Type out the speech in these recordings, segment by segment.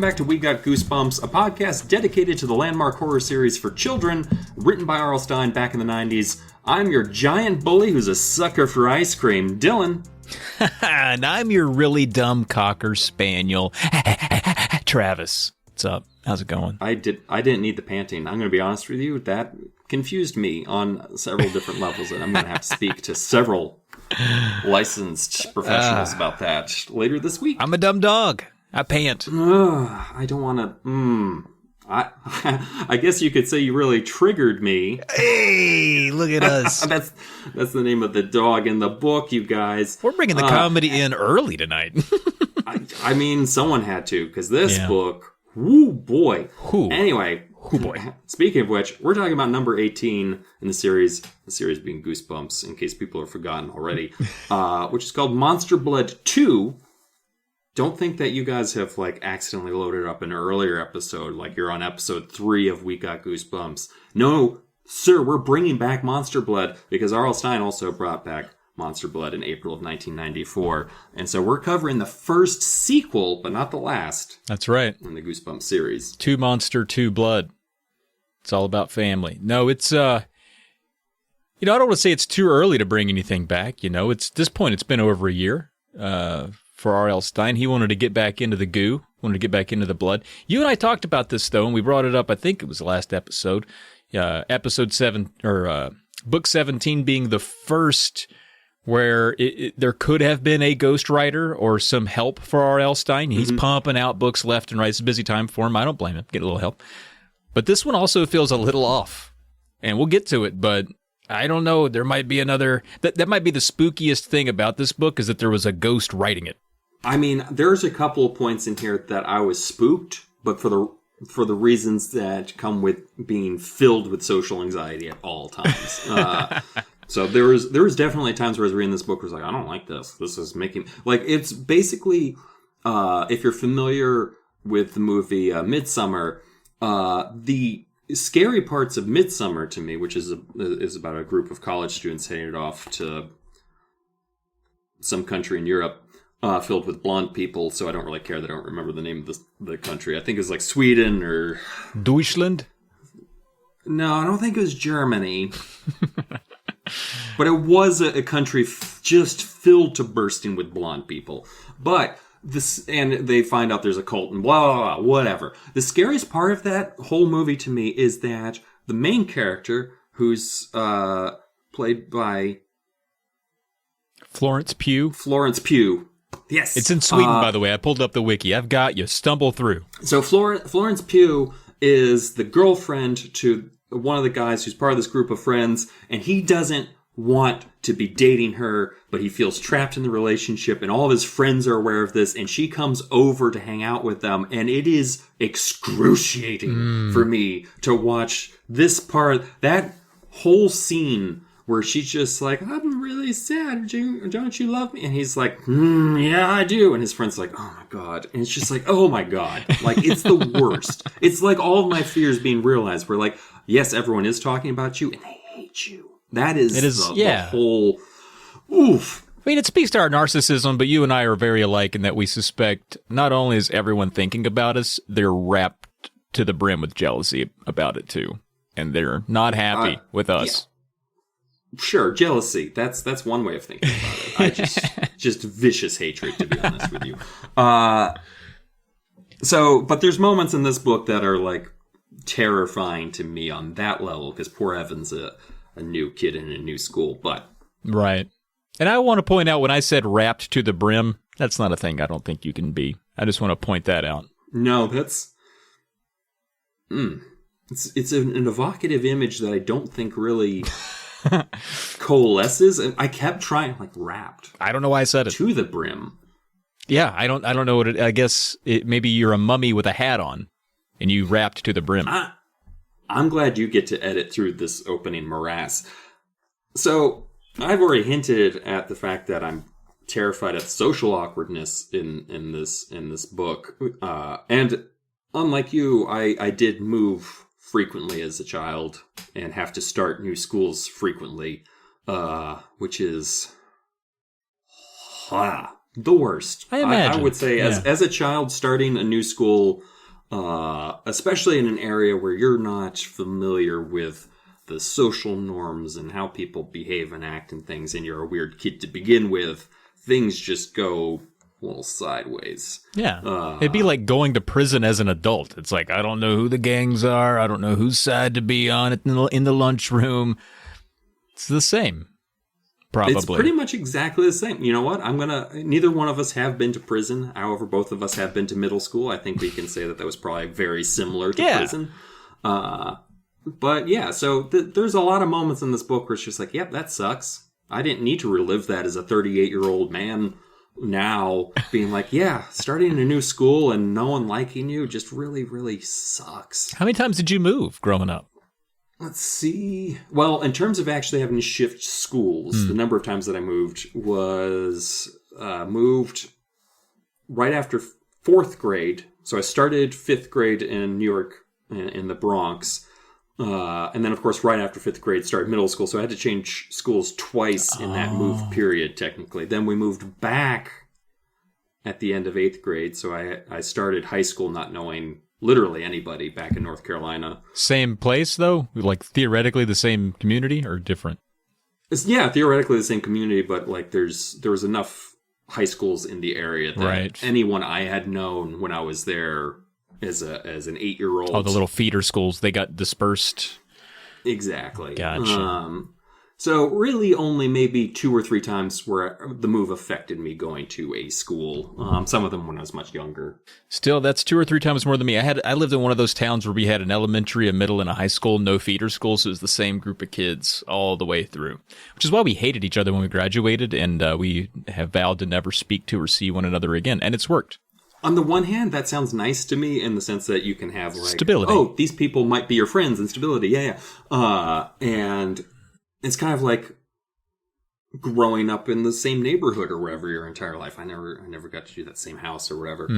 back to We Got Goosebumps, a podcast dedicated to the landmark horror series for children, written by R.L. Stine back in the 90s. I'm your giant bully who's a sucker for ice cream, Dylan. And I'm your really dumb cocker spaniel, Travis. What's up? How's it going? I didn't need the panting. I'm going to be honest with you, that confused me on several different levels, and I'm going to have to speak to several licensed professionals about that later this week. I'm a dumb dog. I pant. I don't want to... I guess you could say you really triggered me. Hey, look at us. That's the name of the dog in the book, you guys. We're bringing the comedy in early tonight. I mean, someone had to, because this book, whoo boy. Whoo. Anyway, whoo boy. Speaking of which, we're talking about number 18 in the series being Goosebumps, in case people have forgotten already, which is called Monster Blood 2. Don't think that you guys have, accidentally loaded up an earlier episode, like you're on episode 3 of We Got Goosebumps. No, sir, we're bringing back Monster Blood, because R.L. Stine also brought back Monster Blood in April of 1994. And so we're covering the first sequel, but not the last. That's right. In the Goosebumps series. 2 Monster, 2 Blood. It's all about family. No, it's, I don't want to say it's too early to bring anything back. It's at this point, it's been over a year. For R.L. Stine. He wanted to get back into the goo, wanted to get back into the blood. You and I talked about this, though, and we brought it up, I think it was the last episode. Episode 7, or book 17 being the first where there could have been a ghostwriter or some help for R.L. Stine. He's pumping out books left and right. It's a busy time for him. I don't blame him. Get a little help. But this one also feels a little off, and we'll get to it, but I don't know. There might be another... That might be the spookiest thing about this book, is that there was a ghost writing it. I mean, there's a couple of points in here that I was spooked, but for the reasons that come with being filled with social anxiety at all times. So there was definitely times where I was reading this book where I was like, I don't like this. This is making... it's basically, if you're familiar with the movie Midsommar, the scary parts of Midsommar to me, which is about a group of college students headed off to some country in Europe, filled with blonde people, so I don't really care that I don't remember the name of the country. I think it's like Sweden or... Deutschland? No, I don't think it was Germany. But it was a country just filled to bursting with blonde people. But and they find out there's a cult and blah, blah, blah, whatever. The scariest part of that whole movie to me is that the main character, who's played by... Florence Pugh. Yes. It's in Sweden, by the way. I pulled up the wiki. I've got you. Stumble through. So Florence Pugh is the girlfriend to one of the guys who's part of this group of friends, and he doesn't want to be dating her, but he feels trapped in the relationship, and all of his friends are aware of this, and she comes over to hang out with them, and it is excruciating for me to watch this part, that whole scene where she's just like, I'm really sad. Don't you love me? And he's like, yeah, I do. And his friend's like, oh my God. And it's just like, oh my God. It's the worst. It's like all of my fears being realized. We're like, yes, everyone is talking about you and they hate you. That is, the whole, oof. I mean, it speaks to our narcissism, but you and I are very alike in that we suspect not only is everyone thinking about us, they're wrapped to the brim with jealousy about it too. And they're not happy with us. Yeah. Sure, jealousy. That's one way of thinking about it. I just vicious hatred, to be honest with you. But there's moments in this book that are terrifying to me on that level, because poor Evan's a new kid in a new school. But right, and I want to point out when I said wrapped to the brim, that's not a thing I don't think you can be. I just want to point that out. No, that's it's an evocative image that I don't think really coalesces, and I kept trying wrapped. I don't know why I said it. To the brim. Yeah, I don't know what it. I guess maybe you're a mummy with a hat on, and you wrapped to the brim. I'm glad you get to edit through this opening morass. So I've already hinted at the fact that I'm terrified of social awkwardness in this book, and unlike you, I did move frequently as a child and have to start new schools frequently, which is the worst. I imagine. I would say as a child starting a new school especially in an area where you're not familiar with the social norms and how people behave and act and things, and you're a weird kid to begin with, things just go a little sideways. Yeah. It'd be like going to prison as an adult. It's like, I don't know who the gangs are. I don't know whose side to be on in the lunchroom. It's the same. Probably. It's pretty much exactly the same. You know what? Neither one of us have been to prison. However, both of us have been to middle school. I think we can say that was probably very similar to prison. But yeah, so there's a lot of moments in this book where it's just like, yep, that sucks. I didn't need to relive that as a 38-year-old man now, being like, yeah, starting in a new school and no one liking you just really, really sucks. How many times did you move growing up? Let's see. Well, in terms of actually having to shift schools, the number of times that I moved was moved right after fourth grade. So I started fifth grade in New York, in the Bronx. And then, of course, right after fifth grade, started middle school. So I had to change schools twice in that move period, technically. Then we moved back at the end of eighth grade. So I started high school not knowing literally anybody back in North Carolina. Same place, though? Like, theoretically the same community or different? Yeah, theoretically the same community, but like there was enough high schools in the area that anyone I had known when I was there as an 8-year-old. Oh, the little feeder schools, they got dispersed. Exactly. Gotcha. So really only maybe 2 or 3 times where the move affected me going to a school. Some of them when I was much younger. Still, that's 2 or 3 times more than me. I lived in one of those towns where we had an elementary, a middle, and a high school, no feeder school, so it was the same group of kids all the way through. Which is why we hated each other when we graduated, and we have vowed to never speak to or see one another again, and it's worked. On the one hand, that sounds nice to me in the sense that you can have like stability. Oh, these people might be your friends and stability. Yeah. And it's kind of like growing up in the same neighborhood or wherever your entire life. I never got to do that same house or whatever.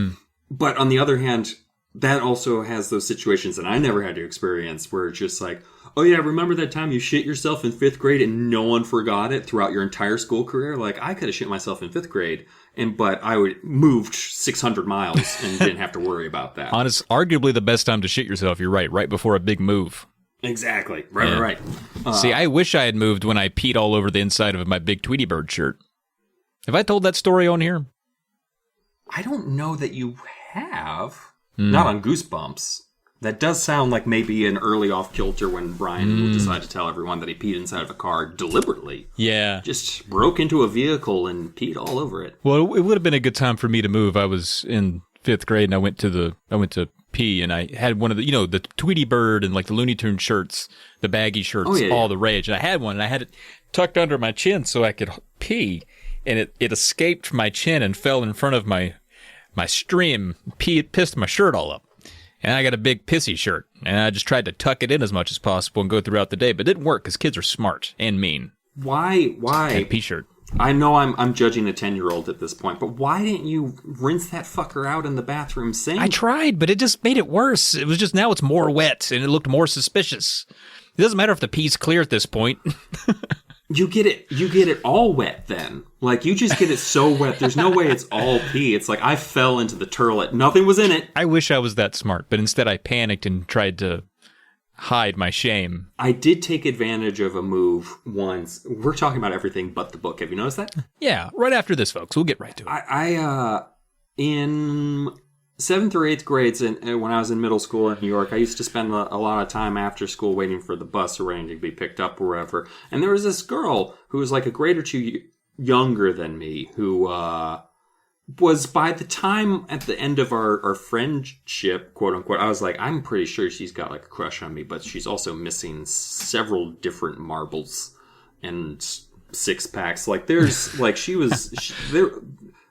But on the other hand, that also has those situations that I never had to experience where it's just like, oh yeah, remember that time you shit yourself in 5th grade and no one forgot it throughout your entire school career? Like, I could have shit myself in 5th grade, but I moved 600 miles and didn't have to worry about that. Arguably the best time to shit yourself, you're right before a big move. Exactly. Right. See, I wish I had moved when I peed all over the inside of my big Tweety Bird shirt. Have I told that story on here? I don't know that you have. Not on Goosebumps. That does sound like maybe an early off-kilter when Brian decided to tell everyone that he peed inside of a car deliberately. Yeah. Just broke into a vehicle and peed all over it. Well, it would have been a good time for me to move. I was in 5th grade and I went to pee and I had one of the, the Tweety Bird and like the Looney Tunes shirts, the baggy shirts, all the rage. And I had one and I had it tucked under my chin so I could pee. And it escaped my chin and fell in front of my stream, pissed my shirt all up. And I got a big pissy shirt, and I just tried to tuck it in as much as possible and go throughout the day, but it didn't work because kids are smart and mean. Why? And pee shirt. I know I'm judging a 10-year-old at this point, but why didn't you rinse that fucker out in the bathroom sink? I tried, but it just made it worse. It was just now it's more wet, and it looked more suspicious. It doesn't matter if the pee's clear at this point. You get it all wet then. Like, you just get it so wet. There's no way it's all pee. It's like I fell into the turlet. Nothing was in it. I wish I was that smart, but instead I panicked and tried to hide my shame. I did take advantage of a move once. We're talking about everything but the book. Have you noticed that? Yeah, right after this, folks. We'll get right to it. I in 7th or 8th grades, and when I was in middle school in New York, I used to spend a lot of time after school waiting for the bus or waiting to be picked up or wherever. And there was this girl who was like a grade or 2 younger than me who was, by the time at the end of our friendship, quote unquote, I was like, I'm pretty sure she's got like a crush on me, but she's also missing several different marbles and 6-packs. Like, there's like there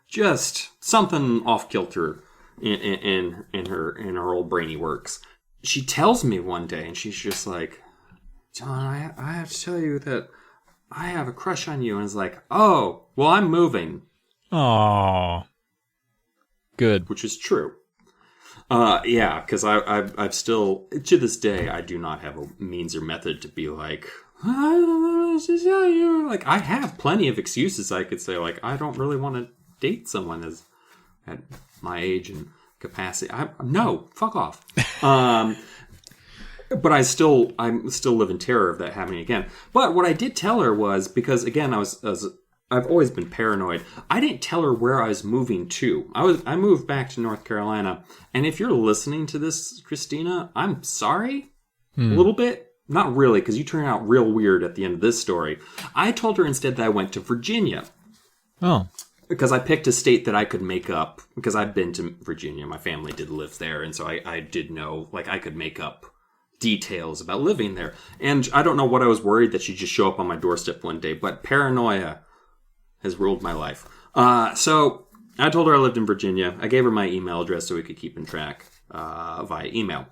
just something off kilter in her old brainy works. She tells me one day, and she's just like, John, I have to tell you that I have a crush on you. And it's like, oh, well, I'm moving. Aww. Good. Which is true. Yeah, because I've still, to this day, I do not have a means or method to be like, I don't know what to tell you. Like, I have plenty of excuses I could say, like, I don't really want to date someone at my age, and capacity. No, fuck off. But I still live in terror of that happening again. But what I did tell her was, because again, I've always been paranoid. I didn't tell her where I was moving to. I moved back to North Carolina, and if you're listening to this, Christina, I'm sorry, a little bit. Not really, because you turned out real weird at the end of this story. I told her instead that I went to Virginia. Oh. Because I picked a state that I could make up, because I've been to Virginia. My family did live there, and so I did know, like, I could make up details about living there. And I don't know what I was worried that she'd just show up on my doorstep one day, but paranoia has ruled my life. So I told her I lived in Virginia. I gave her my email address so we could keep in track via email.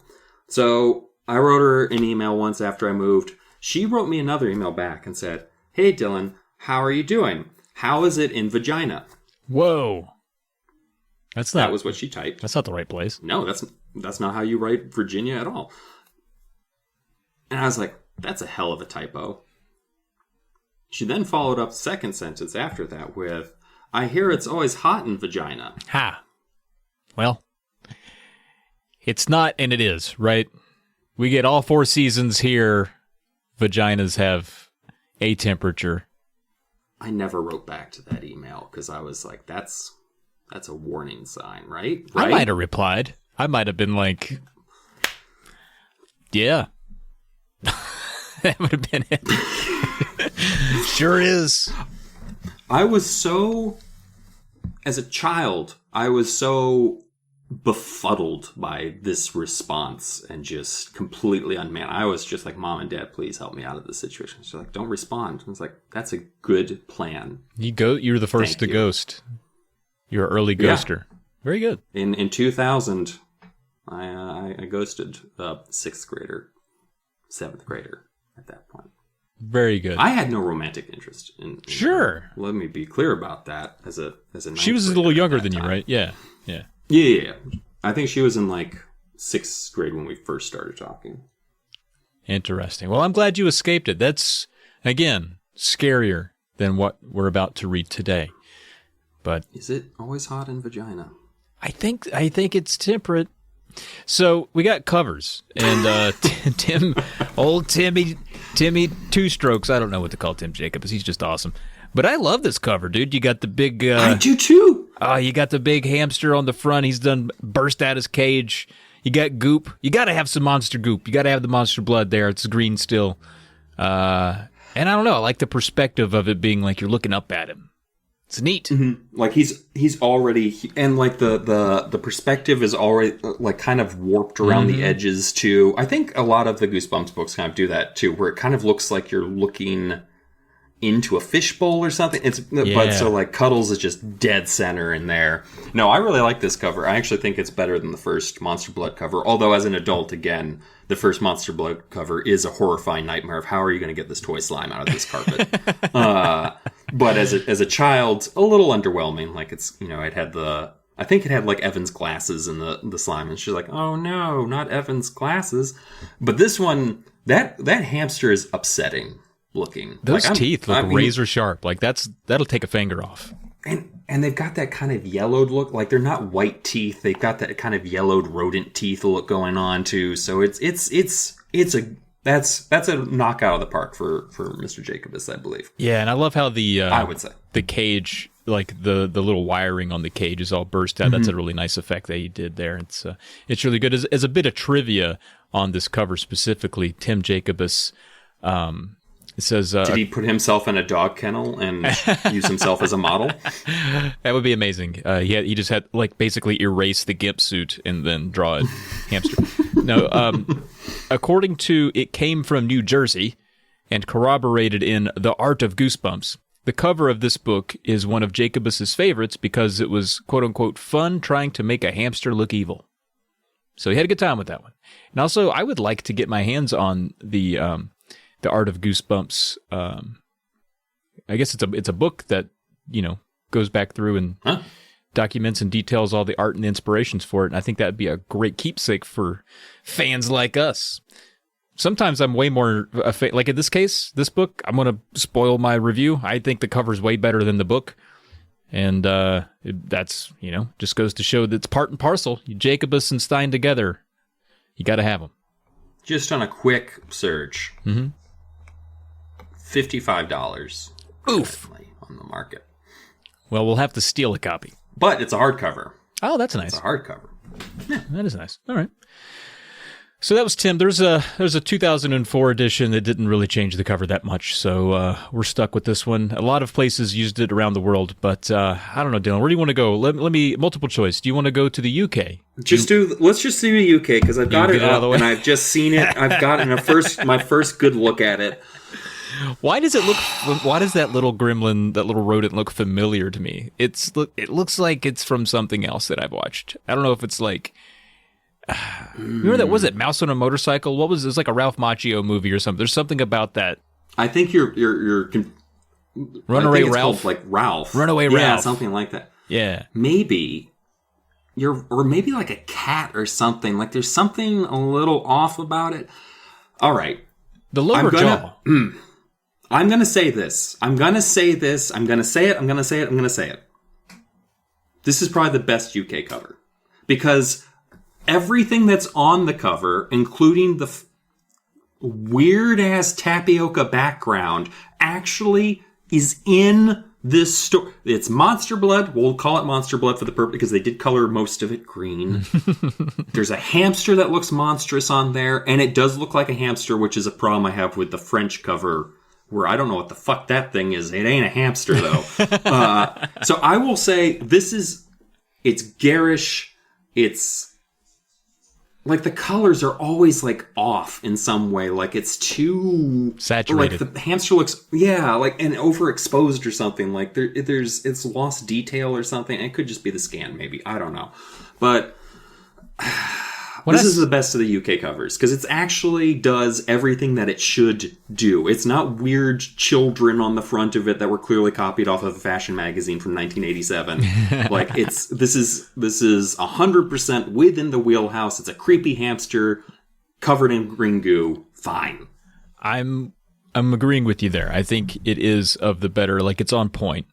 So I wrote her an email once after I moved. She wrote me another email back and said, "Hey, Dylan, how are you doing? How is it in vagina?" Whoa. That was what she typed. That's not the right place. No, that's not how you write Virginia at all. And I was like, that's a hell of a typo. She then followed up the second sentence after that with, "I hear it's always hot in vagina." Ha. Well, it's not and it is, right? We get all 4 seasons here. Vaginas have a temperature. I never wrote back to that email because I was like, that's a warning sign, right? I might have replied. I might have been like, yeah. That would have been it. Sure is. As a child, I was so befuddled by this response and just completely unmanned. I was just like, "Mom and Dad, please help me out of this situation." She's like, "Don't respond." I was like, "That's a good plan." You're the first to ghost. You're an early ghoster. Yeah. Very good. In 2000, I ghosted a 6th grader, 7th grader at that point. Very good. I had no romantic interest in sure. Her. Let me be clear about that. As a she was a little younger than you, right? Yeah. Yeah. I think she was in like 6th grade when we first started talking. Interesting. Well, I'm glad you escaped it. That's, again, scarier than what we're about to read today. But is it always hot in vagina? I think it's temperate. So we got covers, and Timmy Two Strokes. I don't know what to call Tim Jacobs. He's just awesome. But I love this cover, dude. You got the big. I do too. You got the big hamster on the front. He's done burst out his cage. You got goop. You got to have some monster goop. You got to have the monster blood there. It's green still. And I don't know. I like the perspective of it being like you're looking up at him. It's neat. Mm-hmm. Like he's already, and like the perspective is already like kind of warped around the edges too. I think a lot of the Goosebumps books kind of do that too, where it kind of looks like you're looking into a fishbowl or something. But so like Cuddles is just dead center in there. No, I really like this cover. I actually think it's better than the first Monster Blood cover. Although as an adult, again, the first Monster Blood cover is a horrifying nightmare of how are you going to get this toy slime out of this carpet. But as a child, a little underwhelming. Like it's, it had I think it had like Evan's glasses in the slime, and she's like, "Oh no, not Evan's glasses." But this one, that hamster is upsetting looking. Those teeth look razor sharp. Like that'll take a finger off. And they've got that kind of yellowed look. Like they're not white teeth. They've got that kind of yellowed rodent teeth look going on too. So that's a knockout of the park for Mr. Jacobus, I believe. Yeah, and I love how I would say the cage, like the little wiring on the cage is all burst out. That's a really nice effect that he did there. It's really good. As a bit of trivia on this cover specifically, Tim Jacobus. It says, did he put himself in a dog kennel and use himself as a model? That would be amazing. He just had like basically erase the gimp suit and then draw a hamster. No, according to It Came From New Jersey and corroborated in The Art of Goosebumps, the cover of this book is one of Jacobus's favorites because it was quote unquote fun trying to make a hamster look evil. So he had a good time with that one. And also, I would like to get my hands on the Art of Goosebumps. I guess it's a book that, goes back through and documents and details all the art and the inspirations for it. And I think that'd be a great keepsake for fans like us. Sometimes I'm way more, like in this case, this book, I'm going to spoil my review. I think the cover's way better than the book. And that's, just goes to show that it's part and parcel. Jacobus and Stein together, you got to have them. Just on a quick search, $55. Oof. On the market. Well, we'll have to steal a copy. But it's a hardcover. Oh, that's nice. It's a hardcover. Yeah, that is nice. All right. So that was Tim. There's a 2004 edition that didn't really change the cover that much, so we're stuck with this one. A lot of places used it around the world, but I don't know, Dylan. Where do you want to go? Let me multiple choice. Do you want to go to the UK? Let's just do the UK because I've got it up and I've just seen it. I've gotten my first good look at it. Why does that little gremlin, that little rodent, look familiar to me? It looks like it's from something else that I've watched. I don't know if it's like. Remember that? Was it Mouse on a Motorcycle? What was it? It was like a Ralph Macchio movie or something. There's something about that. I think you're Runaway Ralph, like Ralph. Runaway Ralph, Ralph, something like that. Yeah, maybe maybe like a cat or something. Like there's something a little off about it. All right, the lower jaw. I'm gonna say this. I'm gonna say this. I'm gonna say it. I'm gonna say it. I'm gonna say it. This is probably the best UK cover because. Everything that's on the cover, including the weird-ass tapioca background, actually is in this story. It's Monster Blood. We'll call it Monster Blood for the purpose because they did color most of it green. There's a hamster that looks monstrous on there, and it does look like a hamster, which is a problem I have with the French cover, where I don't know what the fuck that thing is. It ain't a hamster, though. So I will say it's garish. It's... Like, the colors are always, like, off in some way. Like, it's too... saturated. Like, the hamster looks... Yeah, like, and overexposed or something. Like, it's lost detail or something. It could just be the scan, maybe. I don't know. But... This is the best of the UK covers because it actually does everything that it should do. It's not weird children on the front of it that were clearly copied off of a fashion magazine from 1987. Like this is 100% within the wheelhouse. It's a creepy hamster covered in green goo. Fine. I'm agreeing with you there. I think it is of the better. Like it's on point.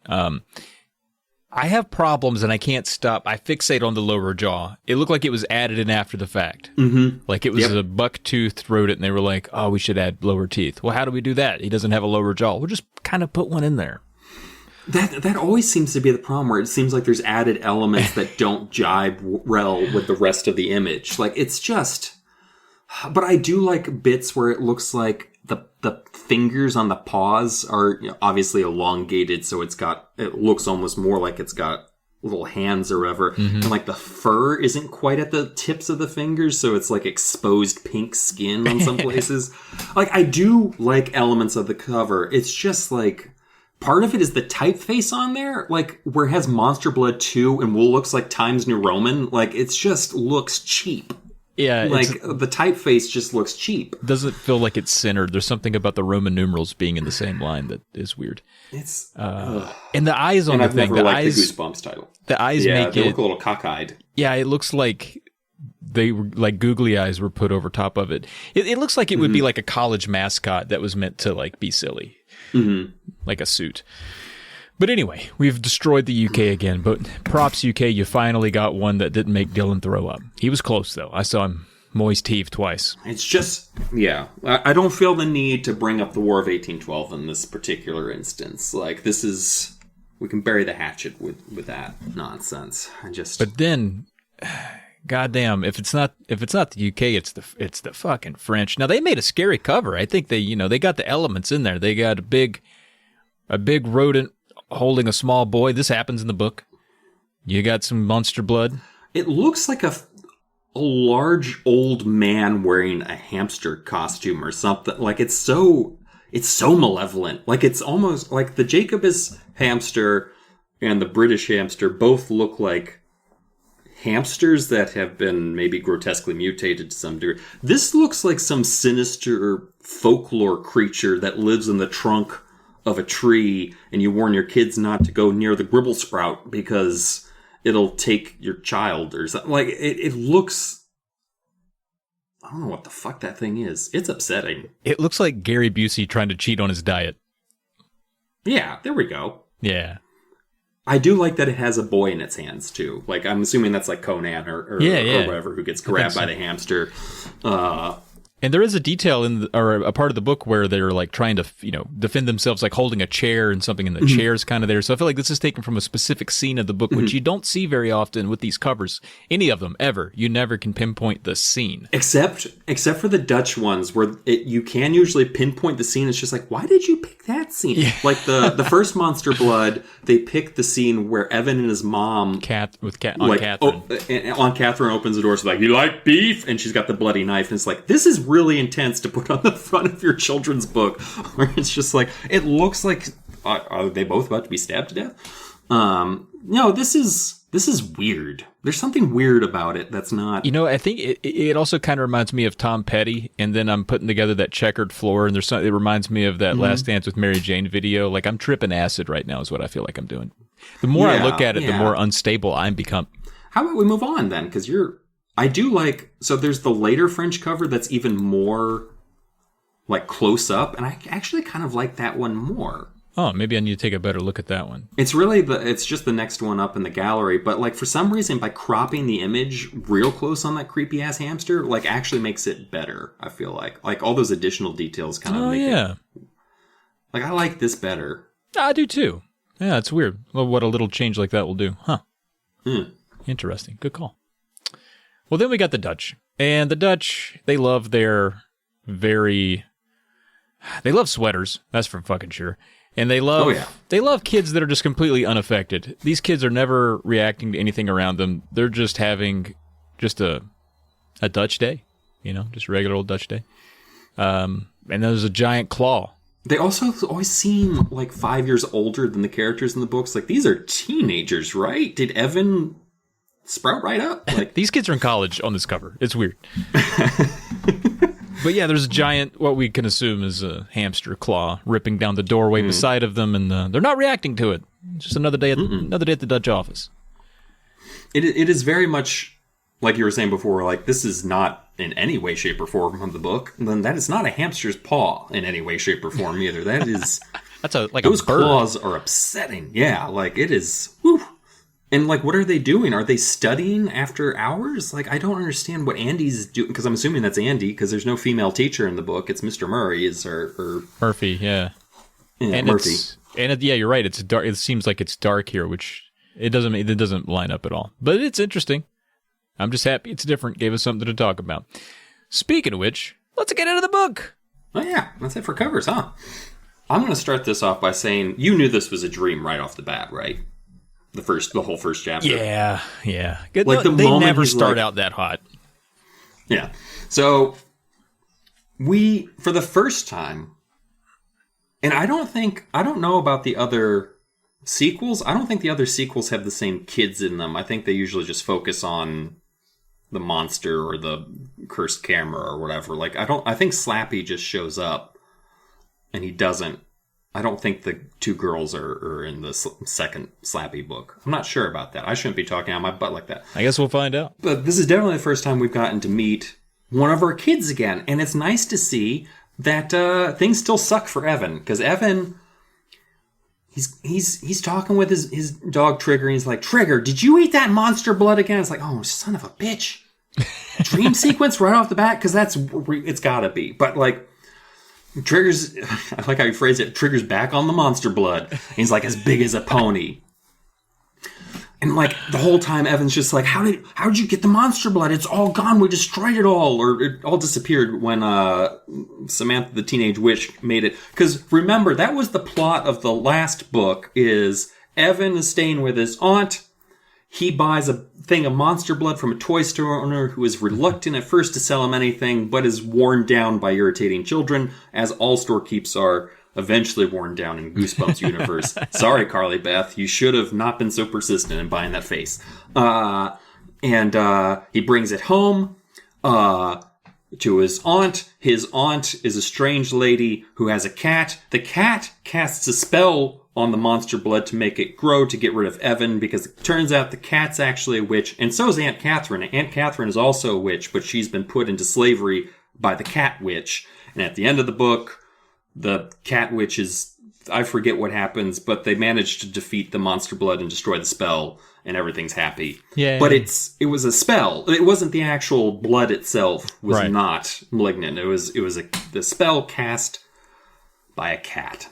I have problems and I can't stop. I fixate on the lower jaw. It looked like it was added in after the fact. Mm-hmm. Like it was a buck-toothed rodent and they were like, oh, we should add lower teeth. Well, how do we do that? He doesn't have a lower jaw. We'll just kind of put one in there. That always seems to be the problem where it seems like there's added elements that don't jibe well with the rest of the image. Like it's just... But I do like bits where it looks like the fingers on the paws are obviously elongated, so it looks almost more like it's got little hands or whatever. Mm-hmm. And like the fur isn't quite at the tips of the fingers, so it's like exposed pink skin on some places. Like I do like elements of the cover. It's just like part of it is the typeface on there, like where it has Monster Blood 2 and will looks like Times New Roman. Like it's just looks cheap. Yeah, like the typeface just looks cheap. Doesn't feel like it's centered. There's something about the Roman numerals being in the same line that is weird. It's and the eyes on and the thing. The eyes, the Goosebumps title. The eyes make they it look a little cockeyed. Yeah, it looks like they were like googly eyes were put over top of it. It looks like it would be like a college mascot that was meant to like be silly, like a suit. But anyway, we've destroyed the UK again, but props UK, you finally got one that didn't make Dylan throw up. He was close, though. I saw him moist heave twice. It's just, I don't feel the need to bring up the War of 1812 in this particular instance. Like, this is, we can bury the hatchet with that nonsense. But then, goddamn, if it's not the UK, it's the fucking French. Now, they made a scary cover. I think they got the elements in there. They got a big rodent holding a small boy. This happens in the book. You got some Monster Blood. It looks like a large old man wearing a hamster costume or something. Like it's so malevolent. Like it's almost like the Jacobus hamster and the British hamster both look like hamsters that have been maybe grotesquely mutated to some degree. This looks like some sinister folklore creature that lives in the trunk of a tree, and you warn your kids not to go near the gribble sprout because it'll take your child or something. Like it looks, I don't know what the fuck that thing is. It's upsetting. It looks like Gary Busey trying to cheat on his diet. Yeah, there we go. Yeah. I do like that it has a boy in its hands, too. Like, I'm assuming that's like Conan or whatever, who gets grabbed by the hamster. And there is a detail or a part of the book where they're like trying to, defend themselves, like holding a chair and something, and the chair's kind of there. So I feel like this is taken from a specific scene of the book, which you don't see very often with these covers. Any of them, ever. You never can pinpoint the scene. Except for the Dutch ones, where you can usually pinpoint the scene. It's just like, why did you pick that scene? Yeah. Like the first Monster Blood, they picked the scene where Evan and his mom... on Catherine. On Catherine opens the door, so like, you like beef? And she's got the bloody knife, and it's like, this is really intense to put on the front of your children's book, where it's just like, it looks like, are they both about to be stabbed to death? No, this is weird. There's something weird about it that's not... I think it also kind of reminds me of Tom Petty, and then I'm putting together that checkered floor, and it reminds me of that Last Dance with Mary Jane video. Like, I'm tripping acid right now is what I feel like I'm doing. The more I look at it, the more unstable I'm become. How about we move on then? Because I do like... So there's the later French cover that's even more, like, close up, and I actually kind of like that one more. Oh, maybe I need to take a better look at that one. It's really it's just the next one up in the gallery, but, like, for some reason, by cropping the image real close on that creepy-ass hamster, like, actually makes it better, I feel like. Like, all those additional details kind of make it... Like, I like this better. I do, too. Yeah, it's weird. Well, what a little change like that will do. Huh. Interesting. Good call. Well, then we got the Dutch. And the Dutch, they love they love sweaters. That's for fucking sure. And they love kids that are just completely unaffected. These kids are never reacting to anything around them. They're just having just a Dutch day, just a regular old Dutch day. And there's a giant claw. They also always seem like 5 years older than the characters in the books. Like, these are teenagers, right? Did Evan sprout right up? Like, these kids are in college on this cover. It's weird. But yeah, there's a giant, what we can assume is a hamster claw ripping down the doorway beside of them, and they're not reacting to it. It's just another day at the Dutch office. It is very much like you were saying before. Like, this is not in any way, shape, or form from the book. And then that is not a hamster's paw in any way, shape, or form either. That is those claws are upsetting. Yeah, like it is. Whew. And, like, what are they doing? Are they studying after hours? Like, I don't understand what Andy's doing, because I'm assuming that's Andy, because there's no female teacher in the book. It's Mr. Murray, or Murphy, yeah. And Murphy. You're right. It's dark. It seems like it's dark here, which it doesn't line up at all. But it's interesting. I'm just happy it's different. Gave us something to talk about. Speaking of which, let's get into the book. Oh, yeah. That's it for covers, huh? I'm going to start this off by saying you knew this was a dream right off the bat, right? The whole first chapter. Yeah. Like they never start out that hot. Yeah. So for the first time, and I don't know about the other sequels. I don't think the other sequels have the same kids in them. I think they usually just focus on the monster or the cursed camera or whatever. Like, I think Slappy just shows up and he doesn't. I don't think the two girls are in the second Slappy book. I'm not sure about that. I shouldn't be talking out my butt like that. I guess we'll find out. But this is definitely the first time we've gotten to meet one of our kids again. And it's nice to see that things still suck for Evan. Because Evan, he's talking with his dog Trigger. And he's like, Trigger, did you eat that monster blood again? It's like, oh, son of a bitch. Dream sequence right off the bat? Because it's got to be. But, like, Trigger's, I like how you phrase it, Trigger's back on the monster blood. He's like as big as a pony. And like the whole time Evan's just like, how'd you get the monster blood? It's all gone. We destroyed it all. Or it all disappeared when Samantha the Teenage Witch made it. Because remember, that was the plot of the last book, is Evan is staying with his aunt. He buys a thing of monster blood from a toy store owner who is reluctant at first to sell him anything, but is worn down by irritating children, as all storekeeps are eventually worn down in Goosebumps universe. Sorry, Carly Beth, you should have not been so persistent in buying that face. And he brings it home to his aunt. His aunt is a strange lady who has a cat. The cat casts a spell on the monster blood to make it grow to get rid of Evan, because it turns out the cat's actually a witch, and so is Aunt Catherine. Aunt Catherine is also a witch, but she's been put into slavery by the cat witch. And at the end of the book, the cat witch is, I forget what happens, but they manage to defeat the monster blood and destroy the spell, and everything's happy. Yeah. But it was a spell. It wasn't the actual blood itself was not malignant. It was the spell cast by a cat.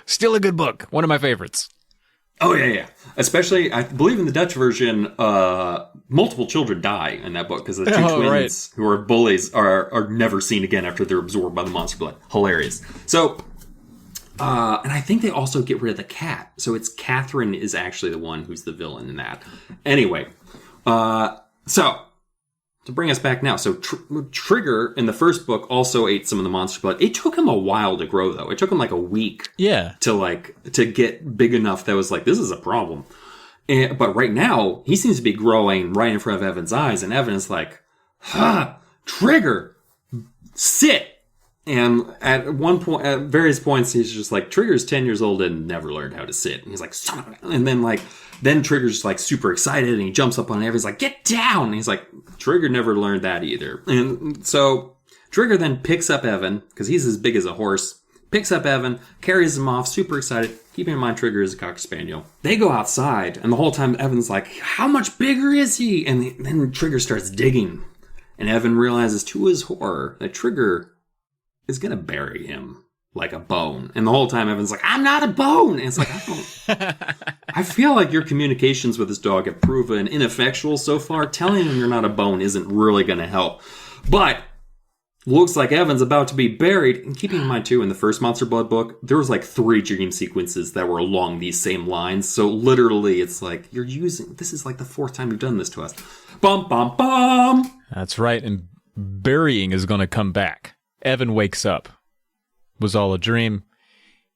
Still a good book. One of my favorites. Oh, yeah. Especially, I believe in the Dutch version, multiple children die in that book because the two twins who are bullies are never seen again after they're absorbed by the monster blood. Hilarious. So, and I think they also get rid of the cat. So it's Catherine is actually the one who's the villain in that. Anyway, so to bring us back now. So Trigger in the first book also ate some of the monster blood. It took him a while to grow, though. It took him like a week. Yeah. To get big enough that was like, this is a problem. But right now, he seems to be growing right in front of Evan's eyes. And Evan is like, Trigger, sit. And at one point, at various points, he's just like, Trigger's 10 years old and never learned how to sit. And he's like, son of a... And then Trigger's like super excited and he jumps up on Evan. He's like, get down. And he's like, Trigger never learned that either. And so Trigger then picks up Evan, because he's as big as a horse, picks up Evan, carries him off, super excited. Keeping in mind, Trigger is a Cocker Spaniel. They go outside, and the whole time Evan's like, how much bigger is he? And then Trigger starts digging. And Evan realizes to his horror that Trigger is going to bury him like a bone. And the whole time Evan's like, I'm not a bone. And it's like, I feel like your communications with this dog have proven ineffectual so far. Telling him you're not a bone isn't really going to help. But looks like Evan's about to be buried. And keeping in mind, too, in the first Monster Blood book, there was like 3 dream sequences that were along these same lines. So literally, it's like, this is like the 4th time you've done this to us. Bum, bum, bum. That's right. And burying is going to come back. Evan wakes up. Was all a dream.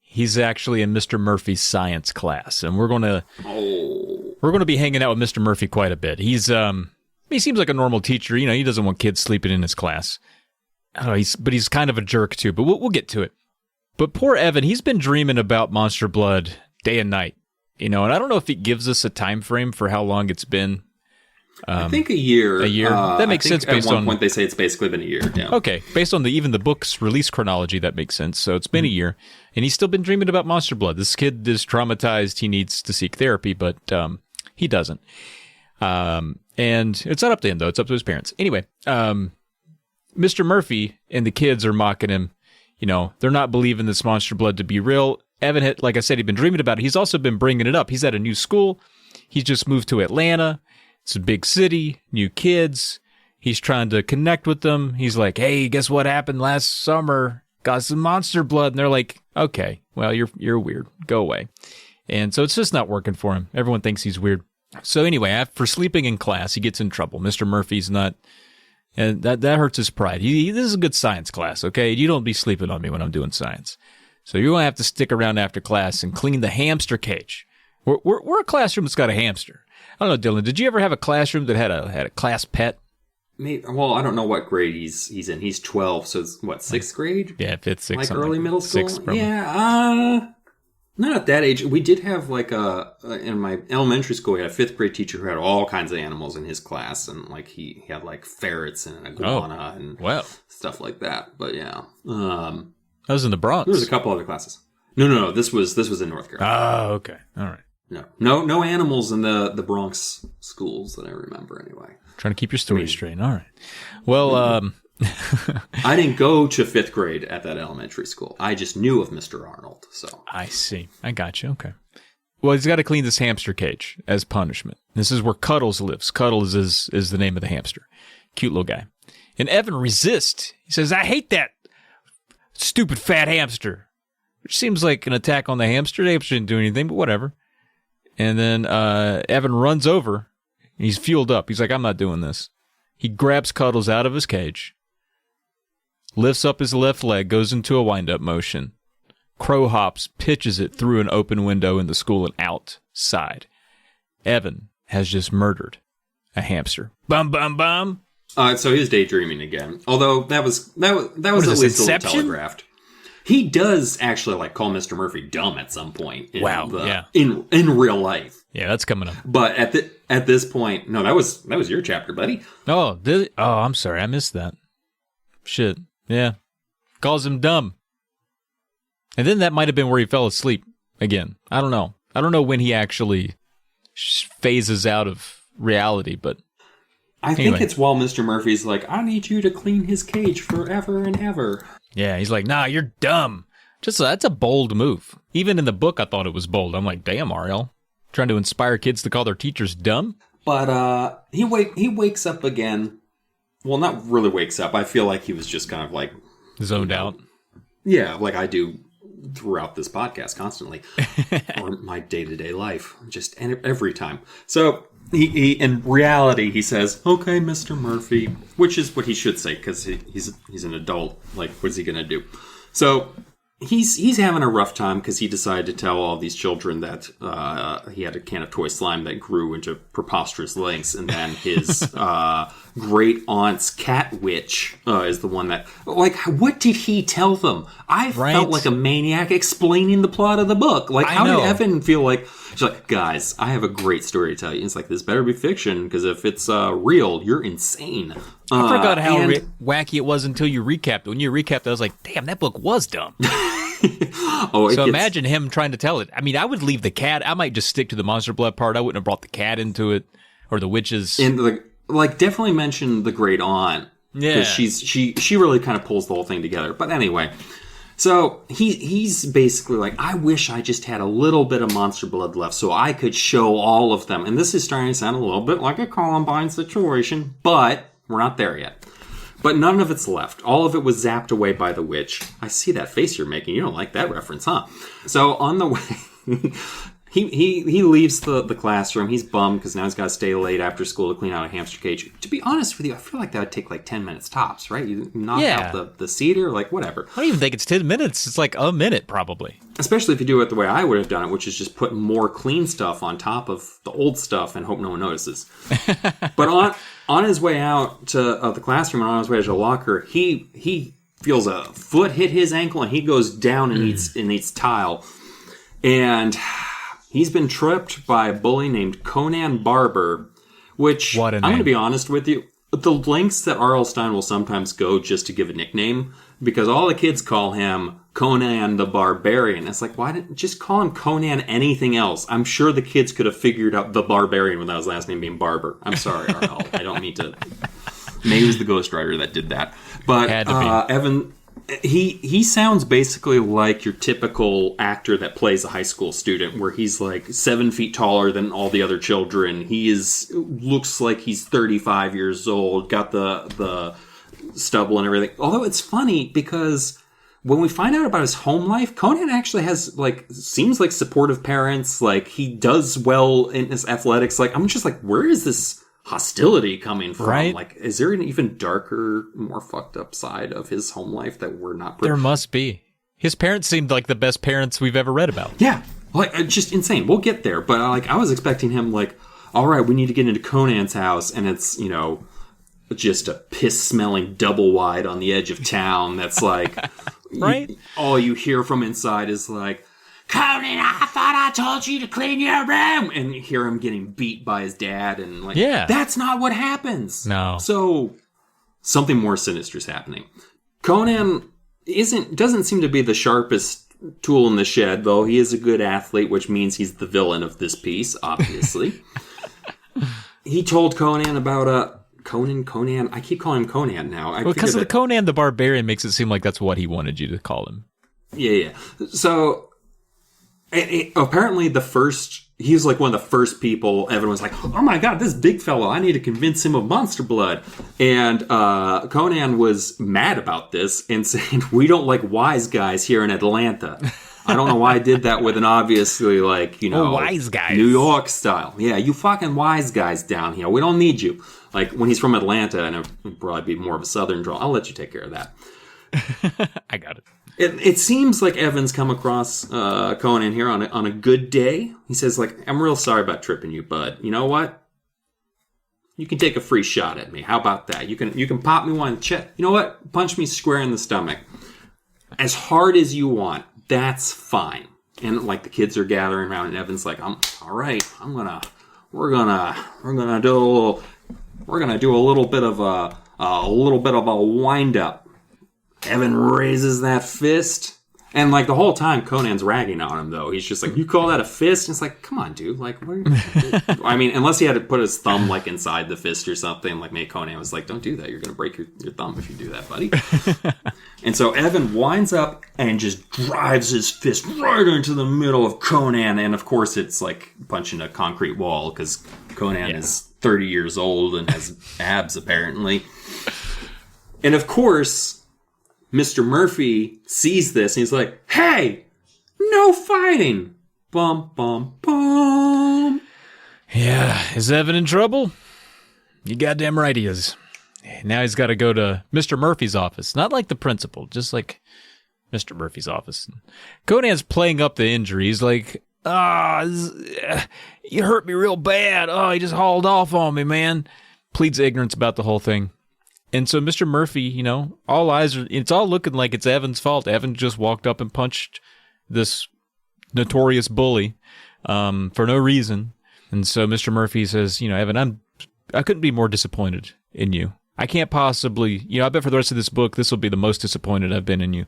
He's actually in Mr. Murphy's science class, and we're going to be hanging out with Mr. Murphy quite a bit. He seems like a normal teacher. You know, he doesn't want kids sleeping in his class. But he's kind of a jerk too. But we'll get to it. But poor Evan, he's been dreaming about Monster Blood day and night. You know, and I don't know if it gives us a time frame for how long it's been. I think a year. A year. That makes sense based on... At one point they say it's basically been a year. Yeah. Okay. Based on even the book's release chronology, that makes sense. So it's been a year. And he's still been dreaming about Monster Blood. This kid is traumatized. He needs to seek therapy, but he doesn't. And it's not up to him, though. It's up to his parents. Anyway, Mr. Murphy and the kids are mocking him. You know, they're not believing this Monster Blood to be real. Evan had, like I said, he'd been dreaming about it. He's also been bringing it up. He's at a new school. He's just moved to Atlanta. It's a big city, new kids. He's trying to connect with them. He's like, hey, guess what happened last summer? Got some monster blood. And they're like, okay, well, you're weird. Go away. And so it's just not working for him. Everyone thinks he's weird. So anyway, for sleeping in class, he gets in trouble. Mr. Murphy's not, and that hurts his pride. This is a good science class, okay? You don't be sleeping on me when I'm doing science. So you're going to have to stick around after class and clean the hamster cage. We're a classroom that's got a hamster. I don't know, Dylan, did you ever have a classroom that had a class pet? Maybe, well, I don't know what grade he's in. He's 12, so it's, what, 6th grade? Yeah, 5th, 6th. Like early middle school? 6th, probably. Yeah, not at that age. We did have, like, in my elementary school, we had a 5th grade teacher who had all kinds of animals in his class. And, like, he had, like, ferrets and an iguana and stuff like that. But, yeah. That was in the Bronx. There was a couple other classes. No. This was in North Carolina. Oh, okay. All right. No animals in the Bronx schools that I remember anyway. Trying to keep your story straight. All right. Well, I didn't go to 5th grade at that elementary school. I just knew of Mr. Arnold. So I see. I got you. Okay. Well, he's got to clean this hamster cage as punishment. This is where Cuddles lives. Cuddles is the name of the hamster. Cute little guy. And Evan resists. He says, I hate that stupid fat hamster. Which seems like an attack on the hamster. The hamster didn't do anything, but whatever. And then Evan runs over. He's fueled up. He's like, I'm not doing this. He grabs Cuddles out of his cage, lifts up his left leg, goes into a wind-up motion. Crow hops, pitches it through an open window in the school and outside. Evan has just murdered a hamster. Bum, bum, bum. So he's daydreaming again. Although that was at least Inception? a little telegraphed. He does actually like call Mr. Murphy dumb at some point. In real life. Yeah, that's coming up. But at this point, no, that was your chapter, buddy. Oh, I'm sorry, I missed that. Shit. Yeah. calls him dumb. And then that might have been where he fell asleep again. I don't know. I don't know when he actually phases out of reality, but I think it's while Mr. Murphy's like, I need you to clean his cage forever and ever. Yeah, he's like, nah, you're dumb. That's a bold move. Even in the book, I thought it was bold. I'm like, damn, Ariel. Trying to inspire kids to call their teachers dumb? But he wakes up again. Well, not really wakes up. I feel like he was just kind of like... zoned out? Yeah, like I do throughout this podcast constantly. Or my day-to-day life. Just every time. So... He in reality, he says, okay, Mr. Murphy, which is what he should say, because he's an adult. Like, what's he going to do? So he's having a rough time because he decided to tell all these children that he had a can of toy slime that grew into preposterous lengths, and then his great aunt's cat witch is the one that... Like, what did he tell them? I felt like a maniac explaining the plot of the book. Like, how did Evan feel like... She's like, guys, I have a great story to tell you. It's like, this better be fiction, because if it's real, you're insane. I forgot how wacky it was until you recapped. When you recapped, I was like, damn, that book was dumb. Imagine him trying to tell it. I mean, I would leave the cat. I might just stick to the monster blood part. I wouldn't have brought the cat into it, or the witches. And definitely mention the great aunt. Yeah. Because she really kind of pulls the whole thing together. But anyway... So he's basically like, I wish I just had a little bit of monster blood left so I could show all of them. And this is starting to sound a little bit like a Columbine situation, but we're not there yet. But none of it's left. All of it was zapped away by the witch. I see that face you're making. You don't like that reference, huh? So on the way... He leaves the classroom. He's bummed because now he's got to stay late after school to clean out a hamster cage. To be honest with you, I feel like that would take like 10 minutes tops, right? You knock out the cedar, like whatever. I don't even think it's 10 minutes. It's like a minute probably. Especially if you do it the way I would have done it, which is just put more clean stuff on top of the old stuff and hope no one notices. But on his way out to the classroom and on his way to the locker, he feels a foot hit his ankle and he goes down and eats tile. And... he's been tripped by a bully named Conan Barber, which, I'm going to be honest with you, the lengths that R.L. Stine will sometimes go just to give a nickname, because all the kids call him Conan the Barbarian. It's like, why didn't just call him Conan anything else? I'm sure the kids could have figured out the Barbarian without his last name being Barber. I'm sorry, R.L. I don't mean to... Maybe it was the ghostwriter that did that. But Evan... He sounds basically like your typical actor that plays a high school student, where he's like 7 feet taller than all the other children. He looks like he's 35 years old, got the stubble and everything. Although it's funny because when we find out about his home life, Conan actually has seems like supportive parents. Like he does well in his athletics. Like I'm just like, where is this hostility coming from? Right? Like, is there an even darker, more fucked up side of his home life that we're not... There must be. His parents seemed like the best parents we've ever read about. Yeah. Like, just insane. We'll get there. But, I was expecting him, like, all right, we need to get into Conan's house, and it's, just a piss-smelling double wide on the edge of town that's like... right? All you hear from inside is like... Conan, I thought I told you to clean your room! And you hear him getting beat by his dad, and that's not what happens. No. So, something more sinister is happening. Conan doesn't seem to be the sharpest tool in the shed, though he is a good athlete, which means he's the villain of this piece, obviously. He told Conan about Conan, I keep calling him Conan now. Because the Conan the Barbarian makes it seem like that's what he wanted you to call him. Yeah. So... apparently he's like one of the first people, everyone's like, oh my god, this big fellow, I need to convince him of monster blood. And Conan was mad about this and saying, we don't like wise guys here in Atlanta. I don't know why I did that with an obviously wise guys. New York style. Yeah, you fucking wise guys down here. We don't need you. Like when he's from Atlanta and it would probably be more of a southern drawl. I'll let you take care of that. I got it. It seems like Evan's come across Conan here on a good day. He says, I'm real sorry about tripping you, bud. You know what? You can take a free shot at me. How about that? You can pop me one in the chest. You know what? Punch me square in the stomach. As hard as you want. That's fine. And the kids are gathering around, and Evan's like, all right. We're gonna do a little bit of a wind up. Evan raises that fist. And, like, the whole time, Conan's ragging on him, though. He's just like, you call that a fist? And it's like, come on, dude. Like, what are you... I mean, unless he had to put his thumb, like, inside the fist or something. Like, maybe Conan was like, don't do that. You're going to break your thumb if you do that, buddy. And so Evan winds up and just drives his fist right into the middle of Conan. And, of course, it's like punching a concrete wall because Conan is 30 years old and has abs, apparently. And, of course... Mr. Murphy sees this and he's like, hey, no fighting. Bum, bum, bum. Yeah, is Evan in trouble? You goddamn right he is. Now he's got to go to Mr. Murphy's office. Not like the principal, just like Mr. Murphy's office. Conan's playing up the injury. He's like, you hurt me real bad. Oh, he just hauled off on me, man. Pleads ignorance about the whole thing. And so Mr. Murphy, you know, all eyes are, it's all looking like it's Evan's fault. Evan just walked up and punched this notorious bully for no reason. And so Mr. Murphy says, you know, Evan, I couldn't be more disappointed in you. I can't possibly, you know, I bet for the rest of this book, this will be the most disappointed I've been in you.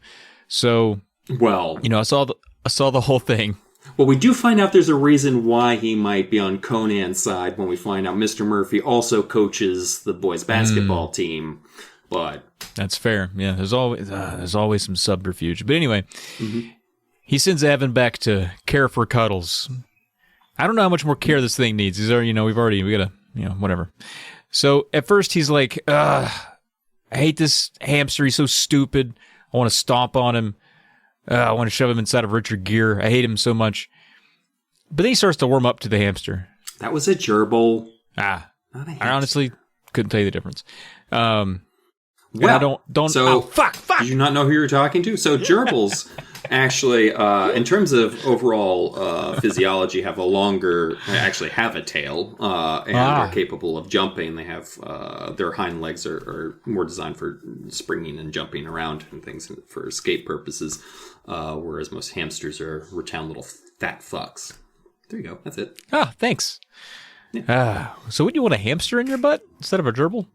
So, well, you know, I saw the whole thing. Well, we do find out there's a reason why he might be on Conan's side when we find out Mr. Murphy also coaches the boys' basketball team. But that's fair. Yeah, there's always some subterfuge. But anyway, he sends Evan back to care for Cuddles. I don't know how much more care this thing needs. He's already, you know, we gotta, you know, whatever. So at first he's like, I hate this hamster. He's so stupid. I want to stomp on him. I want to shove him inside of Richard Gere. I hate him so much. But then he starts to warm up to the hamster. That was a gerbil. Not a hamster. I hamster. honestly couldn't tell you the difference. Well, I don't. So, oh, fuck! Did you not know who you were talking to? So gerbils, actually, in terms of overall physiology, have a tail, and are capable of jumping. They have their hind legs are more designed for springing and jumping around and things for escape purposes, whereas most hamsters are rotund little fat fucks. There you go. That's it. Ah, thanks. Yeah. So would you want a hamster in your butt instead of a gerbil?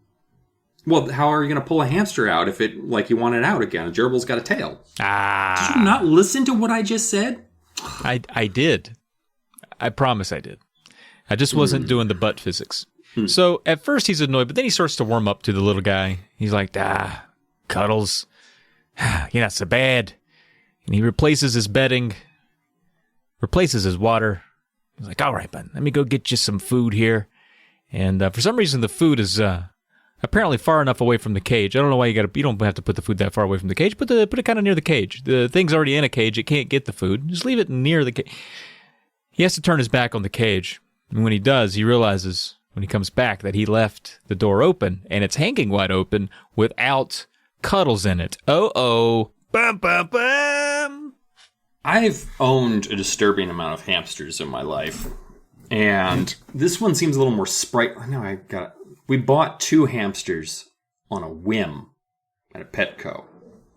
Well, how are you going to pull a hamster out if it you want it out again? A gerbil's got a tail. Ah. Did you not listen to what I just said? I did. I promise I did. I just wasn't doing the butt physics. So at first he's annoyed, but then he starts to warm up to the little guy. He's like, Cuddles, you're not so bad. And he replaces his bedding, replaces his water. He's like, all right, bud, let me go get you some food here. And for some reason the food is apparently far enough away from the cage. I don't know why you don't have to put the food that far away from the cage. Put it kind of near the cage. The thing's already in a cage. It can't get the food. Just leave it near the cage. He has to turn his back on the cage. And when he does, he realizes when he comes back that he left the door open and it's hanging wide open without Cuddles in it. Oh. Bum, bum, bum. I've owned a disturbing amount of hamsters in my life. And this one seems a little more sprightly. No, we bought 2 hamsters on a whim at a Petco.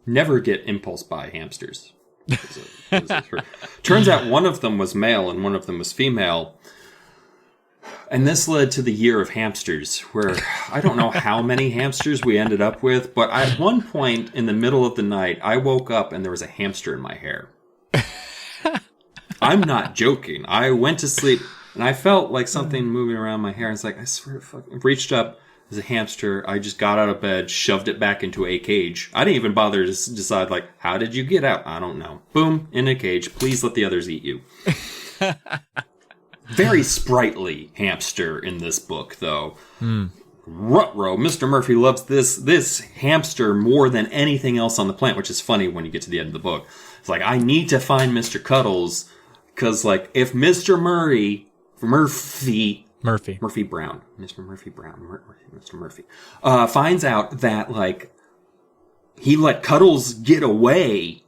Never get impulse buy hamsters. Turns out one of them was male and one of them was female. And this led to the year of hamsters, where I don't know how many hamsters we ended up with, but at one point in the middle of the night, I woke up and there was a hamster in my hair. I'm not joking. I went to sleep and I felt like something moving around my hair. It's like, I swear to fuck. I reached up. There's a hamster. I just got out of bed, shoved it back into a cage. I didn't even bother to decide, how did you get out? I don't know. Boom, in a cage. Please let the others eat you. Very sprightly hamster in this book, though. Ruh-roh, Mr. Murphy loves this hamster more than anything else on the planet, which is funny when you get to the end of the book. It's like, I need to find Mr. Cuddles, because, if Mr. Murphy Brown, finds out that, he let Cuddles get away,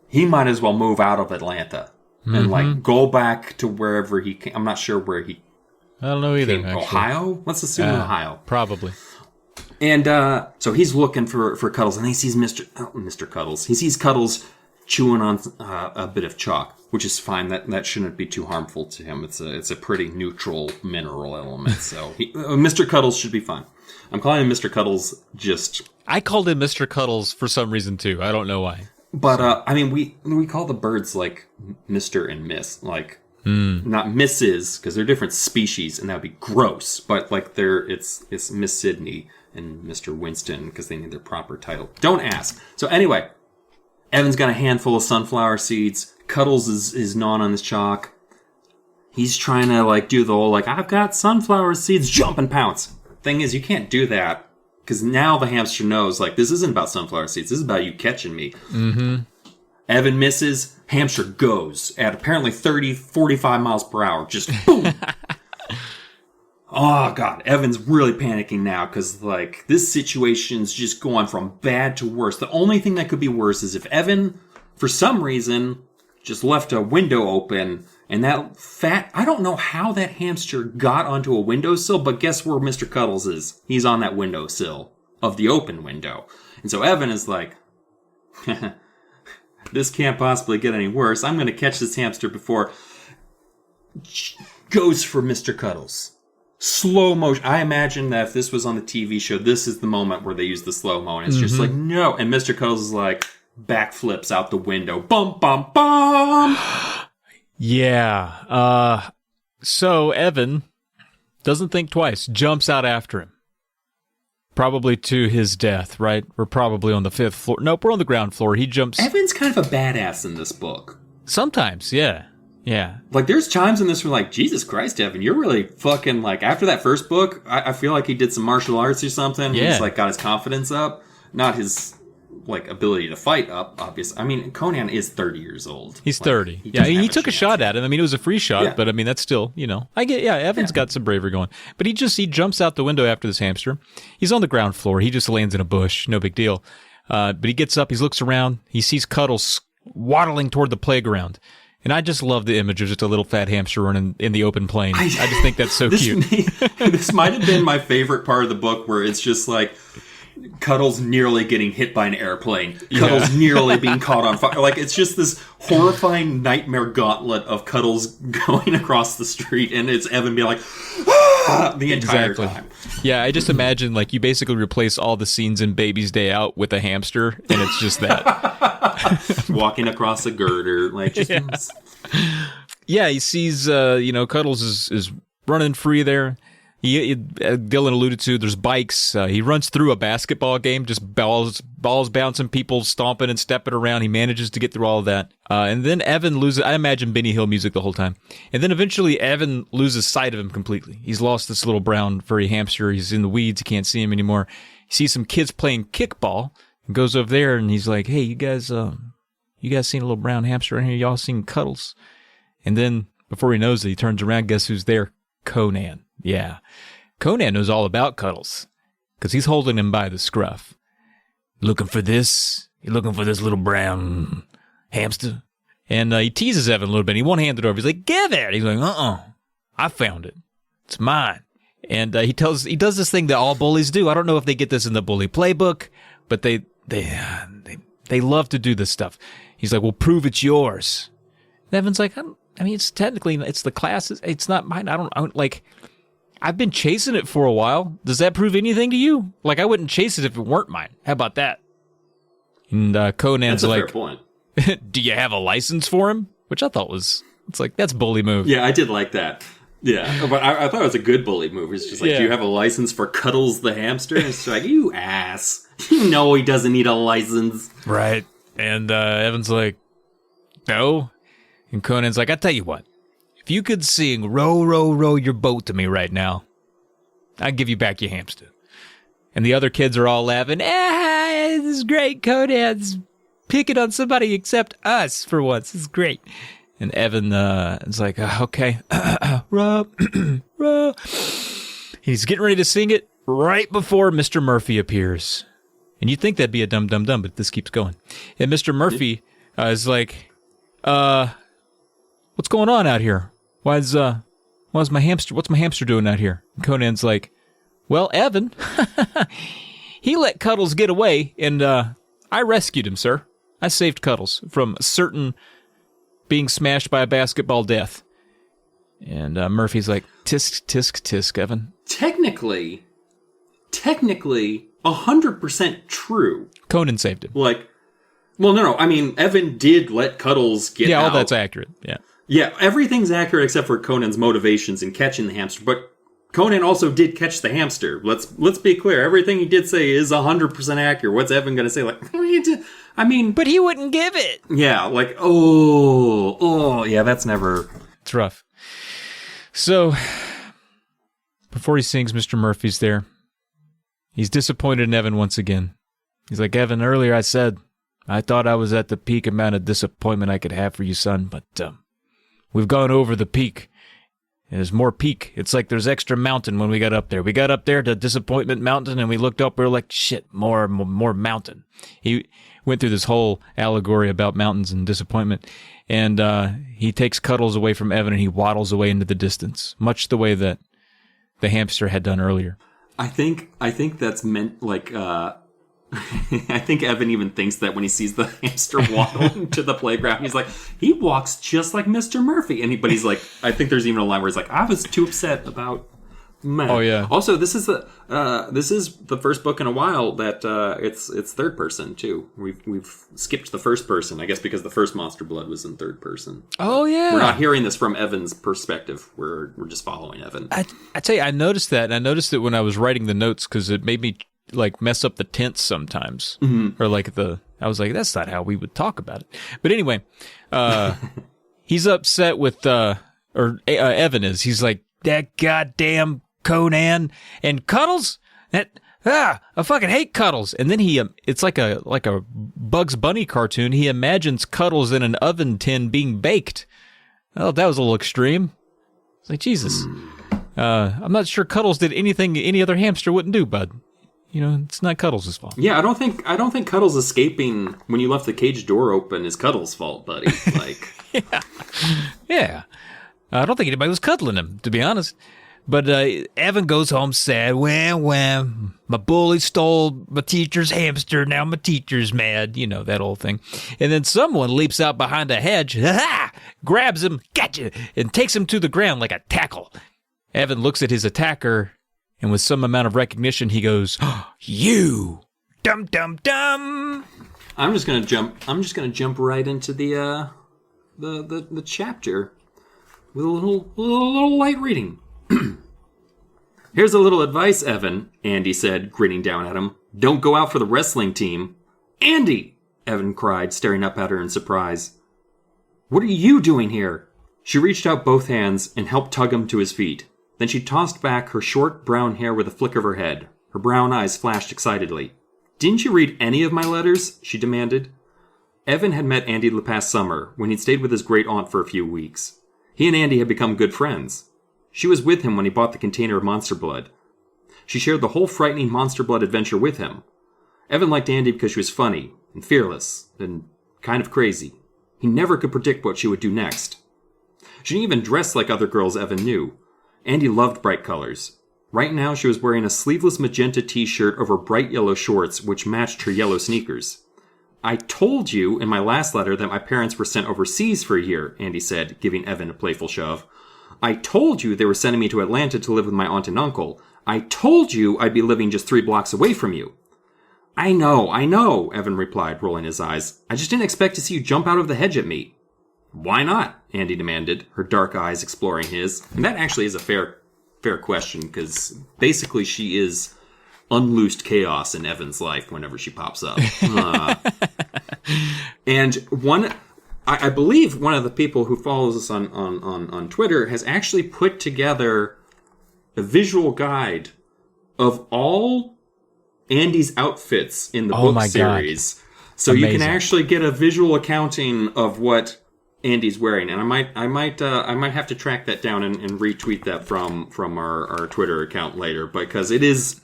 he might as well move out of Atlanta and, go back to wherever he came. I'm not sure where he I don't know either, actually. Ohio? Let's assume Ohio. Probably. And so he's looking for Cuddles, and he sees Mr. Cuddles. He sees Cuddles chewing on a bit of chalk, which is fine. That shouldn't be too harmful to him. It's a pretty neutral mineral element. So Mr. Cuddles should be fine. I'm calling him Mr. Cuddles just I called him Mr. Cuddles for some reason too. I don't know why. But I mean, we call the birds like Mr. and Miss, like not Mrs. because they're different species, and that would be gross. But like it's Miss Sydney and Mr. Winston because they need their proper title. Don't ask. So anyway, Evan's got a handful of sunflower seeds. Cuddles is gnawing on his chalk. He's trying to like do the whole like I've got sunflower seeds, jump and pounce. Thing is, you can't do that because now the hamster knows like this isn't about sunflower seeds. This is about you catching me. Mm-hmm. Evan misses. Hamster goes at apparently 30, 45 miles per hour. Just boom. Oh, God. Evan's really panicking now because, like, this situation's just going from bad to worse. The only thing that could be worse is if Evan, for some reason, just left a window open and that fat... I don't know how that hamster got onto a windowsill, but guess where Mr. Cuddles is? He's on that windowsill of the open window. And so Evan is like, this can't possibly get any worse. I'm going to catch this hamster before... Goes for Mr. Cuddles. Slow motion. I imagine that if this was on the TV show, this is the moment where they use the slow-mo, and it's just like, no. And Mr. Cuddles is like, backflips out the window. Bum, bum, bum! Yeah. So Evan doesn't think twice. Jumps out after him. Probably to his death, right? We're probably on the 5th floor. Nope, we're on the ground floor. He jumps... Evan's kind of a badass in this book. Sometimes, yeah. Yeah. Like, there's times in this where, like, Jesus Christ, Evan, you're really fucking, like, after that first book, I feel like he did some martial arts or something. Yeah. He's, like, got his confidence up. Not his, like, ability to fight up, obviously. I mean, Conan is 30 years old. He's like, 30. He took a shot at him. I mean, it was a free shot, but, I mean, that's still, you know. Evan's got some bravery going. But he jumps out the window after this hamster. He's on the ground floor. He just lands in a bush. No big deal. But he gets up. He looks around. He sees Cuddles waddling toward the playground. And I just love the image of just a little fat hamster running in the open plain. I just think that's so cute. This might have been my favorite part of the book, where it's just like Cuddles nearly getting hit by an airplane. Cuddles nearly being caught on fire. Like, it's just this horrifying nightmare gauntlet of Cuddles going across the street, and it's Evan being like, ah! The entire time. Yeah, I just imagine, like, you basically replace all the scenes in Baby's Day Out with a hamster, and it's just that. Walking across a girder. Like, just... Yeah, he sees, Cuddles is running free there. Dylan alluded to, there's bikes. He runs through a basketball game, just balls bouncing, people stomping and stepping around. He manages to get through all of that. And then Evan loses, I imagine Benny Hill music the whole time. And then eventually Evan loses sight of him completely. He's lost this little brown furry hamster. He's in the weeds. He can't see him anymore. He sees some kids playing kickball and goes over there and he's like, hey, you guys seen a little brown hamster in here? Y'all seen Cuddles? And then before he knows it, he turns around. Guess who's there? Conan. Yeah. Conan knows all about Cuddles because he's holding him by the scruff. Looking for this? You looking for this little brown hamster? And he teases Evan a little bit. He won't hand it over. He's like, give it. He's like, I found it. It's mine. And he does this thing that all bullies do. I don't know if they get this in the bully playbook, but they love to do this stuff. He's like, well, prove it's yours. And Evan's like, it's technically, it's the class. It's not mine. I've been chasing it for a while. Does that prove anything to you? Like, I wouldn't chase it if it weren't mine. How about that? And Conan's like, fair point. Do you have a license for him? Which I thought that's bully move. Yeah, I did like that. Yeah, but I thought it was a good bully move. It's just like, do you have a license for Cuddles the hamster? And it's like, you ass. You know he doesn't need a license. Right. And Evan's like, no. And Conan's like, I tell you what. If you could sing Row, Row, Row Your Boat to me right now, I'd give you back your hamster. And the other kids are all laughing. This is great. Conan's picking on somebody except us for once. This is great. And Evan is like, okay. Row, row. He's getting ready to sing it right before Mr. Murphy appears. And you'd think that'd be a dum-dum-dum, but this keeps going. And Mr. Murphy is like, what's going on out here? What's my hamster doing out here? And Conan's like, well, Evan, he let Cuddles get away, and I rescued him, sir. I saved Cuddles from certain being smashed by a basketball death. And Murphy's like, tisk, tisk, tisk, Evan. Technically, 100% true. Conan saved him. Like, well, no. I mean, Evan did let Cuddles get out. Yeah, all that's accurate. Yeah. Yeah, everything's accurate except for Conan's motivations in catching the hamster. But Conan also did catch the hamster. Let's be clear. Everything he did say is 100% accurate. What's Evan going to say? Like, I mean... But he wouldn't give it. Yeah, like, yeah, that's never... It's rough. So, before he sings, Mr. Murphy's there. He's disappointed in Evan once again. He's like, Evan, earlier I said, I thought I was at the peak amount of disappointment I could have for you, son, but we've gone over the peak. And there's more peak. It's like there's extra mountain when we got up there. We got up there to Disappointment Mountain, and we looked up, we were like, shit, more mountain. He went through this whole allegory about mountains and disappointment, and he takes Cuddles away from Evan, and he waddles away into the distance, much the way that the hamster had done earlier. I think that's meant, like, I think Evan even thinks that when he sees the hamster waddling to the playground, he's like, he walks just like Mr. Murphy. But he's like, I think there's even a line where he's like, I was too upset about man. Oh yeah. Also, this is the first book in a while that it's third person too. We've skipped the first person, I guess, because the first Monster Blood was in third person. Oh yeah. We're not hearing this from Evan's perspective. We're just following Evan. I tell you, I noticed that, and I noticed it when I was writing the notes because it made me like mess up the tense sometimes, or like I was like, that's not how we would talk about it. But anyway, he's upset with Evan is. He's like, that goddamn Conan and Cuddles. I fucking hate Cuddles. And then it's like a Bugs Bunny cartoon. He imagines Cuddles in an oven tin being baked. Oh, that was a little extreme. It's like, Jesus. I'm not sure Cuddles did anything any other hamster wouldn't do, bud. You know, it's not Cuddles' fault. Yeah, I don't think Cuddles escaping when you left the cage door open is Cuddles' fault, buddy. Like, yeah. I don't think anybody was cuddling him, to be honest. But Evan goes home sad. Well, my bully stole my teacher's hamster. Now my teacher's mad. You know, that old thing. And then someone leaps out behind a hedge, grabs him, gotcha, and takes him to the ground like a tackle. Evan looks at his attacker, and with some amount of recognition, he goes, "You, dum dum dum." I'm just gonna jump right into the chapter with a little light reading. Here's a little advice, Evan, Andy said, grinning down at him. Don't go out for the wrestling team. Andy! Evan cried, staring up at her in surprise. What are you doing here? She reached out both hands and helped tug him to his feet. Then she tossed back her short brown hair with a flick of her head. Her brown eyes flashed excitedly. Didn't you read any of my letters? She demanded. Evan had met Andy the past summer, when he'd stayed with his great-aunt for a few weeks. He and Andy had become good friends. She was with him when he bought the container of Monster Blood. She shared the whole frightening Monster Blood adventure with him. Evan liked Andy because she was funny, and fearless, and kind of crazy. He never could predict what she would do next. She didn't even dress like other girls Evan knew. Andy loved bright colors. Right now she was wearing a sleeveless magenta t-shirt over bright yellow shorts which matched her yellow sneakers. I told you in my last letter that my parents were sent overseas for a year, Andy said, giving Evan a playful shove. I told you they were sending me to Atlanta to live with my aunt and uncle. I told you I'd be living just 3 blocks away from you. I know, Evan replied, rolling his eyes. I just didn't expect to see you jump out of the hedge at me. Why not? Andy demanded, her dark eyes exploring his. And that actually is a fair question, because basically she is unloosed chaos in Evan's life whenever she pops up. And I believe one of the people who follows us on Twitter has actually put together a visual guide of all Andy's outfits in the book series. God. So amazing. You can actually get a visual accounting of what Andy's wearing, and I might have to track that down and retweet that from our Twitter account later, because it is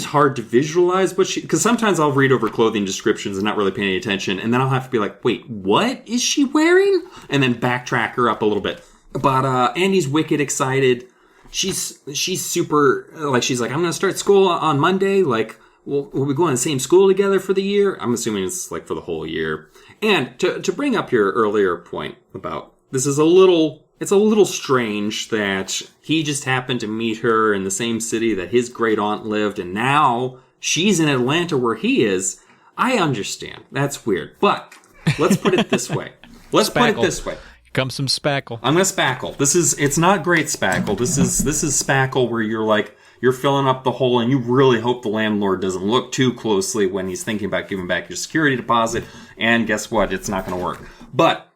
hard to visualize what because sometimes I'll read over clothing descriptions and not really pay any attention, and then I'll have to be like, wait, what is she wearing? And then backtrack her up a little bit. But Andy's wicked excited. She's super, like, she's like, I'm gonna start school on Monday. Like, we'll be going to the same school together for the year. I'm assuming it's like for the whole year. And to bring up your earlier point about this is it's a little strange that he just happened to meet her in the same city that his great aunt lived, and now she's in Atlanta where he is. I understand. That's weird. But let's put it this way. Put it this way. Here comes some spackle. I'm gonna spackle. It's not great spackle. This is spackle where you're filling up the hole and you really hope the landlord doesn't look too closely when he's thinking about giving back your security deposit. And guess what? It's not gonna work. But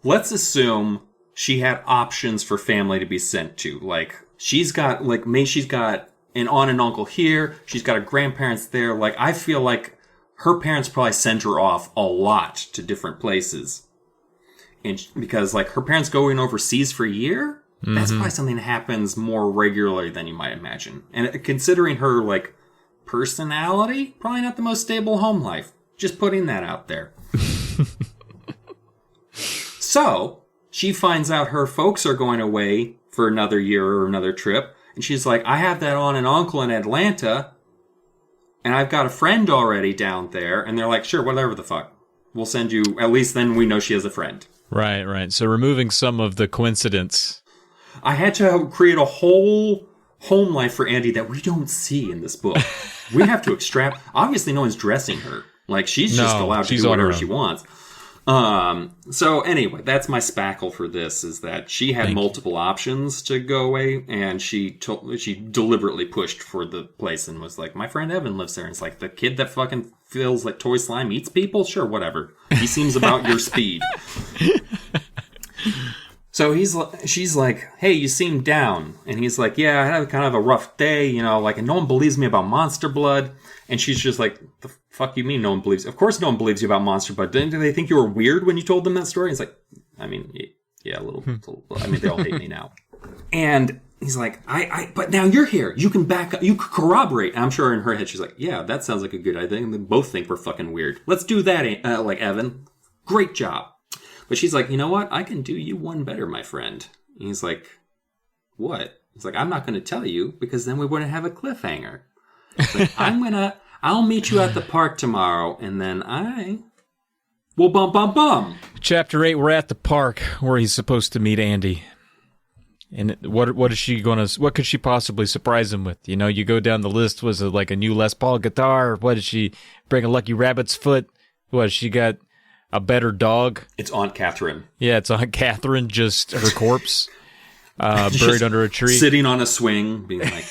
let's assume she had options for family to be sent to. Like she's got an aunt and uncle here. She's got her grandparents there. Like I feel like her parents probably sent her off a lot to different places. And because like her parents going overseas for a year, that's probably something that happens more regularly than you might imagine. And considering her like personality, probably not the most stable home life. Just putting that out there. So she finds out her folks are going away for another year or another trip. And she's like, I have that aunt and uncle in Atlanta. And I've got a friend already down there. And they're like, sure, whatever the fuck. We'll send you, at least then we know she has a friend. Right. So removing some of the coincidence. I had to create a whole home life for Andy that we don't see in this book. We have to extract. Obviously, no one's dressing her. Like, she's just allowed to do whatever she wants. So anyway, that's my spackle for this, is that she had multiple options to go away, and she deliberately pushed for the place and was like, my friend Evan lives there. And it's like, the kid that fucking feels like toy slime eats people? Sure, whatever. He seems about your speed. So she's like, hey, you seem down. And he's like, yeah, I had kind of a rough day, like, and no one believes me about monster blood. And she's just like, the fuck you mean no one believes you? Of course no one believes you about monster blood. Didn't they think you were weird when you told them that story? He's like, I mean, yeah, a little. I mean, they all hate me now. And he's like, but now you're here. You can back up. You can corroborate. And I'm sure in her head, she's like, yeah, that sounds like a good idea. And they both think we're fucking weird. Let's do that, like Evan. Great job. But she's like, you know what? I can do you one better, my friend. And he's like, what? He's like, I'm not going to tell you because then we wouldn't have a cliffhanger. He's like, I'll meet you at the park tomorrow, and then I will bum. Chapter 8, we're at the park where he's supposed to meet Andy. And what could she possibly surprise him with? You go down the list. Was it like a new Les Paul guitar? What did she bring? A lucky rabbit's foot? What, she got a better dog? It's Aunt Catherine. Yeah, it's Aunt Catherine, just her corpse buried under a tree. Sitting on a swing, being like...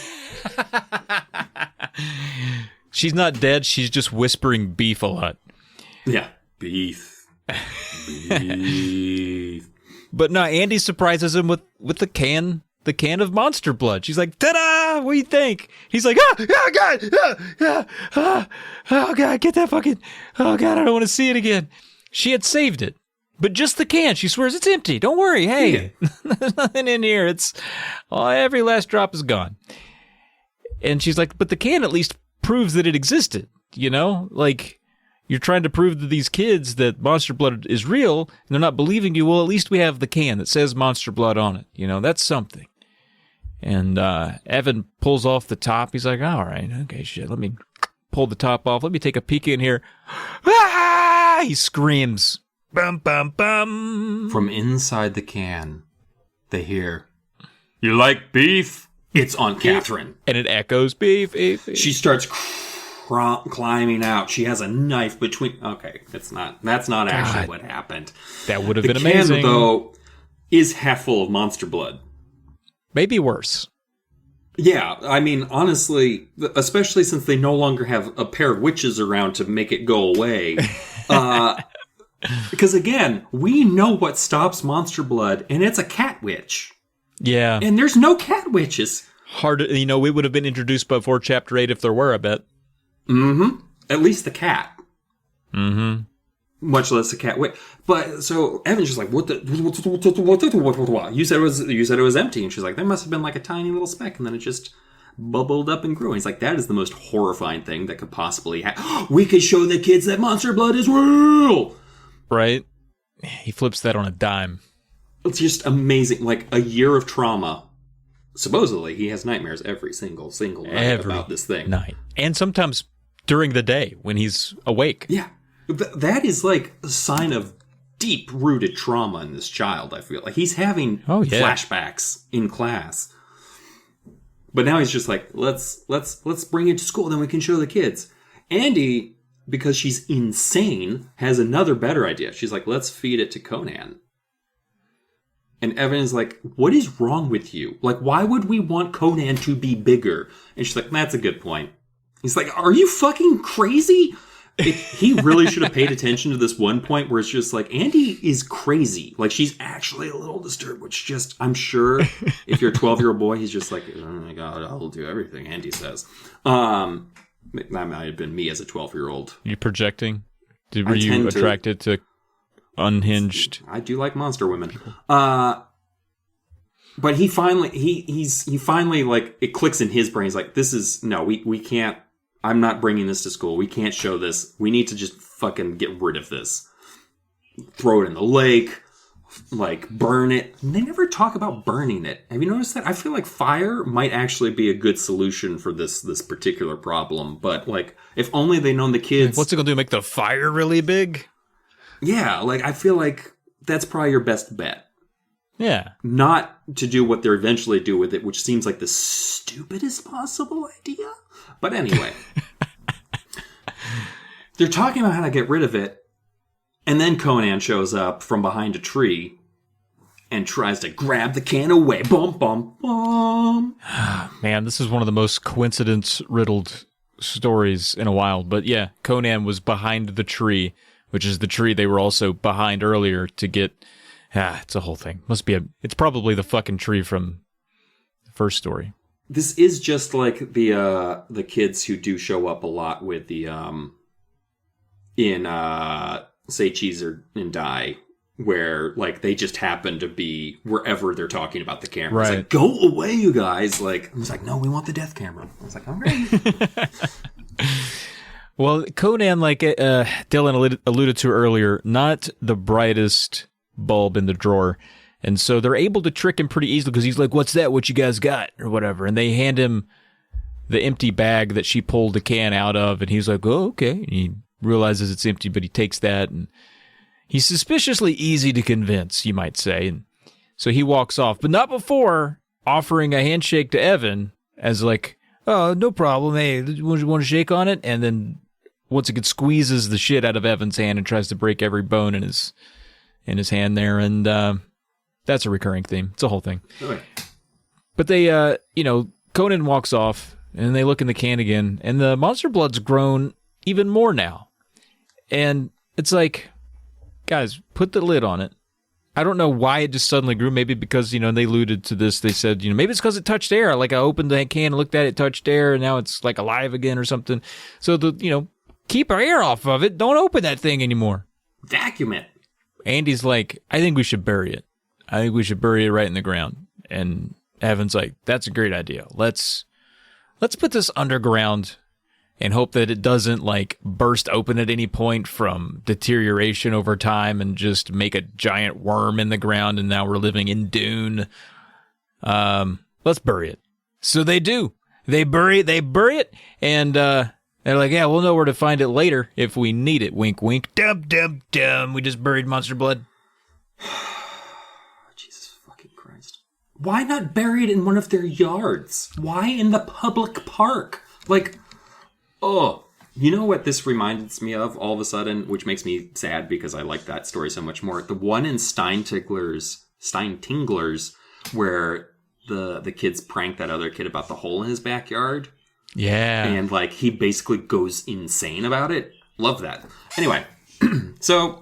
She's not dead, she's just whispering beef a lot. Yeah, beef. But no, Andy surprises him with the can of monster blood. She's like, ta-da! What do you think? He's like, oh God! Oh God, get that fucking... Oh God, I don't want to see it again. She had saved it. But just the can. She swears it's empty. Don't worry. Hey, there's nothing in here. Every last drop is gone. And she's like, but the can at least proves that it existed. Like, you're trying to prove to these kids that monster blood is real, and they're not believing you. Well, at least we have the can that says monster blood on it. That's something. And Evan pulls off the top. He's like, all right, okay, shit. Let me pull the top off. Let me take a peek in here. Ah! He screams. Bum, bum, bum. From inside the can, they hear, you like beef? It's Aunt Catherine. And it echoes, beef. She starts climbing out. She has a knife between... Okay, that's not actually what happened. That would have been amazing. The can, though, is half full of monster blood. Maybe worse. Yeah, I mean, honestly, especially since they no longer have a pair of witches around to make it go away. Because, again, we know what stops monster blood, and it's a cat witch. Yeah. And there's no cat witches. Hard, it would have been introduced before Chapter 8 if there were, I bet. Mm-hmm. At least the cat. Mm-hmm. Much less the cat witch. But, so, Evan's just like, what? You said it was empty. And she's like, there must have been like a tiny little speck, and then it just bubbled up and grew. And he's like, that is the most horrifying thing that could possibly happen. We could show the kids that monster blood is real! Right? He flips that on a dime. It's just amazing. Like, a year of trauma. Supposedly, he has nightmares every single night about this thing. Night. And sometimes during the day when he's awake. Yeah. That is like a sign of deep-rooted trauma in this child, I feel. Like, he's having flashbacks in class. But now he's just like, let's bring it to school, then we can show the kids. Andy, because she's insane, has another better idea. She's like, let's feed it to Conan. And Evan is like, what is wrong with you? Like, why would we want Conan to be bigger? And she's like, that's a good point. He's like, are you fucking crazy? He really should have paid attention to this one point where it's just like, Andy is crazy. Like, she's actually a little disturbed, which just, I'm sure if you're a 12-year-old boy, he's just like, oh my God, I'll do everything Andy says. That might have been me as a 12-year-old. You projecting? Were you attracted to unhinged? I do like monster women. But he finally like, it clicks in his brain. He's like, we can't. I'm not bringing this to school. We can't show this. We need to just fucking get rid of this. Throw it in the lake. Like, burn it. And they never talk about burning it. Have you noticed that? I feel like fire might actually be a good solution for this particular problem. But, like, if only they'd known the kids... What's it going to do? Make the fire really big? Yeah, like, I feel like that's probably your best bet. Yeah. Not to do what they're eventually do with it, which seems like the stupidest possible idea. But anyway, they're talking about how to get rid of it, and then Conan shows up from behind a tree and tries to grab the can away. Bum, bum, bum. Man, this is one of the most coincidence-riddled stories in a while. But yeah, Conan was behind the tree, which is the tree they were also behind earlier to get... it's a whole thing. It's probably the fucking tree from the first story. This is just like the kids who do show up a lot with the in Say Cheese and Die, where like they just happen to be wherever they're talking about the camera. Right. It's like, go away, you guys. Like, I was like, no, we want the death camera. I was like, all right. Well, Conan, like Dylan alluded to earlier, not the brightest bulb in the drawer. And so they're able to trick him pretty easily because he's like, what's that? What you guys got? Or whatever. And they hand him the empty bag that she pulled the can out of. And he's like, oh, okay. And he realizes it's empty, but he takes that. And he's suspiciously easy to convince, you might say. And so he walks off, but not before offering a handshake to Evan as like, oh, no problem. Hey, want to shake on it? And then once again squeezes the shit out of Evan's hand and tries to break every bone in his hand there. And, that's a recurring theme. It's a whole thing. Okay. But they, Conan walks off, and they look in the can again, and the monster blood's grown even more now. And it's like, guys, put the lid on it. I don't know why it just suddenly grew. Maybe because, they alluded to this. They said, maybe it's because it touched air. Like, I opened the can and looked at it, touched air, and now it's, like, alive again or something. So, keep our air off of it. Don't open that thing anymore. Vacuum it. Andy's like, I think we should bury it. I think we should bury it right in the ground. And Evan's like, that's a great idea. Let's put this underground and hope that it doesn't like burst open at any point from deterioration over time and just make a giant worm in the ground. And now we're living in Dune. Let's bury it. So they do. They bury it. And they're like, yeah, we'll know where to find it later if we need it. Wink, wink. Dum, dum, dum. We just buried monster blood. Why not bury it in one of their yards? Why in the public park? Like, you know what this reminds me of all of a sudden, which makes me sad because I like that story so much more. The one in Steintinglers, where the kids prank that other kid about the hole in his backyard. Yeah. And like he basically goes insane about it. Love that. Anyway, so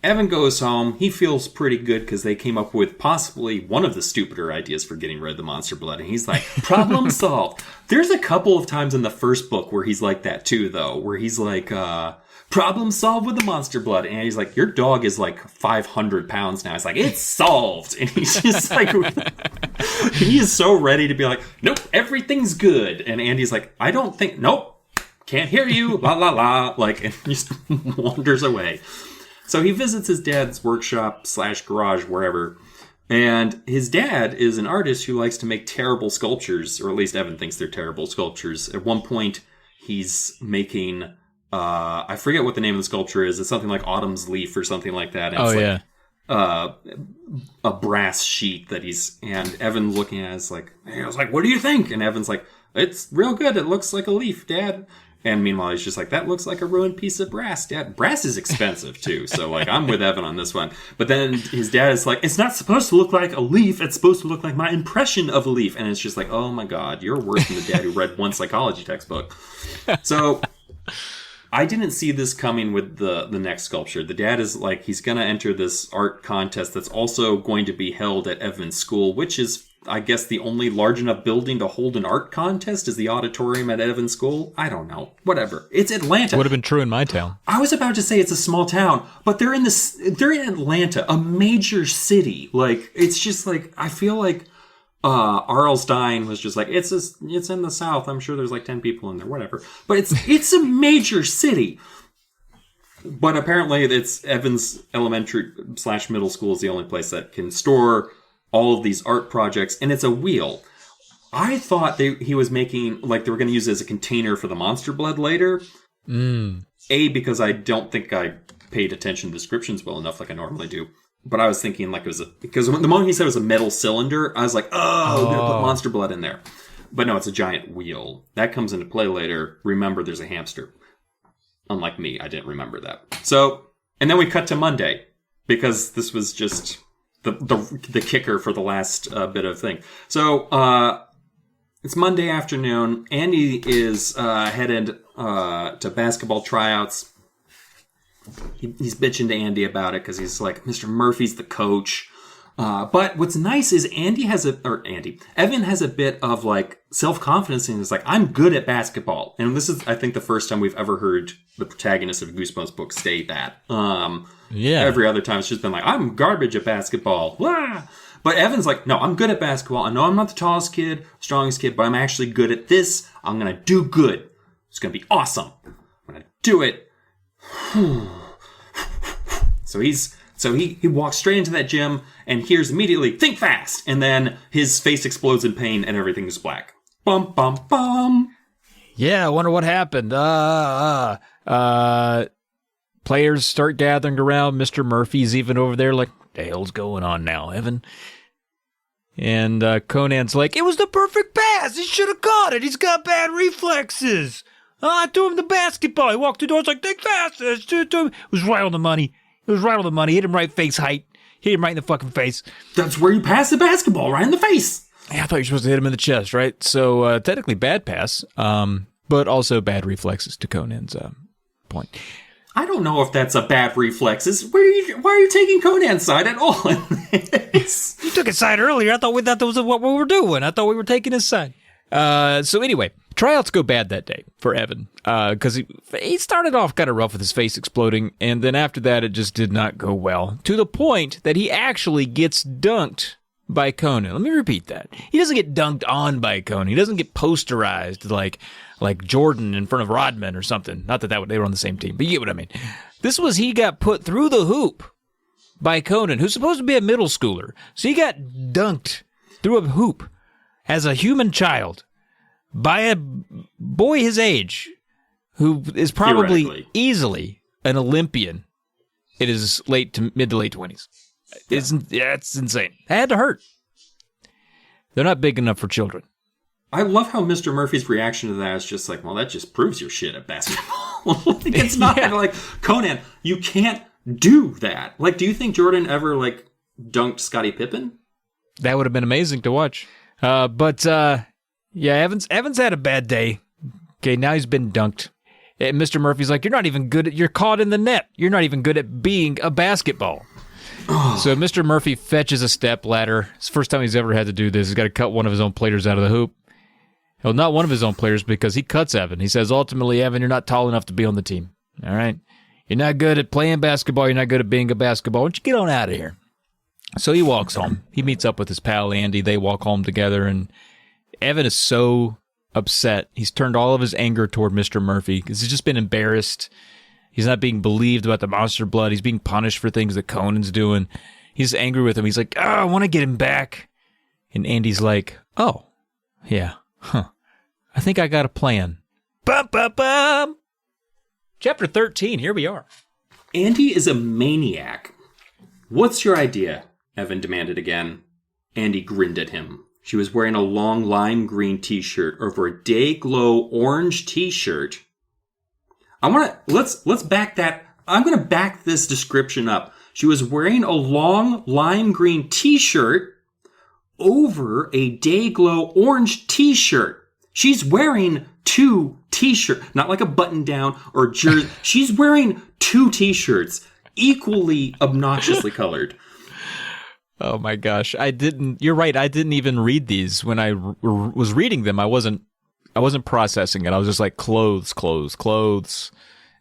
Evan goes home. He feels pretty good because they came up with possibly one of the stupider ideas for getting rid of the monster blood. And he's like, problem solved. There's a couple of times in the first book where he's like that too, though, where he's like, problem solved with the monster blood. And he's like, your dog is like 500 pounds now. It's like, it's solved. And he's just like, he is so ready to be like, nope, everything's good. And Andy's like, I don't think, nope, can't hear you, la la la. Like, and he just wanders away. So he visits his dad's workshop / garage, wherever. And his dad is an artist who likes to make terrible sculptures, or at least Evan thinks they're terrible sculptures. At one point, he's making, I forget what the name of the sculpture is. It's something like Autumn's Leaf or something like that. And oh, it's yeah. Like, a brass sheet that and Evan's looking at it, is like, I was like, what do you think? And Evan's like, it's real good. It looks like a leaf, Dad. And meanwhile, he's just like, that looks like a ruined piece of brass, Dad. Brass is expensive, too. So, like, I'm with Evan on this one. But then his dad is like, it's not supposed to look like a leaf. It's supposed to look like my impression of a leaf. And it's just like, oh, my God, you're worse than the dad who read one psychology textbook. So I didn't see this coming with the next sculpture. The dad is like, he's going to enter this art contest that's also going to be held at Evan's school, which is, I guess, the only large enough building to hold an art contest is the auditorium at Evan's school. I don't know. Whatever. It's Atlanta. Would have been true in my town. I was about to say it's a small town, but they're in Atlanta, a major city. Like, it's just like, I feel like R.L. Stein was just like, it's in the South. I'm sure there's like 10 people in there, whatever. But it's a major city. But apparently it's Evans Elementary / middle school is the only place that can store all of these art projects, and it's a wheel. I thought he was making, like, they were going to use it as a container for the monster blood later. Because I don't think I paid attention to descriptions well enough like I normally do. But I was thinking like it was because the moment he said it was a metal cylinder, I was like, oh, we're going to put monster blood in there. But no, it's a giant wheel. That comes into play later. Remember, there's a hamster. Unlike me, I didn't remember that. So, and then we cut to Monday, because this was just the kicker for the last bit of thing. So, it's Monday afternoon. Andy is headed to basketball tryouts. He's bitching to Andy about it because he's like, Mr. Murphy's the coach. But what's nice is Evan has a bit of like self-confidence and is like, I'm good at basketball. And this is, I think, the first time we've ever heard the protagonist of Goosebumps book state that. Every other time it's just been like, I'm garbage at basketball. Blah! But Evan's like, no, I'm good at basketball. I know I'm not the tallest kid, strongest kid, but I'm actually good at this. I'm going to do good. It's going to be awesome. I'm going to do it. So he walks straight into that gym and hears immediately, think fast. And then his face explodes in pain and everything is black. Bum, bum, bum. Yeah, I wonder what happened. Players start gathering around. Mr. Murphy's even over there like, what the hell's going on now, Evan? And Conan's like, it was the perfect pass. He should have caught it. He's got bad reflexes. I threw him the basketball. He walked through the door. It's like, think fast. It was right on the money. Hit him right face height. Hit him right in the fucking face. That's where you pass the basketball, right in the face. Yeah, I thought you were supposed to hit him in the chest, right? So technically bad pass, but also bad reflexes to Conan's point. I don't know if that's a bad reflexes. Why are you taking Conan's side at all in this? You took his side earlier. I thought that was what we were doing. I thought we were taking his side. So anyway, tryouts go bad that day for Evan because he started off kind of rough with his face exploding, and then after that it just did not go well, to the point that he actually gets dunked by Conan. Let me repeat that. He doesn't get dunked on by Conan. He doesn't get posterized like Jordan in front of Rodman or something. Not that they were on the same team, but you get what I mean. He got put through the hoop by Conan, who's supposed to be a middle schooler. So he got dunked through a hoop as a human child by a boy his age who is probably easily an Olympian in his mid to late 20s. It's insane. It had to hurt. They're not big enough for children. I love how Mr. Murphy's reaction to that is just like, well, that just proves your shit at basketball. Like, it's not like, Conan, you can't do that. Like, do you think Jordan ever, like, dunked Scottie Pippen? That would have been amazing to watch. Yeah, Evans had a bad day. Okay, now he's been dunked. And Mr. Murphy's like, you're caught in the net. You're not even good at being a basketball. So Mr. Murphy fetches a step ladder. It's the first time he's ever had to do this. He's got to cut one of his own players out of the hoop. Well, not one of his own players, because he cuts Evan. He says, ultimately, Evan, you're not tall enough to be on the team. All right? You're not good at playing basketball. You're not good at being a basketball. Why don't you get on out of here? So he walks home. He meets up with his pal, Andy. They walk home together, and Evan is so upset. He's turned all of his anger toward Mr. Murphy because he's just been embarrassed. He's not being believed about the monster blood. He's being punished for things that Conan's doing. He's angry with him. He's like, I want to get him back. And Andy's like, oh, yeah. Huh. I think I got a plan. Bum, bum, bum. Chapter 13, here we are. Andy is a maniac. What's your idea? Evan demanded again. Andy grinned at him. She was wearing a long lime green t-shirt over a day-glow orange t-shirt. Let's back that. I'm going to back this description up. She was wearing a long lime green t-shirt over a day-glow orange t-shirt. She's wearing 2 t-shirts, not like a button-down or jersey. She's wearing 2 t-shirts, equally obnoxiously colored. Oh my gosh. You're right. I didn't even read these. When I was reading them, I wasn't processing it. I was just like, clothes.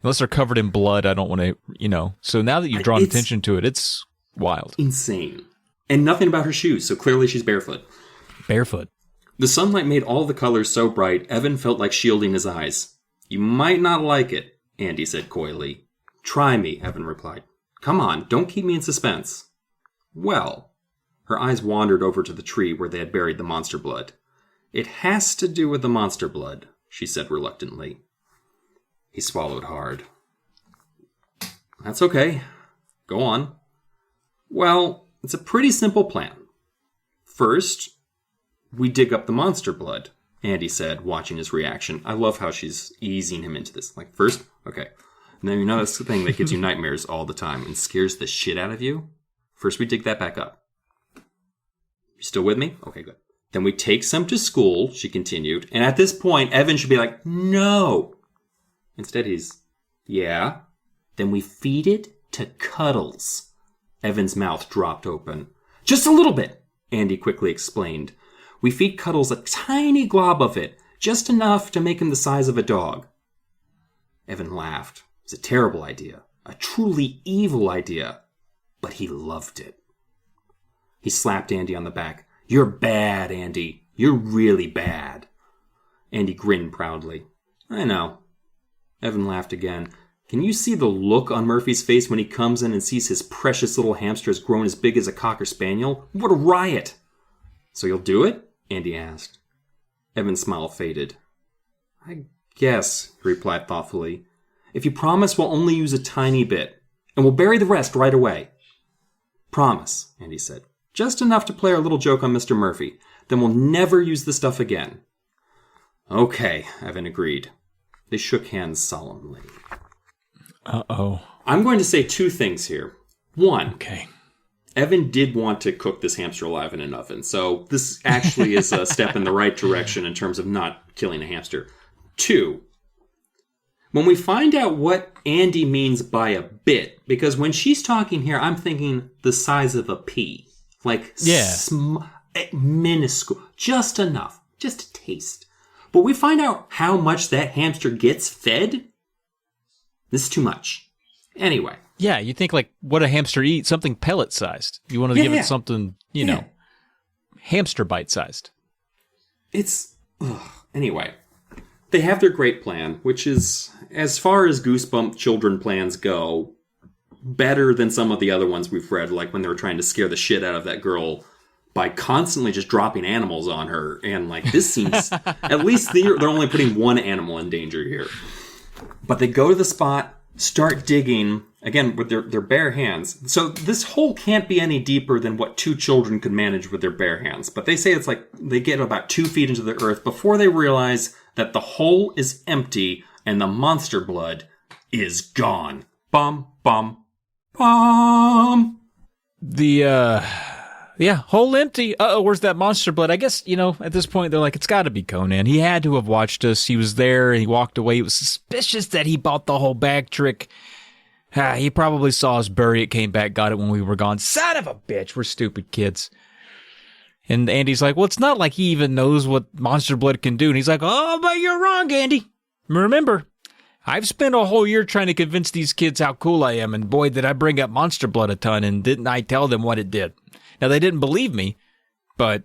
Unless they're covered in blood, I don't want to, So now that you've drawn attention to it, it's wild. Insane. And nothing about her shoes, so clearly she's barefoot. Barefoot. The sunlight made all the colors so bright, Evan felt like shielding his eyes. You might not like it, Andy said coyly. Try me, Evan replied. Come on, don't keep me in suspense. Well, her eyes wandered over to the tree where they had buried the monster blood. It has to do with the monster blood, she said reluctantly. He swallowed hard. That's okay. Go on. Well, it's a pretty simple plan. First, we dig up the monster blood, Andy said, watching his reaction. I love how she's easing him into this. Like, first, okay. Now, you know that's the thing that gives you nightmares all the time and scares the shit out of you? First, we dig that back up. You still with me? Okay, good. Then we take some to school, she continued. And at this point, Evan should be like, no. Instead, he's, yeah. Then we feed it to Cuddles. Evan's mouth dropped open. Just a little bit, Andy quickly explained. We feed Cuddles a tiny glob of it, just enough to make him the size of a dog. Evan laughed. It was a terrible idea. A truly evil idea. But he loved it. He slapped Andy on the back. You're bad, Andy. You're really bad. Andy grinned proudly. I know. Evan laughed again. Can you see the look on Murphy's face when he comes in and sees his precious little hamster has grown as big as a Cocker Spaniel? What a riot! So you'll do it? Andy asked. Evan's smile faded. I guess, he replied thoughtfully. If you promise we'll only use a tiny bit, and we'll bury the rest right away. Promise, Andy said. Just enough to play our little joke on Mr. Murphy. Then we'll never use the stuff again. Okay, Evan agreed. They shook hands solemnly. Uh-oh. I'm going to say 2 things here. 1. Okay. Evan did want to cook this hamster alive in an oven, so this actually is a step in the right direction in terms of not killing a hamster. 2. When we find out what Andy means by a bit, because when she's talking here, I'm thinking the size of a pea. Like, minuscule. Just enough. Just a taste. But we find out how much that hamster gets fed. This is too much. Anyway. Yeah, you think like what a hamster eats, something pellet-sized. You want to give it something, you know, hamster bite-sized. Anyway. They have their great plan, which is, as far as Goosebump children plans go, better than some of the other ones we've read, like when they were trying to scare the shit out of that girl by constantly just dropping animals on her. And like, this seems, at least they're only putting one animal in danger here. But they go to the spot, start digging, again, with their bare hands. So this hole can't be any deeper than what 2 children could manage with their bare hands. But they say it's like they get about 2 feet into the earth before they realize that the hole is empty and the monster blood is gone. Bum, bum, bum. Hole empty. Uh-oh, where's that monster blood? I guess, at this point, they're like, it's got to be Conan. He had to have watched us. He was there, and he walked away. It was suspicious that he bought the whole bag trick. He probably saw us bury it, came back, got it when we were gone. Son of a bitch, we're stupid kids. And Andy's like, well, it's not like he even knows what monster blood can do. And he's like, oh, but you're wrong, Andy. Remember, I've spent a whole year trying to convince these kids how cool I am, and boy, did I bring up monster blood a ton, and didn't I tell them what it did. Now, they didn't believe me, but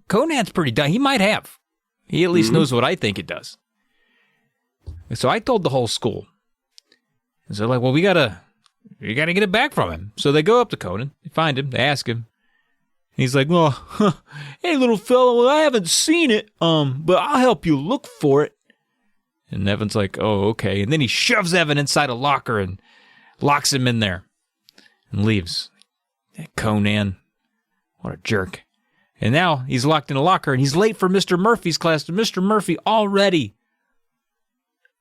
Conan's pretty dumb. He might have. He at least knows what I think it does. So I told the whole school. And so they're like, well, we gotta get it back from him. So they go up to Conan, they find him, they ask him. And he's like, well, hey, little fellow, well, I haven't seen it, but I'll help you look for it. And Evan's like, oh, okay. And then he shoves Evan inside a locker and locks him in there and leaves. Conan, what a jerk. And now he's locked in a locker, and he's late for Mr. Murphy's class. And Mr. Murphy already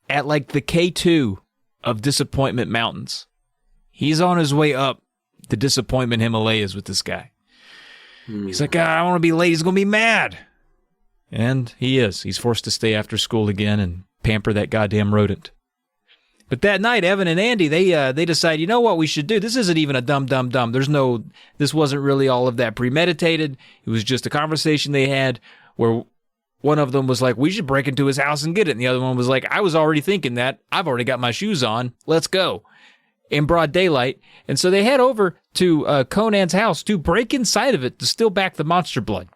at like the K2 of Disappointment Mountains. He's on his way up the Disappointment Himalayas with this guy. He's like, I don't want to be late. He's going to be mad. And he is. He's forced to stay after school again and pamper that goddamn rodent. But that night, Evan and Andy, they decide, you know what we should do? This isn't even a dumb. This wasn't really all of that premeditated. It was just a conversation they had where one of them was like, we should break into his house and get it. And the other one was like, I was already thinking that. I've already got my shoes on. Let's go. In broad daylight. And so they head over to Conan's house to break inside of it to steal back the monster blood.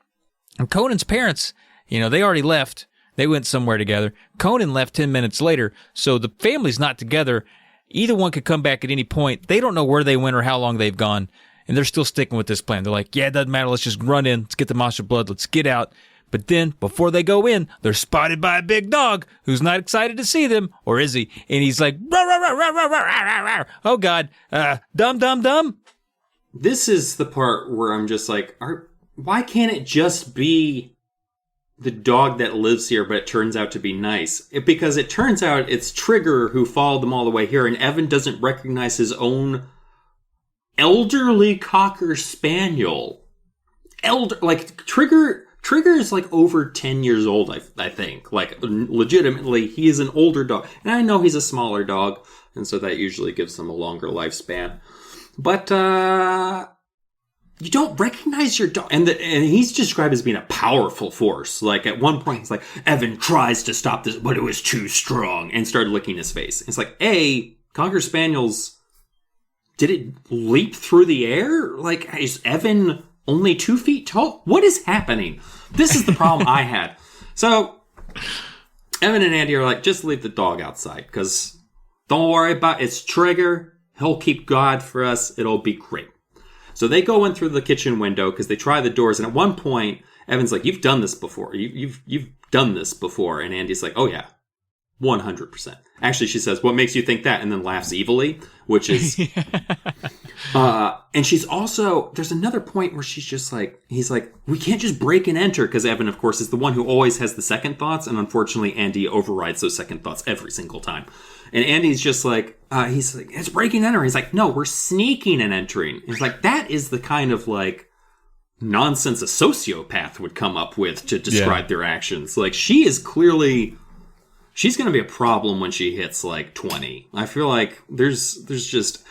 And Conan's parents, they already left. They went somewhere together. Conan left 10 minutes later, so the family's not together. Either one could come back at any point. They don't know where they went or how long they've gone, and they're still sticking with this plan. They're like, yeah, it doesn't matter. Let's just run in. Let's get the monster blood. Let's get out. But then, before they go in, they're spotted by a big dog who's not excited to see them, or is he? And he's like, rah, rah, rah, rah, rah, rah, rah, rah. Oh, God. Dumb. This is the part where I'm just like, why can't it just be the dog that lives here, but it turns out to be nice? Because it turns out it's Trigger who followed them all the way here, and Evan doesn't recognize his own elderly Cocker Spaniel. Trigger is like over 10 years old, I think. Like, legitimately, he is an older dog. And I know he's a smaller dog, and so that usually gives him a longer lifespan. But, you don't recognize your dog. And he's described as being a powerful force. Like, at one point, he's like, Evan tries to stop this, but it was too strong, and started licking his face. It's like, Cocker Spaniels, did it leap through the air? Like, is Evan only 2 feet tall? What is happening? This is the problem I had. So, Evan and Andy are like, just leave the dog outside, because don't worry about it. It's Trigger. He'll keep guard for us. It'll be great. So they go in through the kitchen window because they try the doors. And at one point, Evan's like, you've done this before. You've done this before. And Andy's like, oh, yeah, 100%. Actually, she says, what makes you think that? And then laughs evilly, which is... and she's also... There's another point where she's just like... He's like, we can't just break and enter. Because Evan, of course, is the one who always has the second thoughts. And unfortunately, Andy overrides those second thoughts every single time. And Andy's just like, he's like, it's breaking and entering. He's like, no, we're sneaking and entering. He's like, that is the kind of like nonsense a sociopath would come up with to describe their actions. Like, she is clearly, she's going to be a problem when she hits like 20. I feel like there's just,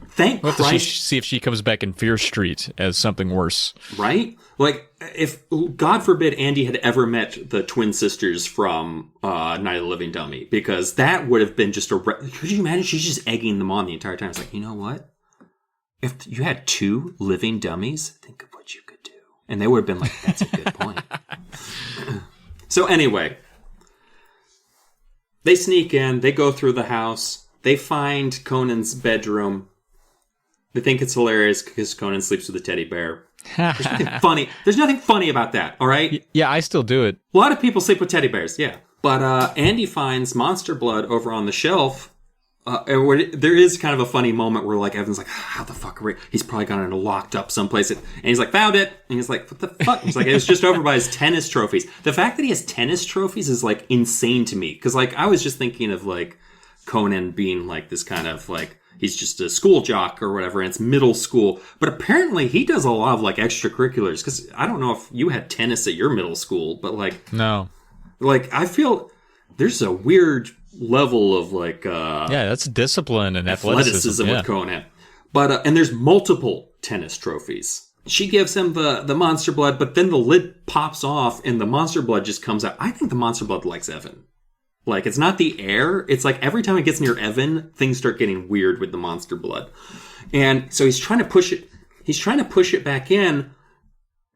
thank Christ. We'll have to see if she comes back in Fear Street as something worse. Right? Like, if, God forbid, Andy had ever met the twin sisters from Night of the Living Dummy, because that would have been just could you imagine? She's just egging them on the entire time. It's like, you know what? If you had 2 living dummies, think of what you could do. And they would have been like, that's a good point. So anyway, they sneak in, they go through the house, they find Conan's bedroom. They think it's hilarious because Conan sleeps with a teddy bear. There's nothing funny. There's nothing funny about that, all right? Yeah, I still do it. A lot of people sleep with teddy bears, yeah. But Andy finds monster blood over on the shelf. And there is kind of a funny moment where, like, Evan's like, how the fuck are we? He's probably got it locked up someplace. And he's like, found it. And he's like, what the fuck? He's like, it was just over by his tennis trophies. The fact that he has tennis trophies is, like, insane to me. Because, like, I was just thinking of, like, Conan being, like, this kind of, like, he's just a school jock or whatever, and it's middle school. But apparently he does a lot of, like, extracurriculars. Because I don't know if you had tennis at your middle school, but, like... No. Like, I feel there's a weird level of, like... yeah, that's discipline and athleticism with Conan. But, and there's multiple tennis trophies. She gives him the monster blood, but then the lid pops off and the monster blood just comes out. I think the monster blood likes Evan. Like, it's not the air. It's like every time it gets near Evan, things start getting weird with the monster blood. And so he's trying to push it. He's trying to push it back in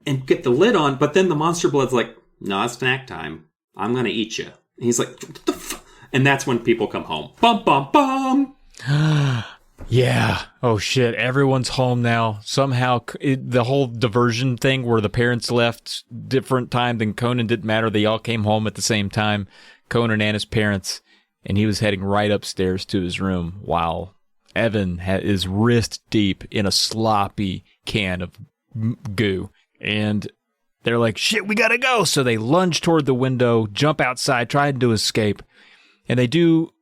and get the lid on. But then the monster blood's like, no, it's snack time. I'm going to eat you. And he's like, what the fuck? And that's when people come home. Bum, bum, bum. Yeah. Oh, shit. Everyone's home now. Somehow, the whole diversion thing where the parents left different time than Conan didn't matter. They all came home at the same time. Conan and his parents, and he was heading right upstairs to his room while Evan is wrist deep in a sloppy can of goo. And they're like, shit, we gotta go. So they lunge toward the window, jump outside, trying to escape. And they do,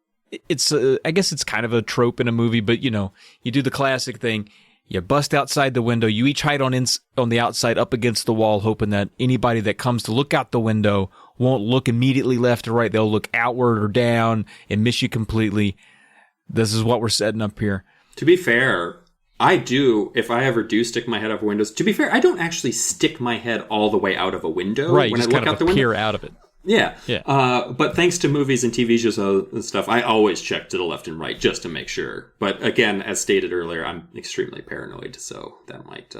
it's, I guess it's kind of a trope in a movie, but you know, you do the classic thing. You bust outside the window. You each hide on the outside up against the wall, hoping that anybody that comes to look out the window won't look immediately left or right. They'll look outward or down and miss you completely. This is what we're setting up here. To be fair, I do, if I ever do stick my head out of windows, to be fair, I don't actually stick my head all the way out of a window. Right, when just I look kind of out the window. out of it. Yeah. Yeah. But thanks to movies and TV shows and stuff, I always check to the left and right just to make sure. But again, as stated earlier, I'm extremely paranoid, so that might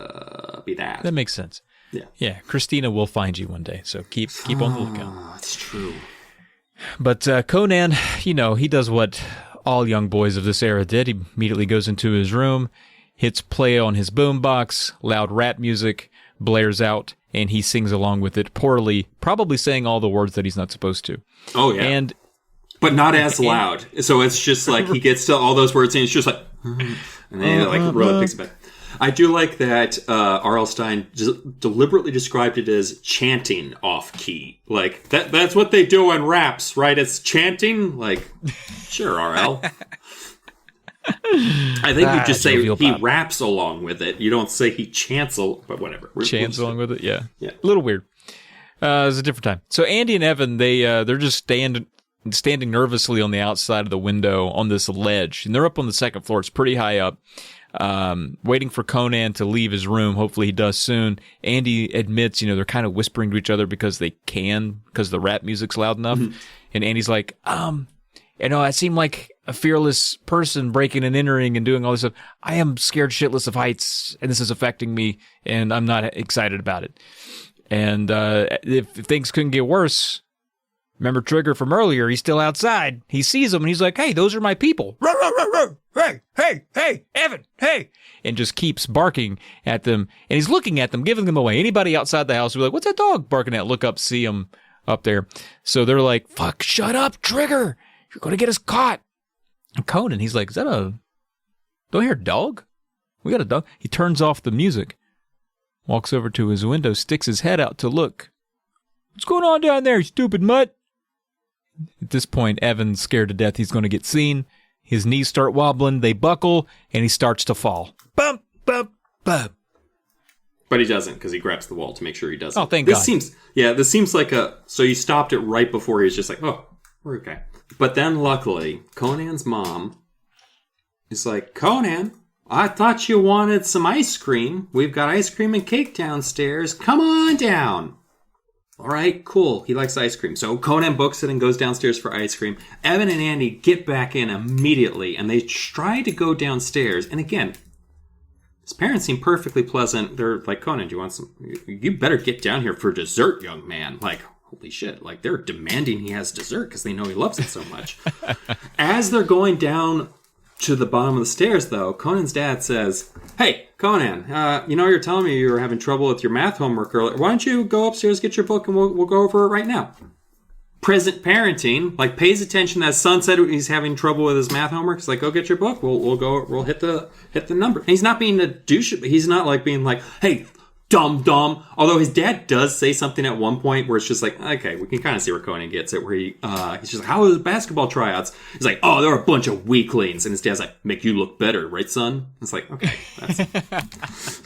be that. That makes sense. Yeah. Yeah. Christina will find you one day, so keep on the lookout. That's true. But Conan, you know, he does what all young boys of this era did. He immediately goes into his room, hits play on his boombox, loud rap music blares out, and he sings along with it poorly, probably saying all the words that he's not supposed to. Oh, yeah. But not as loud. So it's just like he gets to all those words and it's just like, and then he like really picks it back. I do like that R.L. Stine deliberately described it as chanting off key. Like, that's what they do in raps, right? It's chanting? Like, sure, R.L. I think you just say he raps along with it. You don't say he chants, but whatever. Chants along with it, yeah. Yeah. A little weird. It was a different time. So Andy and Evan, they're just standing nervously on the outside of the window on this ledge. And they're up on the second floor. It's pretty high up. Waiting for Conan to leave his room. Hopefully he does soon. Andy admits, you know, they're kind of whispering to each other because the rap music's loud enough. Mm-hmm. And Andy's like, you know, I seem like a fearless person breaking and entering and doing all this stuff. I am scared shitless of heights, and this is affecting me, and I'm not excited about it. And if things couldn't get worse, remember Trigger from earlier? He's still outside. He sees them, and he's like, hey, those are my people. Ruh, ruh, ruh, ruh. Hey, Evan, hey. And just keeps barking at them. And he's looking at them, giving them away. Anybody outside the house will be like, what's that dog barking at? Look up, see him up there. So they're like, fuck, shut up, Trigger. You're going to get us caught. And Conan, he's like, don't I hear a dog? We got a dog. He turns off the music, walks over to his window, sticks his head out to look. What's going on down there, you stupid mutt? At this point, Evan's scared to death he's going to get seen. His knees start wobbling, they buckle, and he starts to fall. Bump, bump, bump. But he doesn't, because he grabs the wall to make sure he doesn't. Oh, thank God. This seems like so you stopped it right before he's just like, oh, we're okay. But then, luckily, Conan's mom is like, Conan, I thought you wanted some ice cream. We've got ice cream and cake downstairs. Come on down. All right, cool. He likes ice cream. So Conan books it and goes downstairs for ice cream. Evan and Andy get back in immediately, and they try to go downstairs. And again, his parents seem perfectly pleasant. They're like, Conan, do you want some? You better get down here for dessert, young man. Like, holy shit. Like, they're demanding he has dessert because they know he loves it so much. As they're going down to the bottom of the stairs, though, Conan's dad says, hey, Conan, you're telling me you were having trouble with your math homework earlier. Why don't you go upstairs, get your book, and we'll go over it right now. Present parenting, like, pays attention that son said he's having trouble with his math homework. He's like, go get your book. We'll hit the number. And he's not being a douche. He's not like being like, hey, dumb. Although his dad does say something at one point where it's just like, okay, we can kind of see where Conan gets it, where he's just like, how was the basketball tryouts? He's like, oh, they're a bunch of weaklings. And his dad's like, make you look better, right, son? It's like, okay. That's...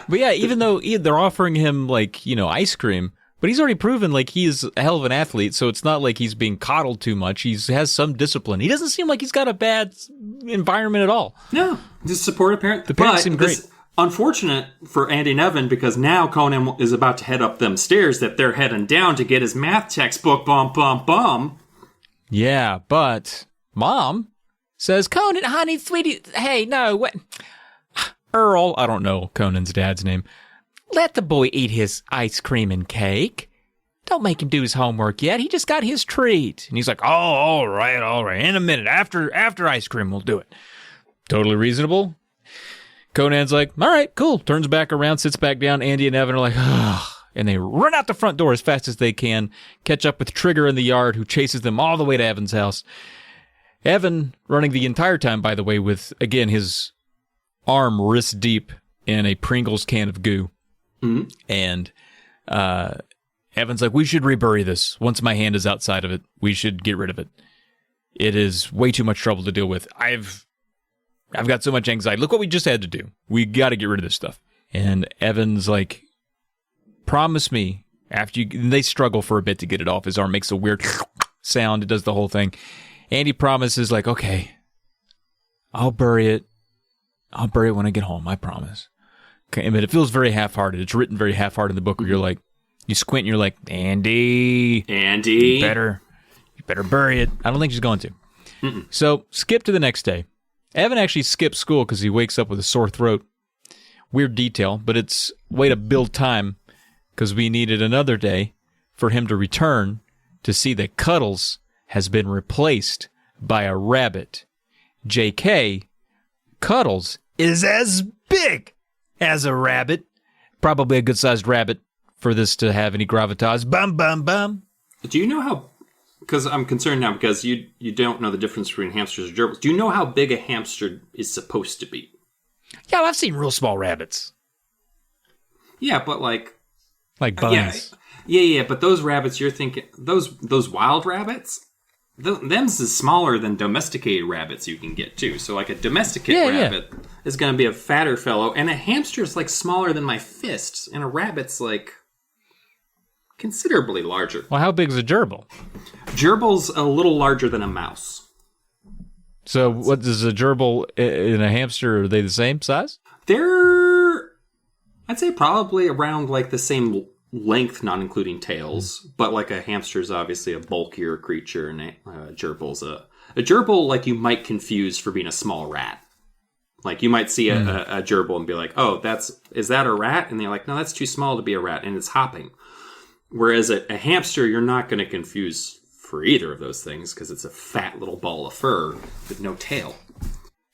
But yeah, even though they're offering him, like, you know, ice cream, but he's already proven, like, he's a hell of an athlete, so it's not like he's being coddled too much. He has some discipline. He doesn't seem like he's got a bad environment at all. No, just supportive parent. The parents seem great. Unfortunate for Andy and Evan, because now Conan is about to head up them stairs that they're heading down to get his math textbook. Bum. Yeah, but Mom says, Conan, honey, sweetie, hey, no, what? Earl, I don't know Conan's dad's name. Let the boy eat his ice cream and cake. Don't make him do his homework yet. He just got his treat. And he's like, oh, all right. In a minute, after ice cream, we'll do it. Totally reasonable. Conan's like, all right, cool. Turns back around, sits back down. Andy and Evan are like, ugh. And they run out the front door as fast as they can, catch up with Trigger in the yard, who chases them all the way to Evan's house. Evan running the entire time, by the way, with, again, his arm wrist deep in a Pringles can of goo. Mm-hmm. And Evan's like, we should rebury this. Once my hand is outside of it, we should get rid of it. It is way too much trouble to deal with. I've got so much anxiety. Look what we just had to do. We got to get rid of this stuff. And Evan's like, promise me after you... And they struggle for a bit to get it off. His arm makes a weird sound. It does the whole thing. And he promises, like, okay, I'll bury it. I'll bury it when I get home. I promise. Okay, but it feels very half-hearted. It's written very half-hearted in the book where you're like, you squint and you're like, Andy, you better bury it. I don't think she's going to. Mm-mm. So skip to the next day. Evan actually skips school because he wakes up with a sore throat. Weird detail, but it's a way to build time because we needed another day for him to return to see that Cuddles has been replaced by a rabbit. JK, Cuddles is as big as a rabbit. Probably a good-sized rabbit for this to have any gravitas. Bum, bum, bum. Do you know how... Because I'm concerned now because you don't know the difference between hamsters and gerbils. Do you know how big a hamster is supposed to be? Yeah, I've seen real small rabbits. Yeah, but like bunnies. Yeah, but those rabbits you're thinking... Those wild rabbits... Them's is smaller than domesticated rabbits you can get, too. So, like, a domesticated rabbit is going to be a fatter fellow, and a hamster's, like, smaller than my fists, and a rabbit's, like, considerably larger. Well, how big is a gerbil? Gerbil's a little larger than a mouse. So, what is a gerbil and a hamster, are they the same size? They're, I'd say probably around, like, the same length, not including tails, but like a hamster's obviously a bulkier creature, and a gerbil's a gerbil, like you might confuse for being a small rat. Like you might see a gerbil and be like, oh, is that a rat? And they're like, no, that's too small to be a rat, and it's hopping. Whereas a hamster, you're not going to confuse for either of those things because it's a fat little ball of fur with no tail.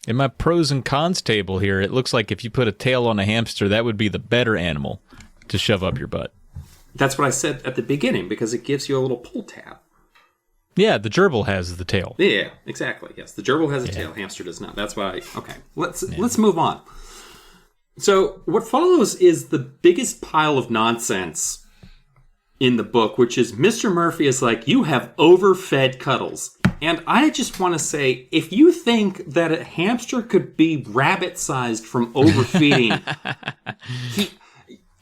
In my pros and cons table here, it looks like if you put a tail on a hamster, that would be the better animal to shove up your butt. That's what I said at the beginning, because it gives you a little pull tab. Yeah, the gerbil has the tail. Yeah, exactly. Yes, the gerbil has a tail. Hamster does not. That's why. Okay, let's move on. So what follows is the biggest pile of nonsense in the book, which is Mr. Murphy is like, you have overfed Cuddles. And I just want to say, if you think that a hamster could be rabbit-sized from overfeeding,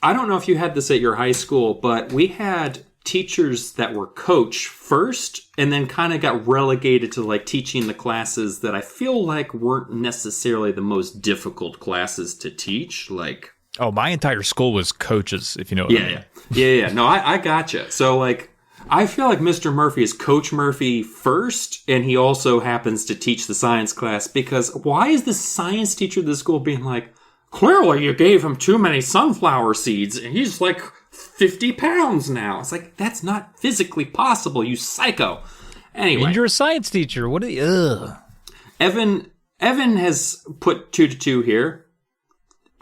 I don't know if you had this at your high school, but we had teachers that were coach first and then kind of got relegated to like teaching the classes that I feel like weren't necessarily the most difficult classes to teach. Like, oh, my entire school was coaches, if you know what I mean. Yeah. No, I gotcha. So like, I feel like Mr. Murphy is Coach Murphy first, and he also happens to teach the science class, because why is the science teacher of the school being like, clearly you gave him too many sunflower seeds, and he's like 50 pounds now. It's like, that's not physically possible, you psycho. Anyway. And you're a science teacher. What are you... Ugh. Evan has put 2 to 2 here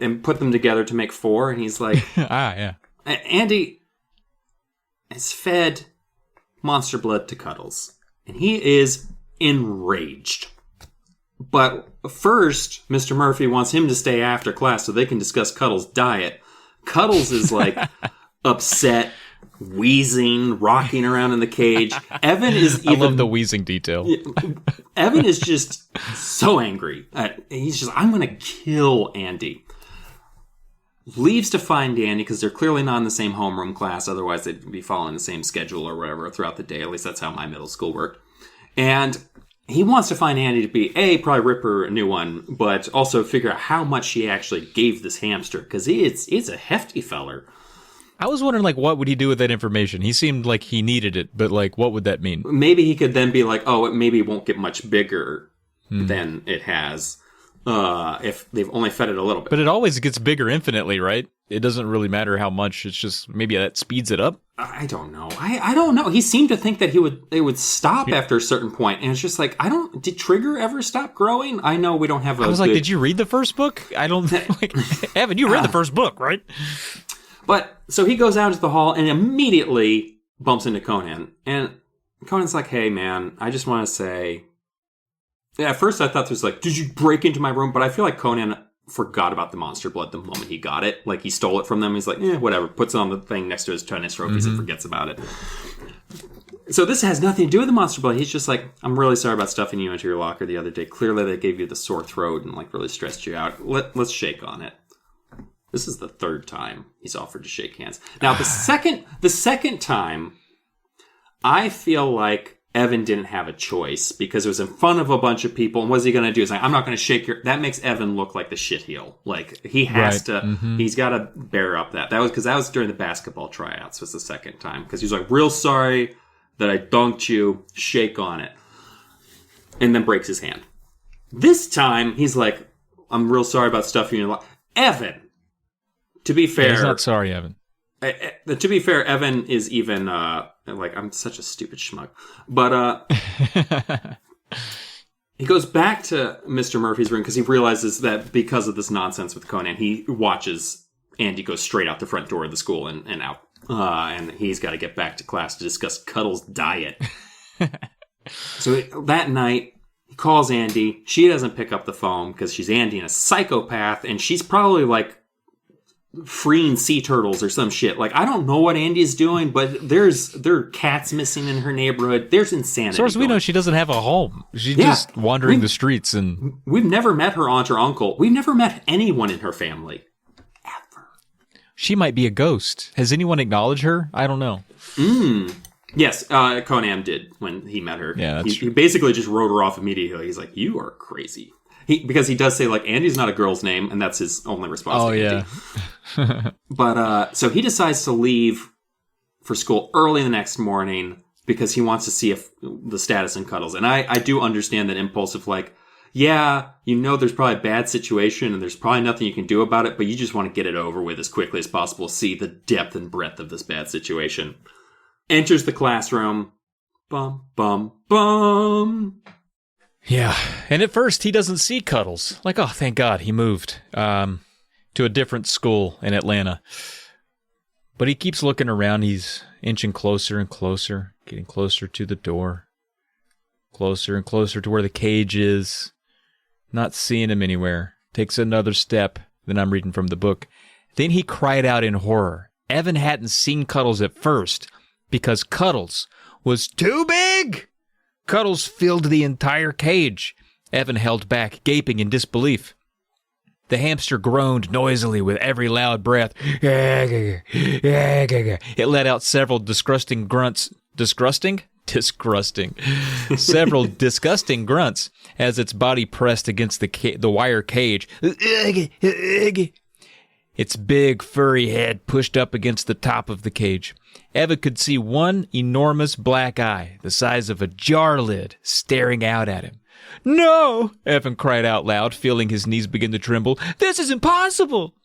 and put them together to make 4, and he's like... yeah. Andy has fed Monster Blood to Cuddles, and he is enraged. But first, Mr. Murphy wants him to stay after class so they can discuss Cuddles' diet. Cuddles is like upset, wheezing, rocking around in the cage. Evan is even... I love the wheezing detail. Evan is just so angry. He's just, I'm going to kill Andy. Leaves to find Andy because they're clearly not in the same homeroom class. Otherwise, they'd be following the same schedule or whatever throughout the day. At least that's how my middle school worked. And he wants to find Andy to be, probably rip her a new one, but also figure out how much she actually gave this hamster, because it's a hefty feller. I was wondering, like, what would he do with that information? He seemed like he needed it, but, like, what would that mean? Maybe he could then be like, oh, it won't get much bigger than it has if they've only fed it a little bit. But it always gets bigger infinitely, right? It doesn't really matter how much. It's just maybe that speeds it up. I don't know. I don't know. He seemed to think that it would stop after a certain point, and it's just like, did Trigger ever stop growing? I know we don't have a... I was like, did you read the first book? I don't... like, Evan, you read the first book, right? But, so he goes out into the hall and immediately bumps into Conan. And Conan's like, hey, man, I just want to say... Yeah, at first I thought this was like, did you break into my room? But I feel like Conan forgot about the monster blood the moment he got it. Like, he stole it from them. He's like, whatever. Puts it on the thing next to his tennis trophies and forgets about it. So this has nothing to do with the monster blood. He's just like, I'm really sorry about stuffing you into your locker the other day. Clearly they gave you the sore throat and, like, really stressed you out. Let's shake on it. This is the third time he's offered to shake hands. Now, the second time, I feel like Evan didn't have a choice because it was in front of a bunch of people. And what's he going to do? He's like, I'm not going to shake your... That makes Evan look like the shitheel. Like, he has to... He's got to bear up that. That was during the basketball tryouts was the second time. Because he was like, real sorry that I dunked you. Shake on it. And then breaks his hand. This time, he's like, I'm real sorry about stuffing you in the... Evan! To be fair... He's not sorry, Evan. To be fair, Evan is even, like, I'm such a stupid schmuck. But, he goes back to Mr. Murphy's room because he realizes that because of this nonsense with Conan, he watches Andy go straight out the front door of the school and out. And he's got to get back to class to discuss Cuddle's diet. So that night, he calls Andy. She doesn't pick up the phone because she's Andy and a psychopath, and she's probably, like, freeing sea turtles or some shit. Like, I don't know what Andy's doing, but there are cats missing in her neighborhood. There's insanity. As far as we know, she doesn't have a home. She's just wandering the streets. And we've never met her aunt or uncle. We've never met anyone in her family. Ever. She might be a ghost. Has anyone acknowledged her? I don't know. Yes, Conan did when he met her. Yeah, he basically just wrote her off immediately. He's like, you are crazy. Because he does say, like, Andy's not a girl's name, and that's his only response to Andy. But, so he decides to leave for school early the next morning because he wants to see if the status in Cuddles. And I do understand that impulse of, like, yeah, you know there's probably a bad situation, and there's probably nothing you can do about it, but you just want to get it over with as quickly as possible, see the depth and breadth of this bad situation. Enters the classroom. Bum, bum, bum. Yeah, and at first he doesn't see Cuddles. Like, oh, thank God, he moved to a different school in Atlanta. But he keeps looking around. He's inching closer and closer, getting closer to the door, closer and closer to where the cage is. Not seeing him anywhere. Takes another step. Then I'm reading from the book. Then he cried out in horror. Evan hadn't seen Cuddles at first because Cuddles was too big. Cuddles filled the entire cage. Evan held back, gaping in disbelief. The hamster groaned noisily with every loud breath. It let out several disgusting grunts. Disgusting? Disgusting. Several disgusting grunts as its body pressed against the wire cage. Its big, furry head pushed up against the top of the cage. Evan could see one enormous black eye, the size of a jar lid, staring out at him. "No!" Evan cried out loud, feeling his knees begin to tremble. "This is impossible!"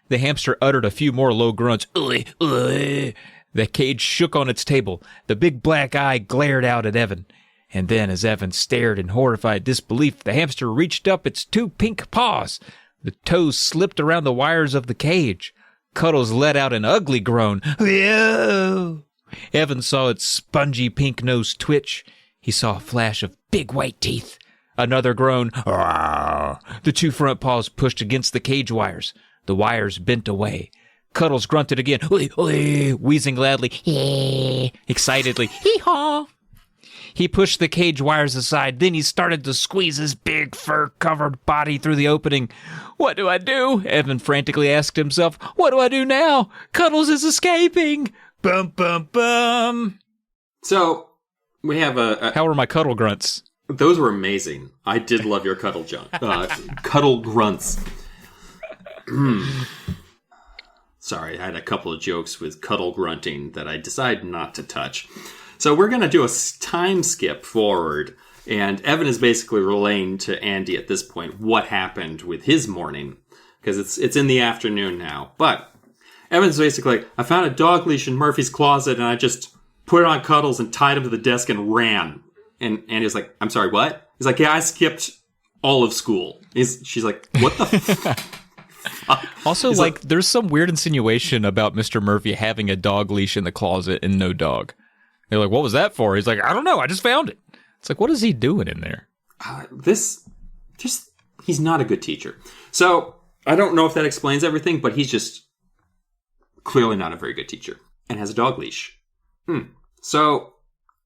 The hamster uttered a few more low grunts. "Ugh, ugh." The cage shook on its table. The big black eye glared out at Evan. And then, as Evan stared in horrified disbelief, the hamster reached up its two pink paws. The toes slipped around the wires of the cage. Cuddles let out an ugly groan. "Ew." Evan saw its spongy pink nose twitch. He saw a flash of big white teeth. Another groan. "Arr." The two front paws pushed against the cage wires. The wires bent away. Cuddles grunted again, wheezing loudly, excitedly. Hee-haw. He pushed the cage wires aside. Then he started to squeeze his big fur-covered body through the opening. "What do I do?" Evan frantically asked himself. "What do I do now? Cuddles is escaping." Bum, bum, bum. So, we have a... How were my cuddle grunts? Those were amazing. I did love your cuddle cuddle grunts. Sorry, I had a couple of jokes with cuddle grunting that I decided not to touch. So we're going to do a time skip forward, and Evan is basically relaying to Andy at this point what happened with his morning, because it's in the afternoon now. But Evan's basically like, I found a dog leash in Murphy's closet, and I just put it on Cuddles and tied him to the desk and ran. And Andy's like, I'm sorry, what? He's like, yeah, I skipped all of school. She's like, what the fuck? Also, like, there's some weird insinuation about Mr. Murphy having a dog leash in the closet and no dog. They're like, what was that for? He's like, I don't know. I just found it. It's like, what is he doing in there? He's not a good teacher. So I don't know if that explains everything, but he's just clearly not a very good teacher and has a dog leash. So,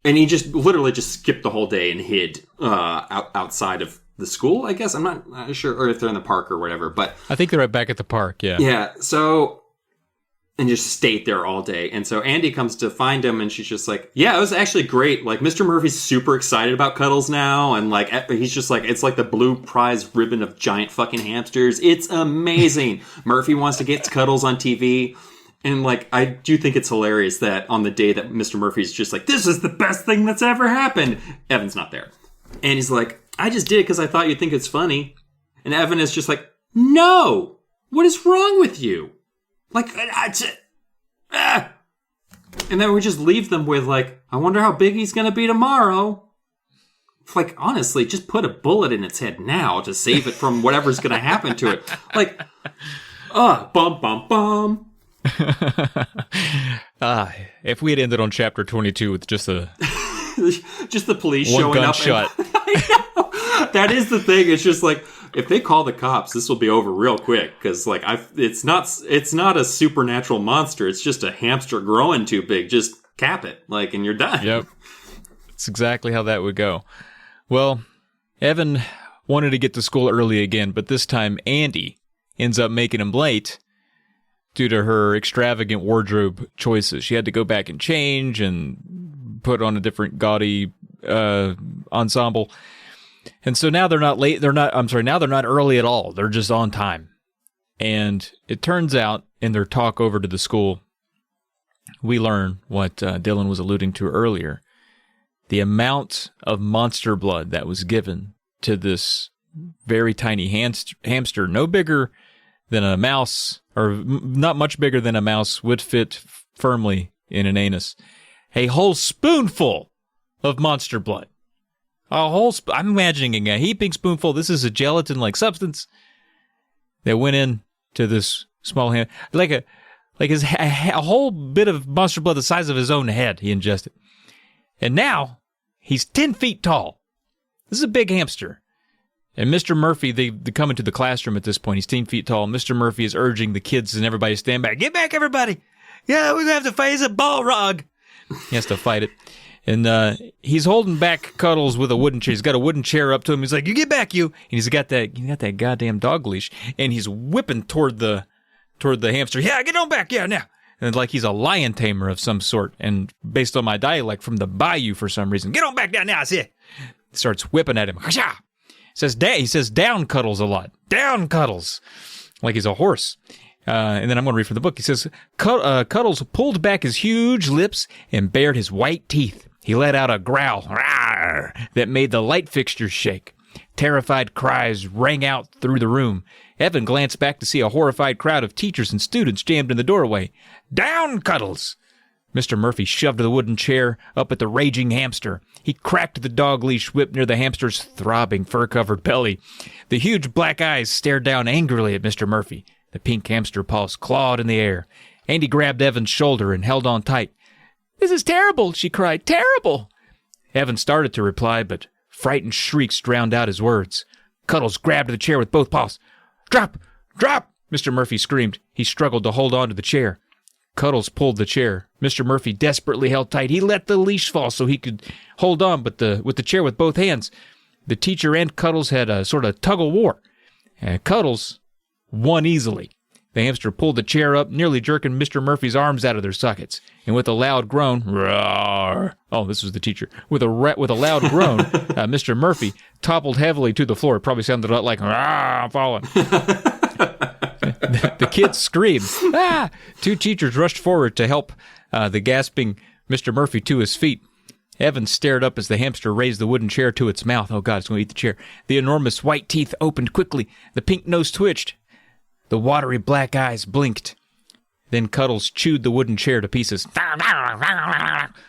and he just literally just skipped the whole day and hid outside of the school, I guess. I'm not sure, or if they're in the park or whatever, but I think they're right back at the park, yeah. Yeah, so, and just stayed there all day. And so Andy comes to find him, and she's just like, yeah, it was actually great. Like, Mr. Murphy's super excited about Cuddles now, and like, he's just like, it's like the blue prize ribbon of giant fucking hamsters. It's amazing. Murphy wants to get Cuddles on TV. And like, I do think it's hilarious that on the day that Mr. Murphy's just like, this is the best thing that's ever happened, Evan's not there. And he's like, I just did it because I thought you'd think it's funny. And Evan is just like, no, what is wrong with you? Like, and then we just leave them with like, I wonder how big he's going to be tomorrow. Like, honestly, just put a bullet in its head now to save it from whatever's going to happen to it. Like, bum, bum, bum. If we had ended on chapter 22 with just the police one showing up. gunshot. That is the thing. It's just like, if they call the cops, this will be over real quick. Because like, it's not a supernatural monster. It's just a hamster growing too big. Just cap it, like, and you're done. Yep, that's exactly how that would go. Well, Evan wanted to get to school early again, but this time Andy ends up making him late due to her extravagant wardrobe choices. She had to go back and change and put on a different gaudy ensemble. And so now they're not late. Now they're not early at all. They're just on time. And it turns out in their talk over to the school, we learn what Dylan was alluding to earlier. The amount of monster blood that was given to this very tiny hamster, no bigger than a mouse, or not much bigger than a mouse, would fit firmly in an anus. A whole spoonful of monster blood. I'm imagining a heaping spoonful. This is a gelatin-like substance that went in to this small hand, like a whole bit of monster blood the size of his own head he ingested. And now he's 10 feet tall. This is a big hamster. And Mr. Murphy, they come into the classroom at this point. He's 10 feet tall. Mr. Murphy is urging the kids and everybody to stand back. Get back, everybody. Yeah, we're going to have to fight. He's a Balrog. He has to fight it. And he's holding back Cuddles with a wooden chair. He's got a wooden chair up to him. He's like, you get back, you. And he's got that goddamn dog leash. And he's whipping toward the hamster. Yeah, get on back. Yeah, now. And like he's a lion tamer of some sort. And based on my dialect from the bayou for some reason. Get on back down now. I see it. Starts whipping at him. He says down, Cuddles a lot. Down, Cuddles. Like he's a horse. And then I'm going to read from the book. He says, Cuddles pulled back his huge lips and bared his white teeth. He let out a growl that made the light fixtures shake. Terrified cries rang out through the room. Evan glanced back to see a horrified crowd of teachers and students jammed in the doorway. Down, Cuddles! Mr. Murphy shoved the wooden chair up at the raging hamster. He cracked the dog leash whip near the hamster's throbbing, fur-covered belly. The huge black eyes stared down angrily at Mr. Murphy. The pink hamster paws clawed in the air. Andy grabbed Evan's shoulder and held on tight. This is terrible, she cried. Terrible! Evan started to reply, but frightened shrieks drowned out his words. Cuddles grabbed the chair with both paws. Drop! Drop! Mr. Murphy screamed. He struggled to hold on to the chair. Cuddles pulled the chair. Mr. Murphy desperately held tight. He let the leash fall so he could hold on with the chair with both hands. The teacher and Cuddles had a sort of tug-of-war. Cuddles won easily. The hamster pulled the chair up, nearly jerking Mr. Murphy's arms out of their sockets. And with a loud groan, roar! Oh, this was the teacher. With a loud groan, Mr. Murphy toppled heavily to the floor. It probably sounded a lot like, I'm falling. The kids screamed. Ah! Two teachers rushed forward to help the gasping Mr. Murphy to his feet. Evan stared up as the hamster raised the wooden chair to its mouth. Oh, God, it's going to eat the chair. The enormous white teeth opened quickly. The pink nose twitched. The watery black eyes blinked. Then Cuddles chewed the wooden chair to pieces.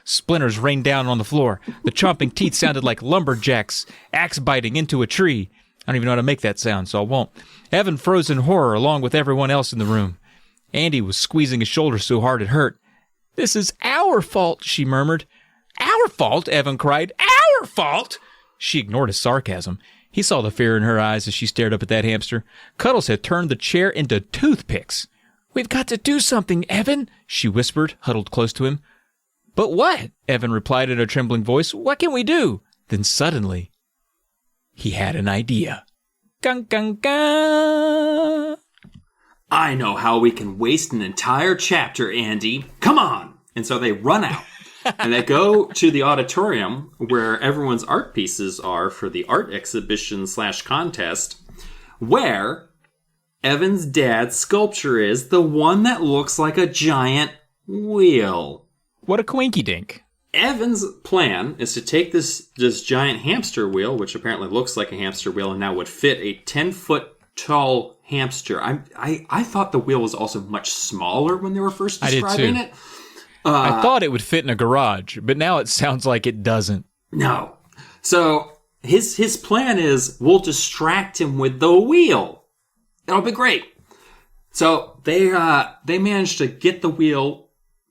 Splinters rained down on the floor. The chomping teeth sounded like lumberjacks axe biting into a tree. I don't even know how to make that sound, so I won't. Evan froze in horror along with everyone else in the room. Andy was squeezing his shoulder so hard it hurt. This is our fault, she murmured. Our fault? Evan cried. Our fault? She ignored his sarcasm. He saw the fear in her eyes as she stared up at that hamster. Cuddles had turned the chair into toothpicks. "We've got to do something, Evan," she whispered, huddled close to him. "But what?" Evan replied in a trembling voice. "What can we do?" Then suddenly, he had an idea. Gung, gung, gung. "I know how we can waste an entire chapter, Andy. Come on!" And so they run out. And they go to the auditorium where everyone's art pieces are for the art exhibition / contest, where Evan's dad's sculpture is, the one that looks like a giant wheel. What a quinky dink. Evan's plan is to take this giant hamster wheel, which apparently looks like a hamster wheel and now would fit a 10-foot tall hamster. I thought the wheel was also much smaller when they were first describing it. I thought it would fit in a garage, but now it sounds like it doesn't. No. So his plan is we'll distract him with the wheel. It'll be great. So they managed to get the wheel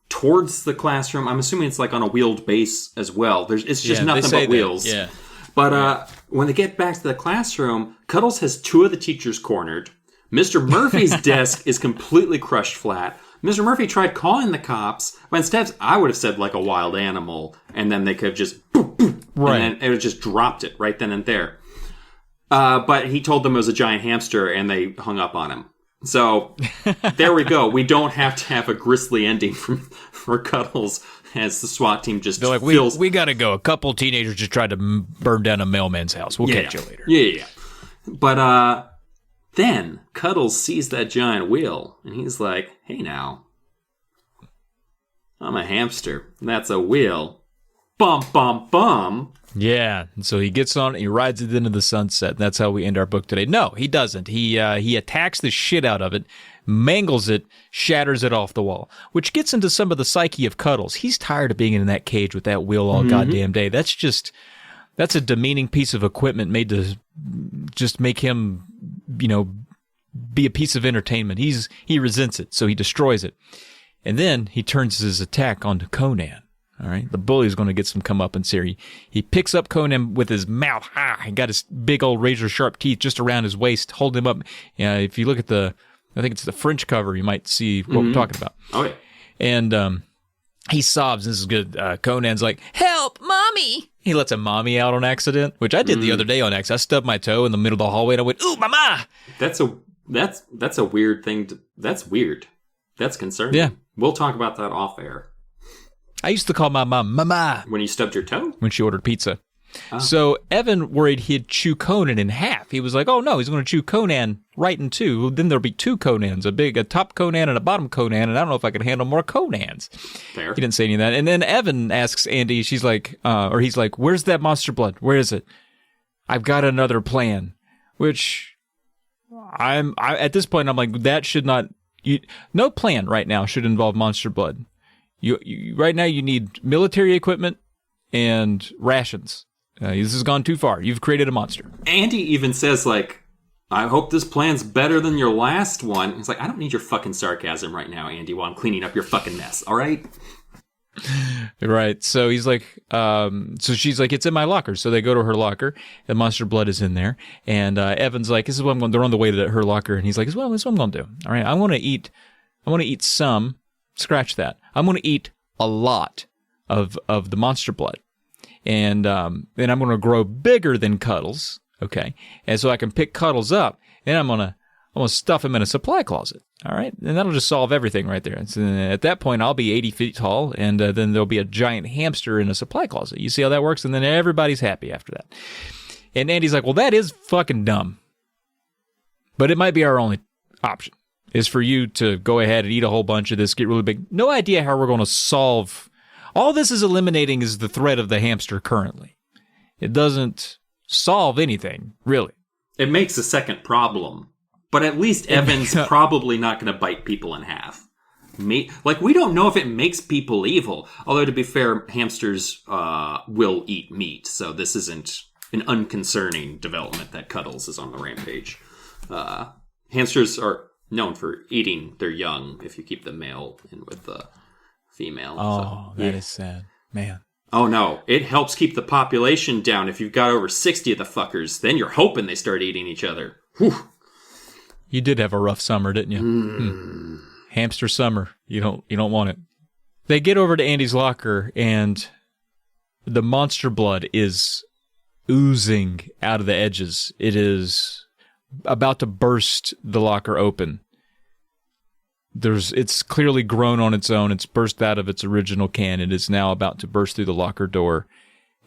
towards the classroom. I'm assuming it's like on a wheeled base as well. It's just nothing but wheels. Yeah. But when they get back to the classroom, Cuddles has 2 of the teachers cornered. Mr. Murphy's desk is completely crushed flat. Mr. Murphy tried calling the cops, but instead I would have said like a wild animal, and then they could have just boop, boop, right. And then it would just dropped it right then and there. But he told them it was a giant hamster, and they hung up on him. So there we go. We don't have to have a grisly ending for Cuddles as the SWAT team just They're like, we got to go. A couple teenagers just tried to burn down a mailman's house. We'll catch you later. Yeah. But then Cuddles sees that giant wheel, and he's like, "Hey now, I'm a hamster. That's a wheel. Bum, bum, bum." Yeah, and so he gets on it, he rides it into the sunset, and that's how we end our book today. No, he doesn't. He attacks the shit out of it, mangles it, shatters it off the wall, which gets into some of the psyche of Cuddles. He's tired of being in that cage with that wheel all goddamn day. That's a demeaning piece of equipment made to just make him, be a piece of entertainment. He resents it, so he destroys it. And then he turns his attack onto Conan. All right, the bully's going to get some comeuppance here. He picks up Conan with his mouth high and got his big old razor-sharp teeth just around his waist, holding him up. If you look at I think it's the French cover, you might see what we're talking about. Oh, yeah. And he sobs. This is good. Conan's like, "Help, Mommy!" He lets a mommy out on accident, which I did the other day on accident. I stubbed my toe in the middle of the hallway, and I went, "Ooh, Mama!" That's a weird thing. That's weird. That's concerning. Yeah. We'll talk about that off air. I used to call my mom Mama When you stubbed your toe? when she ordered pizza. Oh. So Evan worried he'd chew Conan in half. He was like, "Oh no, he's going to chew Conan right in 2. Then there'll be 2 Conans, a top Conan and a bottom Conan, and I don't know if I can handle more Conans." Fair. He didn't say any of that. And then Evan asks Andy, he's like, "Where's that monster blood? Where is it?" "I've got another plan," which at this point, I'm like, that should not, no plan right now should involve monster blood. You right now you need military equipment and rations. This has gone too far. You've created a monster. Andy even says, like, "I hope this plan's better than your last one." He's like, "I don't need your fucking sarcasm right now, Andy, while I'm cleaning up your fucking mess, all right?" Right. So he's like, so she's like, "It's in my locker." So they go to her locker. The monster blood is in there. And Evan's like, "This is what I'm going to do." They're on the way to her locker. And he's like, "Well, this is what I'm going to do. All right. I want to eat some, scratch that. I'm going to eat a lot of the monster blood. And then I'm going to grow bigger than Cuddles, okay? And so I can pick Cuddles up, and I'm going to stuff him in a supply closet, all right? And that'll just solve everything right there. And so at that point, I'll be 80 feet tall, and then there'll be a giant hamster in a supply closet. You see how that works? And then everybody's happy after that. And Andy's like, "Well, that is fucking dumb. But it might be our only option, is for you to go ahead and eat a whole bunch of this, get really big. No idea how we're going to solve. All this is eliminating is the threat of the hamster currently. It doesn't solve anything, really. It makes a second problem. But at least Evan's probably not going to bite people in half. We don't know if it makes people evil. Although, to be fair, hamsters will eat meat. So this isn't an unconcerning development that Cuddles is on the rampage. Hamsters are known for eating their young if you keep the male in with the female. Oh, so, that is sad. Man. Oh, no. It helps keep the population down. If you've got over 60 of the fuckers, then you're hoping they start eating each other. Whew. You did have a rough summer, didn't you? Hamster summer. You don't want it. They get over to Andy's locker, and the monster blood is oozing out of the edges. It is about to burst the locker open. It's clearly grown on its own. It's burst out of its original can. It is now about to burst through the locker door.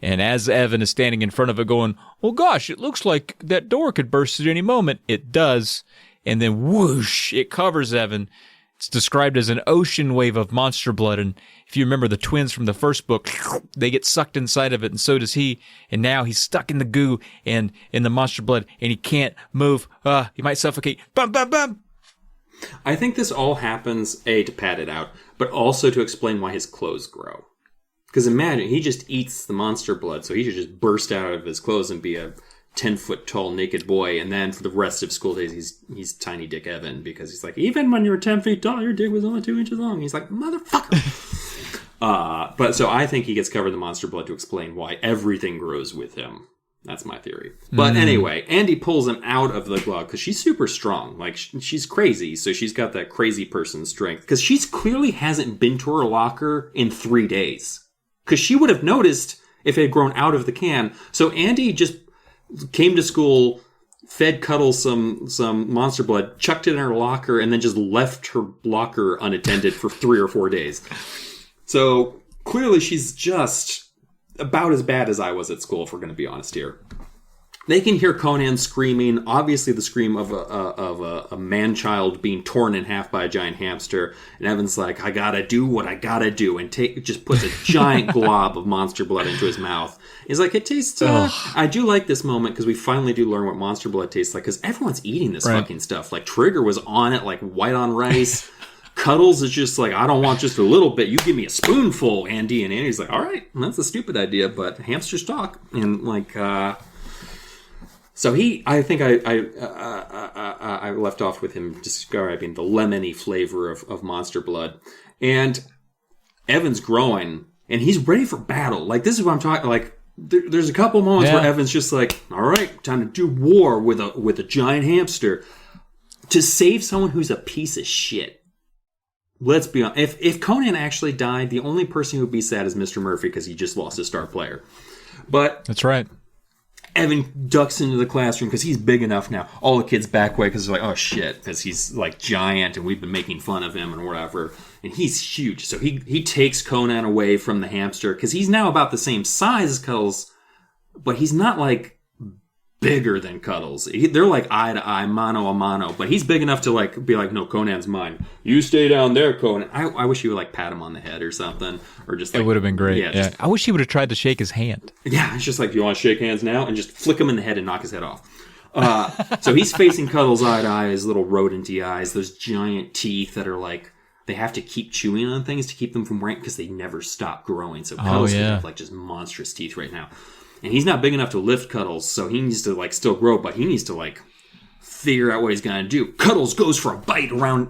And as Evan is standing in front of it going, oh gosh, it looks like that door could burst at any moment. It does. And then whoosh, it covers Evan. It's described as an ocean wave of monster blood. And if you remember the twins from the first book, they get sucked inside of it, and so does he. And now he's stuck in the goo and in the monster blood, and he can't move. He might suffocate. Bum, bum, bum. I think this all happens, A, to pad it out, but also to explain why his clothes grow. Because imagine, he just eats the monster blood, so he should just burst out of his clothes and be a 10-foot-tall naked boy, and then for the rest of school days, he's Tiny Dick Evan, because he's like, even when you were 10 feet tall, your dick was only 2 inches long. He's like, motherfucker! But so I think he gets covered in the monster blood to explain why everything grows with him. That's my theory. But anyway, Andy pulls him out of the glove because she's super strong. Like, she's crazy, so she's got that crazy person strength. Because she clearly hasn't been to her locker in 3 days. Because she would have noticed if it had grown out of the can. So Andy just came to school, fed Cuddles some monster blood, chucked it in her locker, and then just left her locker unattended for 3 or 4 days. So clearly she's just about as bad as I was at school, if we're going to be honest here. They can hear Conan screaming, obviously the scream of a man-child being torn in half by a giant hamster. And Evan's like, I gotta do what I gotta do, and just puts a giant glob of monster blood into his mouth. He's like, it tastes, I do like this moment because we finally do learn what monster blood tastes like, because everyone's eating this fucking stuff. Like, Trigger was on it like white on rice. Cuddles is just like, I don't want just a little bit. You give me a spoonful, Andy. And Andy's like, all right, that's a stupid idea, but hamsters talk. And like, so I think I left off with him describing the lemony flavor of monster blood. And Evan's growing, and he's ready for battle. Like, this is what I'm talking, like, there's a couple moments where Evan's just like, all right, time to do war with a giant hamster. To save someone who's a piece of shit. Let's be honest. If Conan actually died, the only person who would be sad is Mr. Murphy because he just lost his star player. But that's right. Evan ducks into the classroom because he's big enough now. All the kids back away because they're like, oh shit, because he's like giant and we've been making fun of him and whatever. And he's huge. So he takes Conan away from the hamster because he's now about the same size as Cuddles, but he's not like bigger than Cuddles. They're like eye to eye, mano a mano, but he's big enough to like be like, no, Conan's mine. You stay down there, Conan. I wish he would like pat him on the head or something, or just like, it would have been great. Yeah. I wish he would have tried to shake his hand. Yeah, it's just like, you want to shake hands now, and just flick him in the head and knock his head off. So he's facing Cuddles eye to eye, his little rodenty eyes, those giant teeth that are like, they have to keep chewing on things to keep them from wearing, because they never stop growing. So Cuddles could have like just monstrous teeth right now. And he's not big enough to lift Cuddles, so he needs to like still grow, but he needs to like figure out what he's gonna do. Cuddles goes for a bite around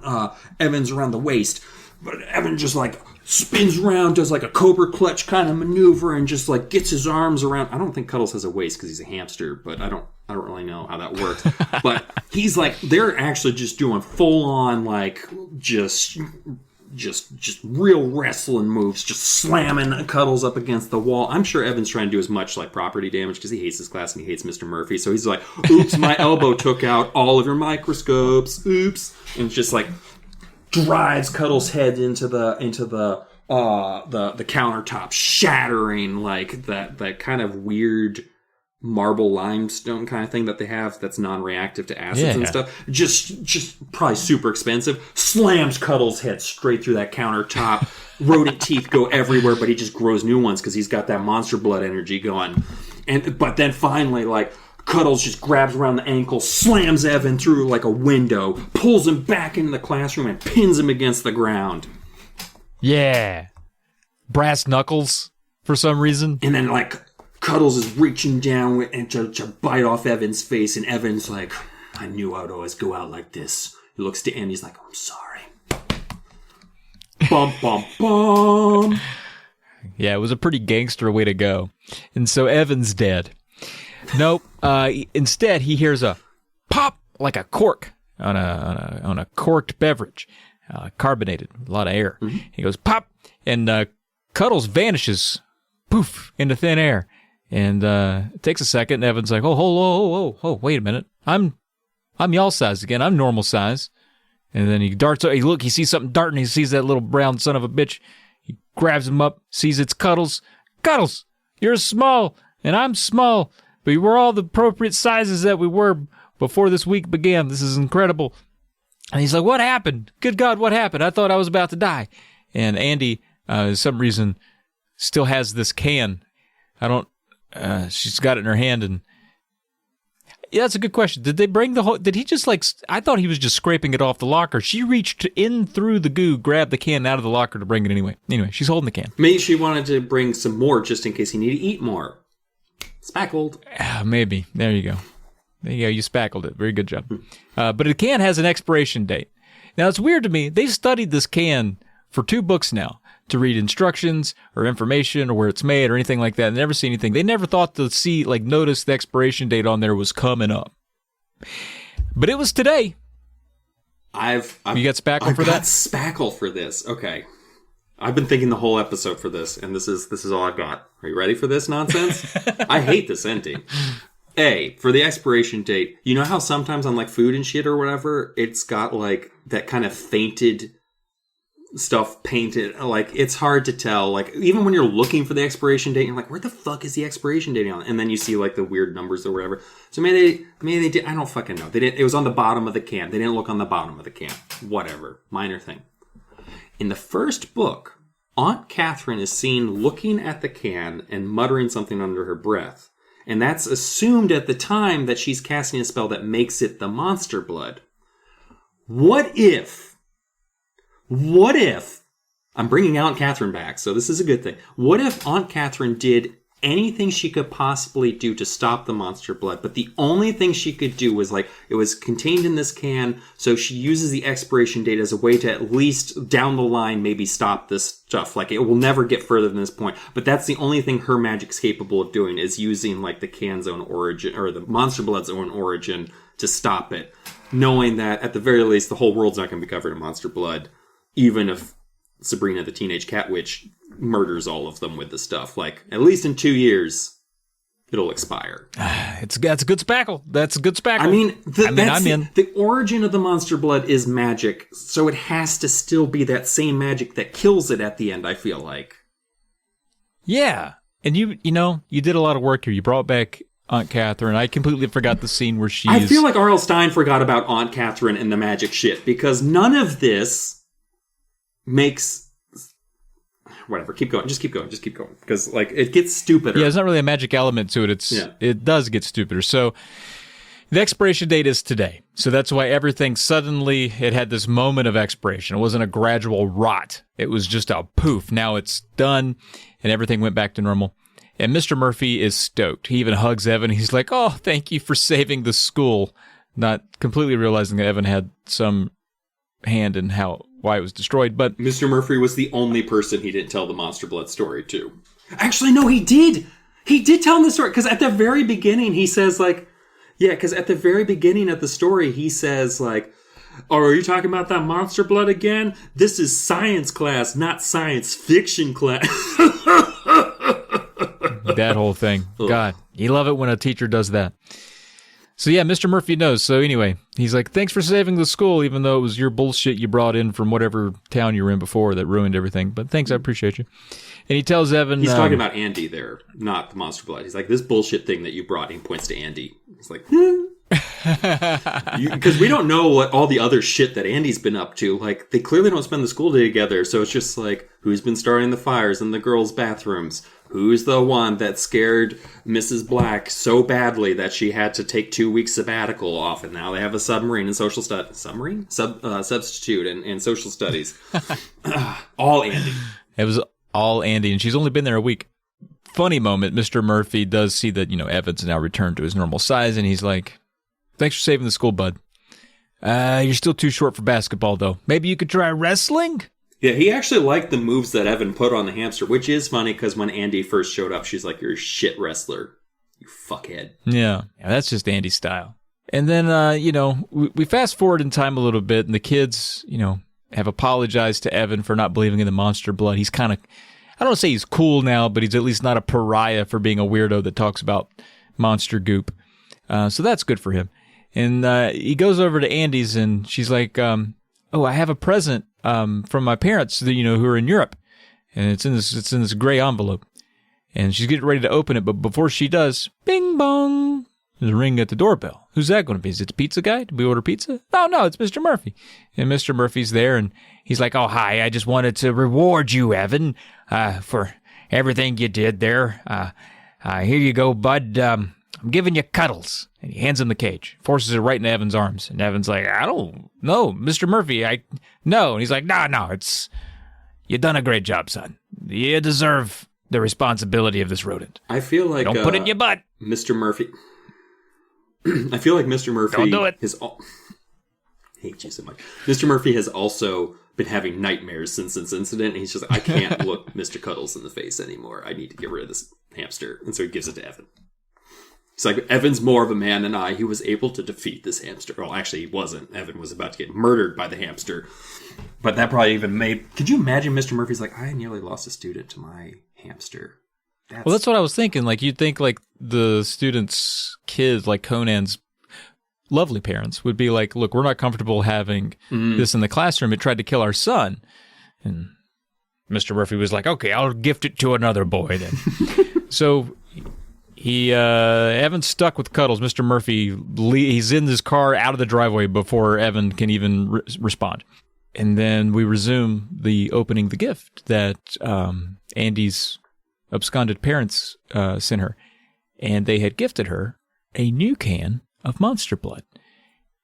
Evan's around the waist, but Evan just like spins around, does like a cobra clutch kind of maneuver, and just like gets his arms around. I don't think Cuddles has a waist because he's a hamster, but I don't really know how that works. But he's like, they're actually just doing full on like just real wrestling moves, just slamming Cuddles up against the wall. I'm sure Evan's trying to do as much like property damage because he hates his class and he hates Mr. Murphy. So he's like, oops, my elbow took out all of your microscopes. Oops. And just like drives Cuddles' head into the countertop, shattering like that kind of weird marble limestone kind of thing that they have that's non-reactive to acids and stuff. Just probably super expensive. Slams Cuddles' head straight through that countertop. Rodent teeth go everywhere, but he just grows new ones because he's got that monster blood energy going. But then finally, like, Cuddles just grabs around the ankle, slams Evan through like a window, pulls him back into the classroom, and pins him against the ground. Yeah. Brass knuckles for some reason. And then like Cuddles is reaching down and to bite off Evan's face, and Evan's like, I knew I would always go out like this. He looks to Andy, he's like, I'm sorry. Bum, bum, bum. Yeah, it was a pretty gangster way to go. And so Evan's dead. Nope. Instead, he hears a pop like a cork on a corked beverage, carbonated, a lot of air. Mm-hmm. He goes pop, and Cuddles vanishes, poof, into thin air. And it takes a second. And Evan's like, oh, wait a minute. I'm y'all size again. I'm normal size. And then he darts. He sees something darting. He sees that little brown son of a bitch. He grabs him up, sees it's Cuddles. Cuddles, you're small, and I'm small. But we're all the appropriate sizes that we were before this week began. This is incredible. And he's like, what happened? Good God, what happened? I thought I was about to die. And Andy, for some reason, still has this can. She's got it in her hand. And yeah, that's a good question. Did they bring the whole, did he just I thought he was just scraping it off the locker. She reached in through the goo, grabbed the can out of the locker to bring it anyway. Anyway, she's holding the can. Maybe she wanted to bring some more just in case he needed to eat more. Spackled. Maybe. There you go. There you go. You spackled it. Very good job. But the can has an expiration date. Now, it's weird to me. They've studied this can for 2 books now to read instructions or information or where it's made or anything like that. They never see anything. They never thought to see, notice the expiration date on there was coming up. But it was today. You got spackle for that? I got spackle for this. Okay. I've been thinking the whole episode for this, and this is all I've got. Are you ready for this nonsense? I hate this ending. For the expiration date, you know how sometimes on food and shit or whatever, it's got that kind of fainted stuff painted. It's hard to tell. Even when you're looking for the expiration date, you're like, where the fuck is the expiration date on? And then you see the weird numbers or whatever. So maybe they did. I don't fucking know. They didn't. It was on the bottom of the can. They didn't look on the bottom of the can. Whatever. Minor thing. In the first book, Aunt Catherine is seen looking at the can and muttering something under her breath. And that's assumed at the time that she's casting a spell that makes it the monster blood. What if, I'm bringing Aunt Catherine back, so this is a good thing. What if Aunt Catherine did anything she could possibly do to stop the monster blood, but the only thing she could do was it was contained in this can, so she uses the expiration date as a way to at least down the line maybe stop this stuff. It will never get further than this point, but that's the only thing her magic's capable of doing, is using the can's own origin or the monster blood's own origin to stop it, knowing that at the very least the whole world's not going to be covered in monster blood, even if Sabrina the Teenage Cat Witch murders all of them with the stuff. At least in 2 years, it'll expire. That's a good spackle. That's a good spackle. I'm in. The origin of the monster blood is magic, so it has to still be that same magic that kills it at the end, I feel like. Yeah. And you did a lot of work here. You brought back Aunt Catherine. I completely forgot the scene where she's... I feel like R.L. Stine forgot about Aunt Catherine and the magic shit, because none of this makes... Whatever, keep going. Just keep going. Because, it gets stupider. Yeah, there's not really a magic element to it. It does get stupider. So, the expiration date is today. So, that's why everything suddenly, it had this moment of expiration. It wasn't a gradual rot. It was just a poof. Now it's done, and everything went back to normal. And Mr. Murphy is stoked. He even hugs Evan. He's like, oh, thank you for saving the school. Not completely realizing that Evan had some hand in why it was destroyed, but... Mr. Murphy was the only person he didn't tell the monster blood story to. Actually, no, he did! He did tell him the story, because at the very beginning, he says, because at the very beginning of the story, he says, oh, are you talking about that monster blood again? This is science class, not science fiction class. That whole thing. God, you love it when a teacher does that. So yeah, Mr. Murphy knows. So anyway, he's like, thanks for saving the school, even though it was your bullshit you brought in from whatever town you were in before that ruined everything. But thanks, I appreciate you. And he tells Evan... He's talking about Andy there, not the monster blood. He's like, this bullshit thing that you brought, he points to Andy. He's like, because we don't know what all the other shit that Andy's been up to. They clearly don't spend the school day together, so it's just who's been starting the fires in the girls' bathrooms? Who's the one that scared Mrs. Black so badly that she had to take 2 weeks sabbatical off, and now they have a submarine and social studies. Substitute and social studies. All Andy. It was all Andy, and she's only been there a week. Funny moment, Mr. Murphy does see that, Evan's now returned to his normal size, and he's like, thanks for saving the school, bud. You're still too short for basketball, though. Maybe you could try wrestling? Yeah, he actually liked the moves that Evan put on the hamster, which is funny because when Andy first showed up, she's like, "You're a shit wrestler, you fuckhead." Yeah, that's just Andy's style. And then, we fast forward in time a little bit, and the kids, have apologized to Evan for not believing in the monster blood. He's kind of, I don't want to say he's cool now, but he's at least not a pariah for being a weirdo that talks about monster goop. So that's good for him. And he goes over to Andy's, and she's like, "Oh, I have a present from my parents, who are in Europe, and it's in this gray envelope." And she's getting ready to open it, but before she does, bing bong, there's a ring at the doorbell. Who's that going to be? Is it the pizza guy? Did we order pizza? Oh, no, it's Mr. Murphy. And Mr. Murphy's there, and he's like, "Oh, hi, I just wanted to reward you, Evan, for everything you did there. Here you go, bud. I'm giving you cuddles." And he hands him the cage, forces it right into Evan's arms. And Evan's like, "I don't know, Mr. Murphy, no." And he's like, no, you done a great job, son. You deserve the responsibility of this rodent. I feel like... Don't put it in your butt. Mr. Murphy... I feel like Mr. Murphy... Don't do it. I hate you so much. Mr. Murphy has also been having nightmares since this incident. And he's just like, "I can't look Mr. Cuddles in the face anymore. I need to get rid of this hamster." And so he gives it to Evan. It's like, Evan's more of a man than I. He was able to defeat this hamster. Well, actually, he wasn't. Evan was about to get murdered by the hamster. But that probably even made... Could you imagine Mr. Murphy's like, "I nearly lost a student to my hamster." Well, that's what I was thinking. Like, you'd think, like, the students' kids, like Conan's lovely parents, would be like, "Look, we're not comfortable having this in the classroom. It tried to kill our son." And Mr. Murphy was like, "Okay, I'll gift it to another boy then." So... Evan's stuck with Cuddles. Mr. Murphy, he's in his car out of the driveway before Evan can even respond. And then we resume the opening the gift that Andy's absconded parents sent her. And they had gifted her a new can of Monster Blood.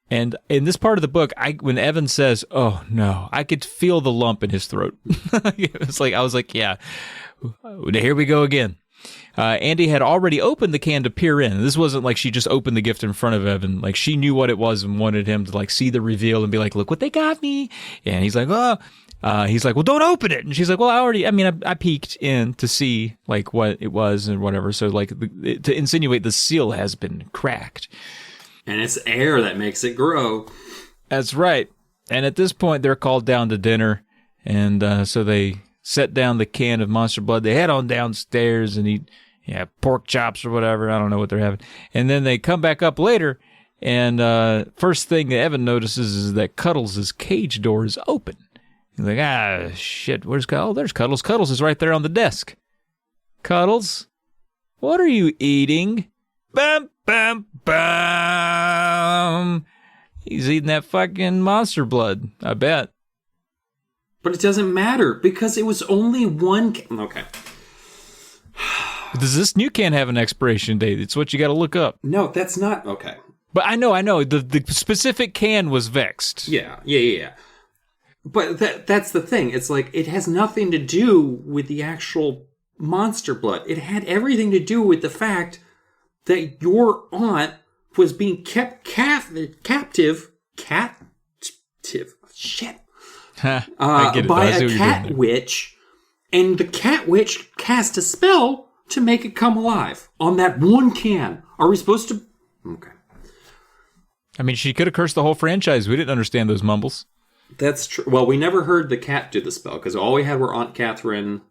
And in this part of the book, when Evan says, "Oh, no," I could feel the lump in his throat. I was like, yeah, here we go again. Andy had already opened the can to peer in. This wasn't like she just opened the gift in front of Evan. Like, she knew what it was and wanted him to, like, see the reveal and be like, "Look what they got me." And he's like, "Oh." He's like, "Well, don't open it." And she's like, "Well, I peeked in to see, like, what it was and whatever." So, like, to insinuate the seal has been cracked. And it's air that makes it grow. That's right. And at this point, they're called down to dinner. And so they set down the can of Monster Blood. They head on downstairs and eat pork chops or whatever. I don't know what they're having. And then they come back up later, and first thing that Evan notices is that Cuddles' cage door is open. He's like, shit, where's Cuddles? Oh, there's Cuddles. Cuddles is right there on the desk. "Cuddles, what are you eating?" Bam, bam, bam. He's eating that fucking Monster Blood, I bet. But it doesn't matter, because it was only one can. Okay. Does this new can have an expiration date? It's what you got to look up. No, that's not. Okay. But I know. The specific can was vexed. Yeah. But that's the thing. It's like, it has nothing to do with the actual Monster Blood. It had everything to do with the fact that your aunt was being kept captive. Shit. I get it, by a cat witch, and the cat witch cast a spell to make it come alive on that one can. Are we supposed to? Okay. I mean, she could have cursed the whole franchise. We didn't understand those mumbles. That's true. Well, we never heard the cat do the spell, because all we had were Aunt Catherine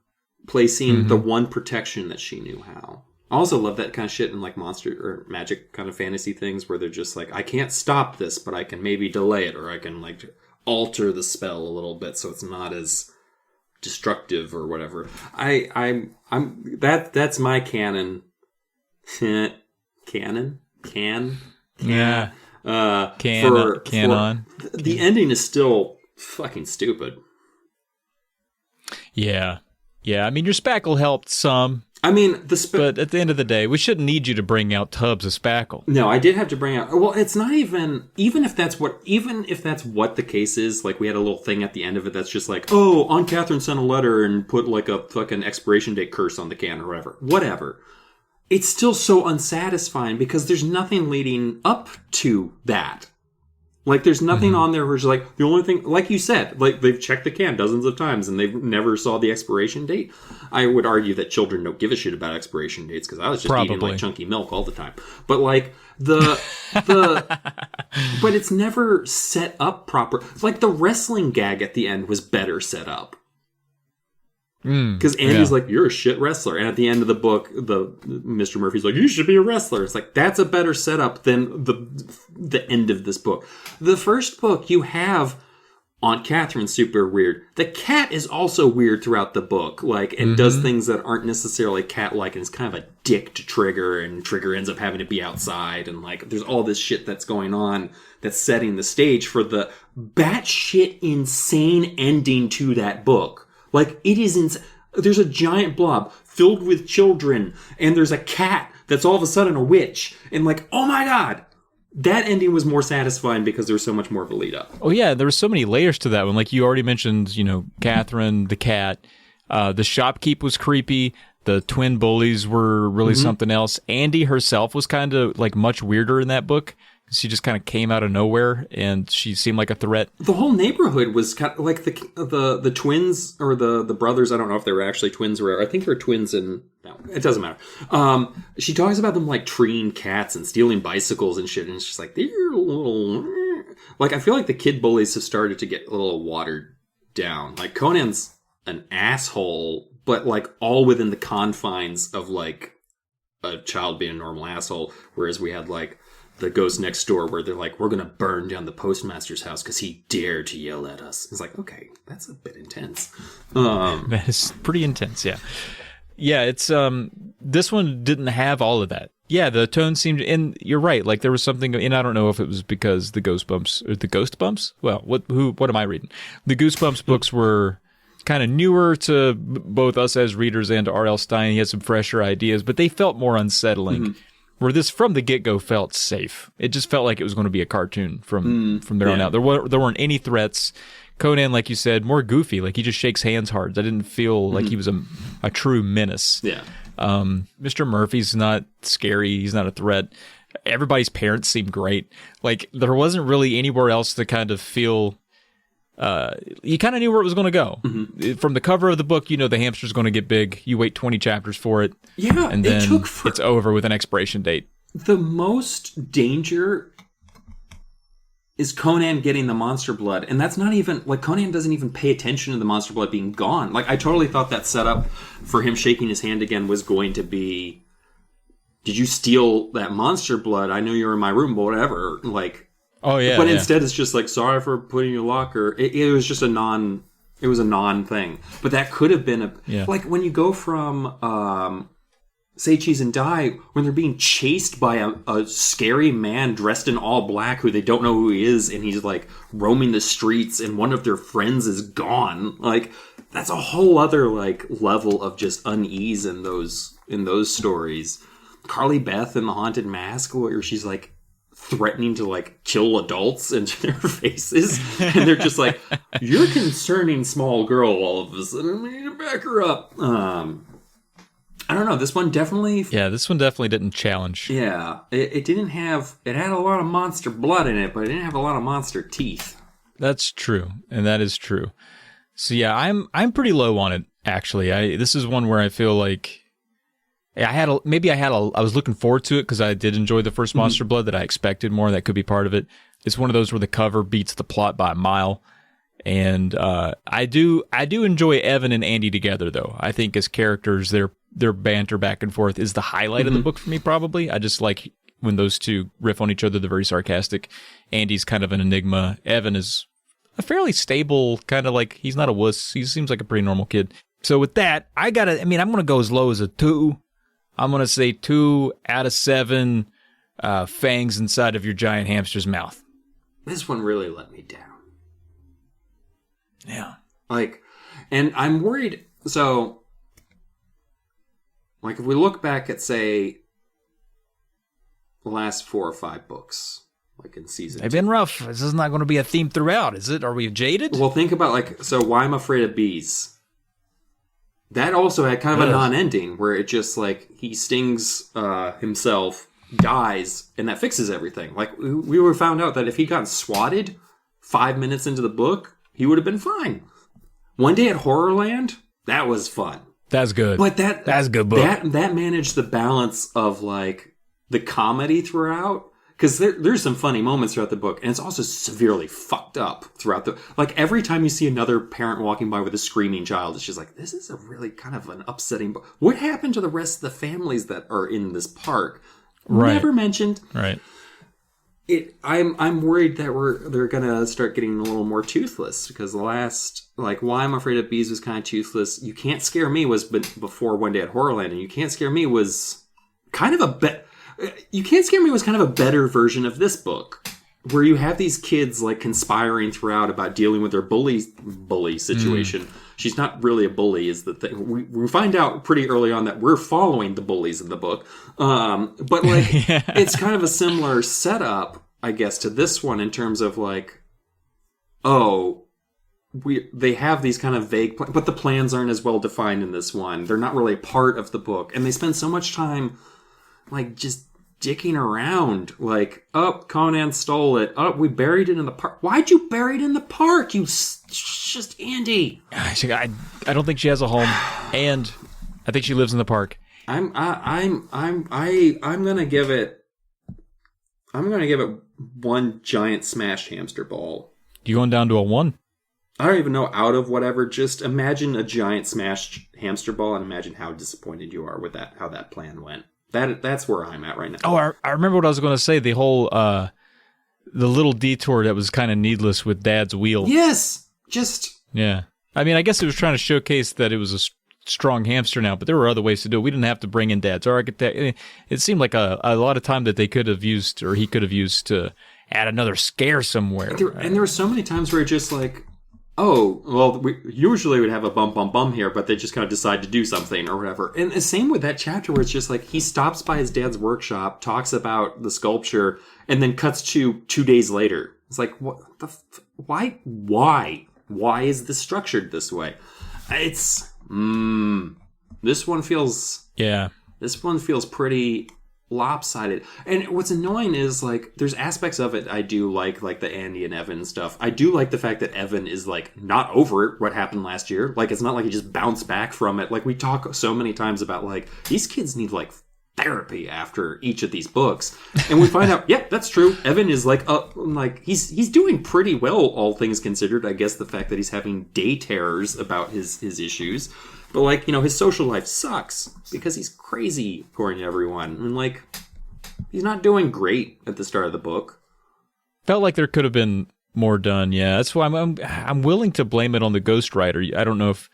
placing the one protection that she knew how. I also love that kind of shit in, like, monster or magic kind of fantasy things where they're just like, "I can't stop this, but I can maybe delay it, or I can, like, alter the spell a little bit so it's not as destructive or whatever." That's my canon. Canon? Yeah. Canon. The ending is still fucking stupid. Yeah. I mean, your spackle helped some. I mean, but at the end of the day, we shouldn't need you to bring out tubs of spackle. No, I did have to bring out. Well, it's not even if that's what the case is. Like, we had a little thing at the end of it that's just like, "Oh, Aunt Catherine sent a letter and put, like, a fucking expiration date curse on the can or whatever. It's still so unsatisfying because there's nothing leading up to that. Like, there's nothing on there where it's like, the only thing, like you said, like, they've checked the can dozens of times and they've never saw the expiration date. I would argue that children don't give a shit about expiration dates because I was just eating, like, chunky milk all the time. But, like, but it's never set up proper. Like, the wrestling gag at the end was better set up. Because Andy's like, you're a shit wrestler. And at the end of the book, Mr. Murphy's like, you should be a wrestler. It's like, that's a better setup than the end of this book. The first book, you have Aunt Catherine's super weird. The cat is also weird throughout the book, like, and does things that aren't necessarily cat-like, and is kind of a dick to Trigger, and Trigger ends up having to be outside, and, like, there's all this shit that's going on that's setting the stage for the batshit insane ending to that book. Like, it is there's a giant blob filled with children, and there's a cat that's all of a sudden a witch. And, like, oh my god! That ending was more satisfying because there was so much more of a lead up. Oh, yeah, there were so many layers to that one. Like, you already mentioned, Catherine, the cat. The shopkeep was creepy. The twin bullies were really something else. Andy herself was kind of, like, much weirder in that book. She just kind of came out of nowhere, and she seemed like a threat. The whole neighborhood was kind of like the twins, or the brothers. I don't know if they were actually twins, or I think they're twins, and no, it doesn't matter. She talks about them, like, treeing cats and stealing bicycles and shit, and it's just like, they're a little... Like, I feel like the kid bullies have started to get a little watered down. Like, Conan's an asshole, but, like, all within the confines of, like, a child being a normal asshole, whereas we had, like, the Ghost Next Door, where they're like, we're going to burn down the postmaster's house because he dared to yell at us. It's like, okay, that's a bit intense. That is pretty intense, yeah. Yeah, it's, this one didn't have all of that. Yeah, the tone seemed, and you're right, like, there was something, and I don't know if it was because the Ghost Bumps? Well, what am I reading? The Goosebumps books were kind of newer to both us as readers and to R.L. Stine. He had some fresher ideas, but they felt more unsettling. Where this, from the get-go, felt safe. It just felt like it was going to be a cartoon from there on out. There weren't any threats. Conan, like you said, more goofy. Like, he just shakes hands hard. I didn't feel like he was a true menace. Yeah. Mr. Murphy's not scary. He's not a threat. Everybody's parents seem great. Like, there wasn't really anywhere else to kind of feel... you kind of knew where it was going to go. From the cover of the book, the hamster's going to get big. You wait 20 chapters for it. Yeah, and then it's over with an expiration date. The most danger is Conan getting the monster blood. And that's not even... Like, Conan doesn't even pay attention to the monster blood being gone. Like, I totally thought that setup for him shaking his hand again was going to be... Did you steal that monster blood? I knew you were in my room, but whatever. Like... Oh, yeah. But instead, it's just like, sorry for putting your locker. It was just a non thing. But that could have been like, when you go from Say Cheese and Die, when they're being chased by a scary man dressed in all black who they don't know who he is, and he's, like, roaming the streets, and one of their friends is gone. Like, that's a whole other, like, level of just unease in those stories. Carly Beth in The Haunted Mask, where she's, like, threatening to, like, kill adults into their faces, and they're just like, you're concerning small girl all of a sudden, we need to back her up. I don't know, this one definitely didn't challenge. Yeah, it didn't have, it had a lot of monster blood in it, but it didn't have a lot of monster teeth. That's true, and that is true. So yeah, I'm pretty low on it, actually. This is one where I feel like I was looking forward to it because I did enjoy the first Monster Blood, that I expected more. That could be part of it. It's one of those where the cover beats the plot by a mile. And I do enjoy Evan and Andy together, though. I think as characters, their banter back and forth is the highlight of the book for me, probably. I just like when those two riff on each other. They're very sarcastic. Andy's kind of an enigma. Evan is a fairly stable, kind of like, he's not a wuss. He seems like a pretty normal kid. So with that, I'm going to go as low as a 2. I'm going to say 2 out of 7 fangs inside of your giant hamster's mouth. This one really let me down. Yeah. Like, and I'm worried, so, like, if we look back at, say, the last 4 or 5 books, like in season 2. They've been rough. This is not going to be a theme throughout, is it? Are we jaded? Well, think about, like, so Why I'm Afraid of Bees. That also had kind of a non-ending, where it just, like, he stings himself, dies, and that fixes everything. Like, we were found out that if he'd gotten swatted 5 minutes into the book, he would have been fine. One Day at Horrorland, that was fun. That's good. But that's a good book. That managed the balance of, like, the comedy throughout. Because there's some funny moments throughout the book, and it's also severely fucked up throughout the... Like, every time you see another parent walking by with a screaming child, it's just like, this is a really kind of an upsetting book. What happened to the rest of the families that are in this park? Right. Never mentioned. Right. I'm worried that they're gonna start getting a little more toothless, because the last, like, Why I'm Afraid of Bees was kind of toothless. You Can't Scare Me was before One Day at Horrorland, and You Can't Scare Me was kind of a You Can't Scare Me was kind of a better version of this book, where you have these kids, like, conspiring throughout about dealing with their bully situation. She's not really a bully, is the thing. We find out pretty early on that we're following the bullies in the book. But, like, yeah. It's kind of a similar setup, I guess, to this one in terms of, like, they have these kind of vague plans, but the plans aren't as well defined in this one. They're not really part of the book. And they spend so much time, like, just dicking around. Like, Conan stole it. We buried it in the park. Why'd you bury it in the park? Just Andy. I don't think she has a home, and I think she lives in the park. I'm gonna give it one giant smashed hamster ball. You going down to a 1? I don't even know, out of whatever. Just imagine a giant smashed hamster ball and imagine how disappointed you are with that, how that plan went. That's where I'm at right now. Oh, I remember what I was going to say. The whole, the little detour that was kind of needless with Dad's wheel. Yes! Yeah. I mean, I guess it was trying to showcase that it was a strong hamster now, but there were other ways to do it. We didn't have to bring in Dad's architect. It seemed like a lot of time that they could have used, or he could have used, to add another scare somewhere. And there were so many times where it just like, we usually would have a bum here, but they just kind of decide to do something or whatever. And the same with that chapter where it's just like, he stops by his dad's workshop, talks about the sculpture, and then cuts to 2 days later. It's like, what the... Why is this structured this way? It's... This one feels... Yeah. This one feels pretty lopsided. And what's annoying is, like, there's aspects of it I do like the Andy and Evan stuff. I do like the fact that Evan is, like, not over it, what happened last year. Like, it's not like he just bounced back from it. Like, we talk so many times about, like, these kids need, like, therapy after each of these books. And we find out, yeah, that's true. Evan is, like, he's doing pretty well, all things considered. I guess the fact that he's having day terrors about his issues. But, like, you know, his social life sucks because he's crazy, according to everyone. And, like, he's not doing great at the start of the book. Felt like there could have been more done, yeah. That's why I'm willing to blame it on the ghostwriter. I don't know if...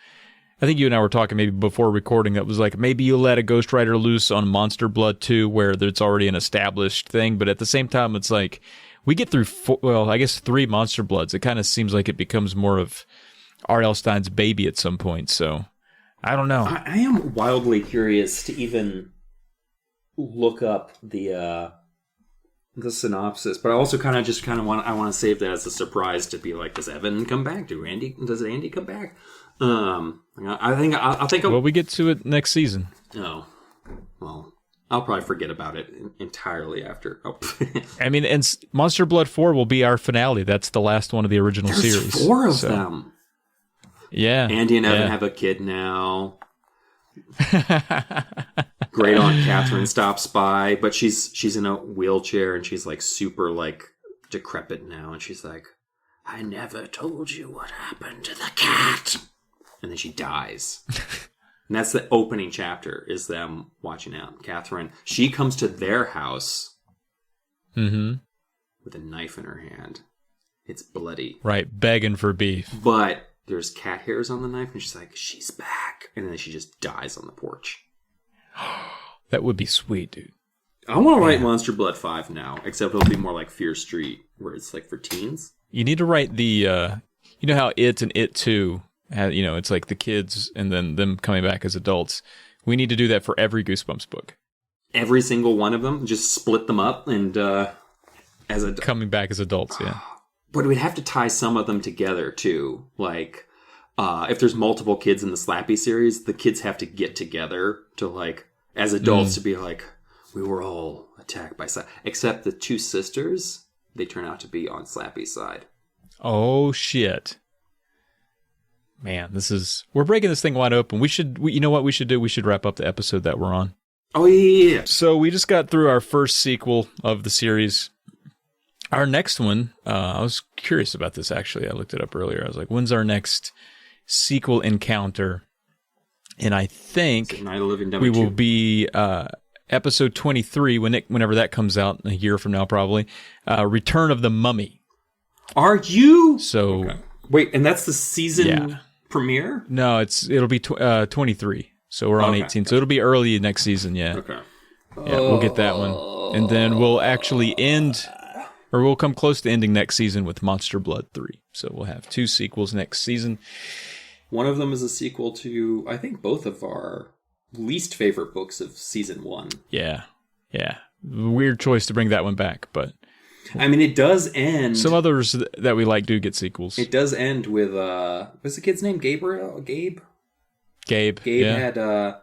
I think you and I were talking maybe before recording that was like, maybe you let a ghostwriter loose on Monster Blood 2 where it's already an established thing. But at the same time, it's like, we get through, 3 Monster Bloods. It kind of seems like it becomes more of R.L. Stein's baby at some point, so... I don't know. I am wildly curious to even look up the synopsis, but I also kind of want to save that as a surprise to be like, does Evan come back? Does Andy come back? I think. Well, we get to it next season. Oh, well, I'll probably forget about it entirely after. Oh. I mean, and Monster Blood 4 will be our finale. That's the last one of the original series. There's 4 of them. Yeah. Andy and Evan have a kid now. Great Aunt Catherine stops by, but she's in a wheelchair and she's like super like decrepit now, and she's like, I never told you what happened to the cat. And then she dies. And that's the opening chapter, is them watching out. Catherine, she comes to their house with a knife in her hand. It's bloody. Right, begging for beef. But there's cat hairs on the knife, and she's like, she's back. And then she just dies on the porch. That would be sweet, dude. I want to write Monster Blood 5 now, except it'll be more like Fear Street, where it's like for teens. You need to write the, you know how It and It 2, it's like the kids and then them coming back as adults. We need to do that for every Goosebumps book. Every single one of them? Just split them up and coming back as adults, yeah. But we'd have to tie some of them together, too. Like, if there's multiple kids in the Slappy series, the kids have to get together to, like, as adults to be like, We were all attacked by except the two sisters. They turn out to be on Slappy's side. Oh, shit. Man, we're breaking this thing wide open. You know what we should do? We should wrap up the episode that we're on. Oh, yeah. So we just got through our first sequel of the series. Our next one, I was curious about this, actually. I looked it up earlier. I was like, when's our next sequel encounter? And I think Night of the Living Dead we will 2. be episode 23, whenever that comes out, a year from now probably, Return of the Mummy. Are you? So okay. Wait, and that's the season premiere? No, it'll be 23. So we're on 18. So it'll be early next season, yeah. Okay. Yeah, we'll get that one. And then we'll actually we'll come close to ending next season with Monster Blood 3. So we'll have 2 sequels next season. One of them is a sequel to, I think, both of our least favorite books of season 1. Yeah. Weird choice to bring that one back, but... I mean, it does end... Some others that we like do get sequels. It does end with, what's the kid's name? Gabriel? Gabe? Gabe yeah.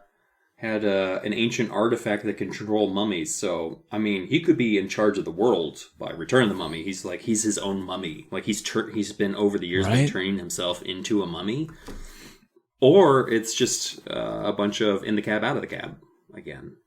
had an ancient artifact that can control mummies. So, I mean, he could be in charge of the world by Return of the Mummy. He's his own mummy. Like, he's been, over the years, been turning himself into a mummy. Or it's just a bunch of in the cab, out of the cab again.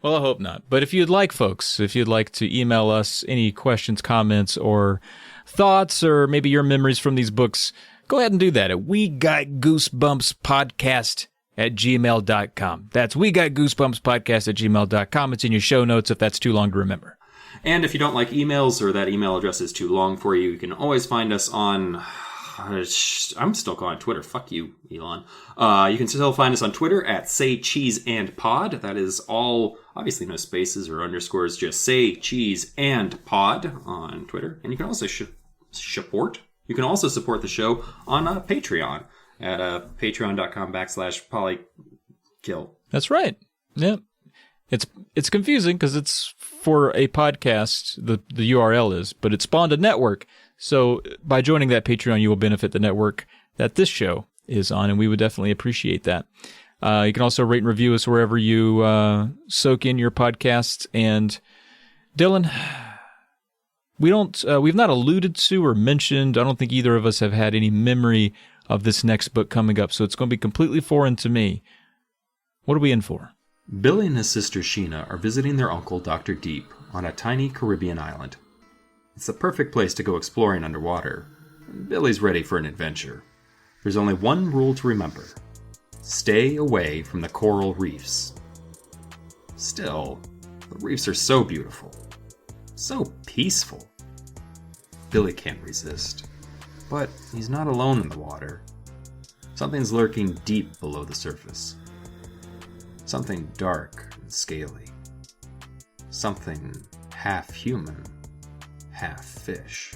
Well, I hope not. But if you'd like to email us any questions, comments, or thoughts, or maybe your memories from these books, go ahead and do that at wegotgoosebumpspodcast@gmail.com. That's wegotgoosebumpspodcast@gmail.com. It's in your show notes if that's too long to remember. And if you don't like emails or that email address is too long for you, you can always find us on... I'm still calling it Twitter. Fuck you, Elon. You can still find us on Twitter at Say Cheese and Pod. That is all, obviously no spaces or underscores, just Say Cheese and Pod on Twitter. And you can also support. You can also support the show on Patreon at patreon.com/polykill. That's right. Yeah. It's confusing because it's for a podcast, the URL is, but it spawned a network. So by joining that Patreon, you will benefit the network that this show is on, and we would definitely appreciate that. You can also rate and review us wherever you soak in your podcasts. And Dylan, we've not alluded to or mentioned, I don't think either of us have had any memory of this next book coming up, so it's going to be completely foreign to me. What are we in for? Billy and his sister Sheena are visiting their uncle, Dr. Deep, on a tiny Caribbean island. It's the perfect place to go exploring underwater. Billy's ready for an adventure. There's only one rule to remember. Stay away from the coral reefs. Still, the reefs are so beautiful. So peaceful. Billy can't resist. But he's not alone in the water. Something's lurking deep below the surface. Something dark and scaly. Something half human, half fish.